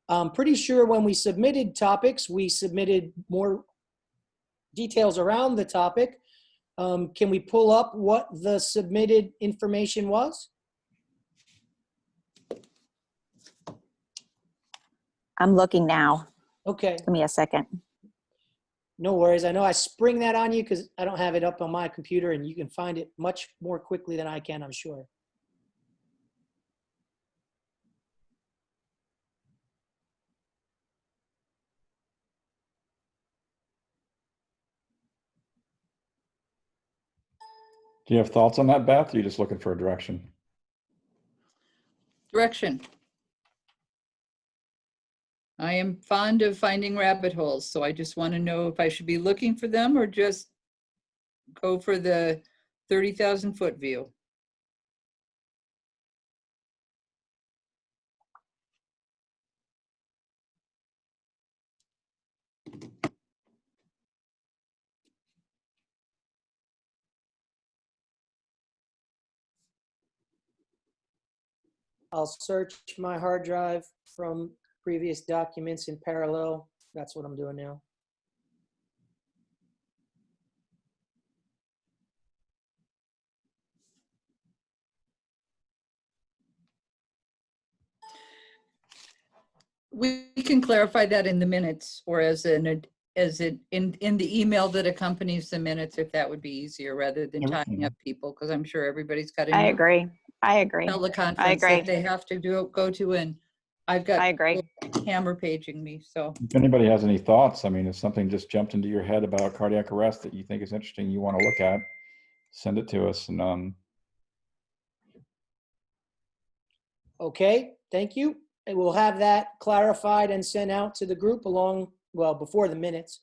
I'm pretty sure when we submitted topics, we submitted more details around the topic. Can we pull up what the submitted information was? I'm looking now. Okay. Give me a second. No worries. I know I spring that on you because I don't have it up on my computer and you can find it much more quickly than I can, I'm sure. Do you have thoughts on that, Beth? Or are you just looking for a direction? Direction. I am fond of finding rabbit holes, so I just want to know if I should be looking for them or just go for the 30,000 foot view. I'll search my hard drive from previous documents in parallel. That's what I'm doing now. We can clarify that in the minutes or as in the email that accompanies the minutes, if that would be easier rather than tying up people, because I'm sure everybody's got I agree. I agree. teleconference I agree. that they have to go to, and I've got I agree. hammer paging me. So If anybody has any thoughts, I mean, if something just jumped into your head about cardiac arrest that you think is interesting, you want to look at, send it to us. And Okay, thank you. And we'll have that clarified and sent out to the group along, well, before the minutes.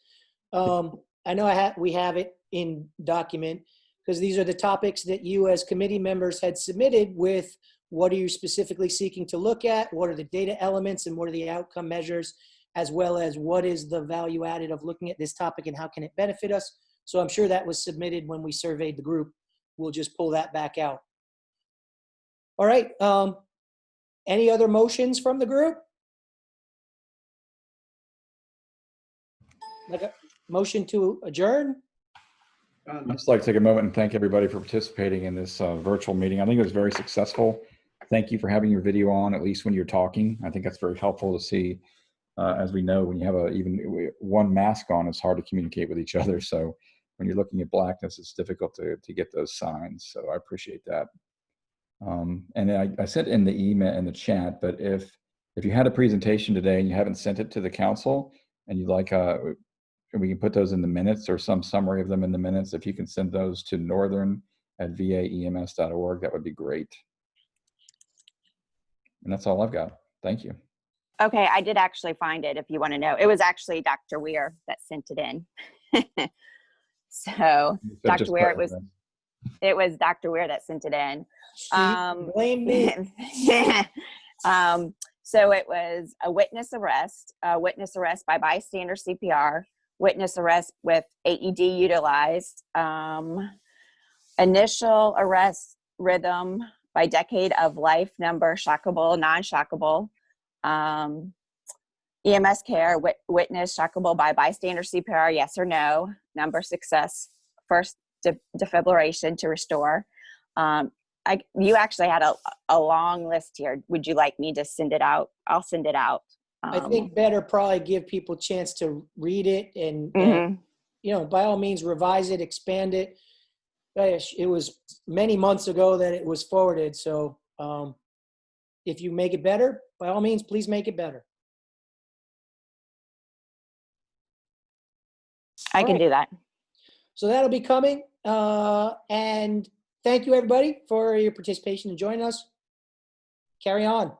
I know we have it in document because these are the topics that you as committee members had submitted with what are you specifically seeking to look at, what are the data elements and what are the outcome measures, as well as what is the value added of looking at this topic and how can it benefit us. So I'm sure that was submitted when we surveyed the group. We'll just pull that back out. All right. Any other motions from the group? Like a motion to adjourn? I'd just like to take a moment and thank everybody for participating in this virtual meeting. I think it was very successful. Thank you for having your video on, at least when you're talking. I think that's very helpful to see. As we know, when you have even one mask on, it's hard to communicate with each other. So when you're looking at blackness, it's difficult to get those signs. So I appreciate that. And I said in the email, in the chat, but if you had a presentation today and you haven't sent it to the council and you'd like, we can put those in the minutes or some summary of them in the minutes. If you can send those to northern@vaems.org, that would be great. And that's all I've got. Thank you. Okay, I did actually find it if you want to know. It was actually Dr. Weir that sent it in. So Dr. Weir, it was Dr. Weir that sent it in. Blame me. So it was a witness arrest by bystander CPR, witness arrest with AED utilized, initial arrest rhythm by decade of life, number shockable, non-shockable, EMS care, witness shockable by bystander CPR, yes or no, number success, first defibrillation to restore. You actually had a long list here. Would you like me to send it out? I'll send it out. I think better probably give people a chance to read it and you know, by all means, revise it, expand it. It was many months ago that it was forwarded. So if you make it better, by all means, please make it better. I can do that. So that'll be coming. And thank you, everybody, for your participation and joining us. Carry on.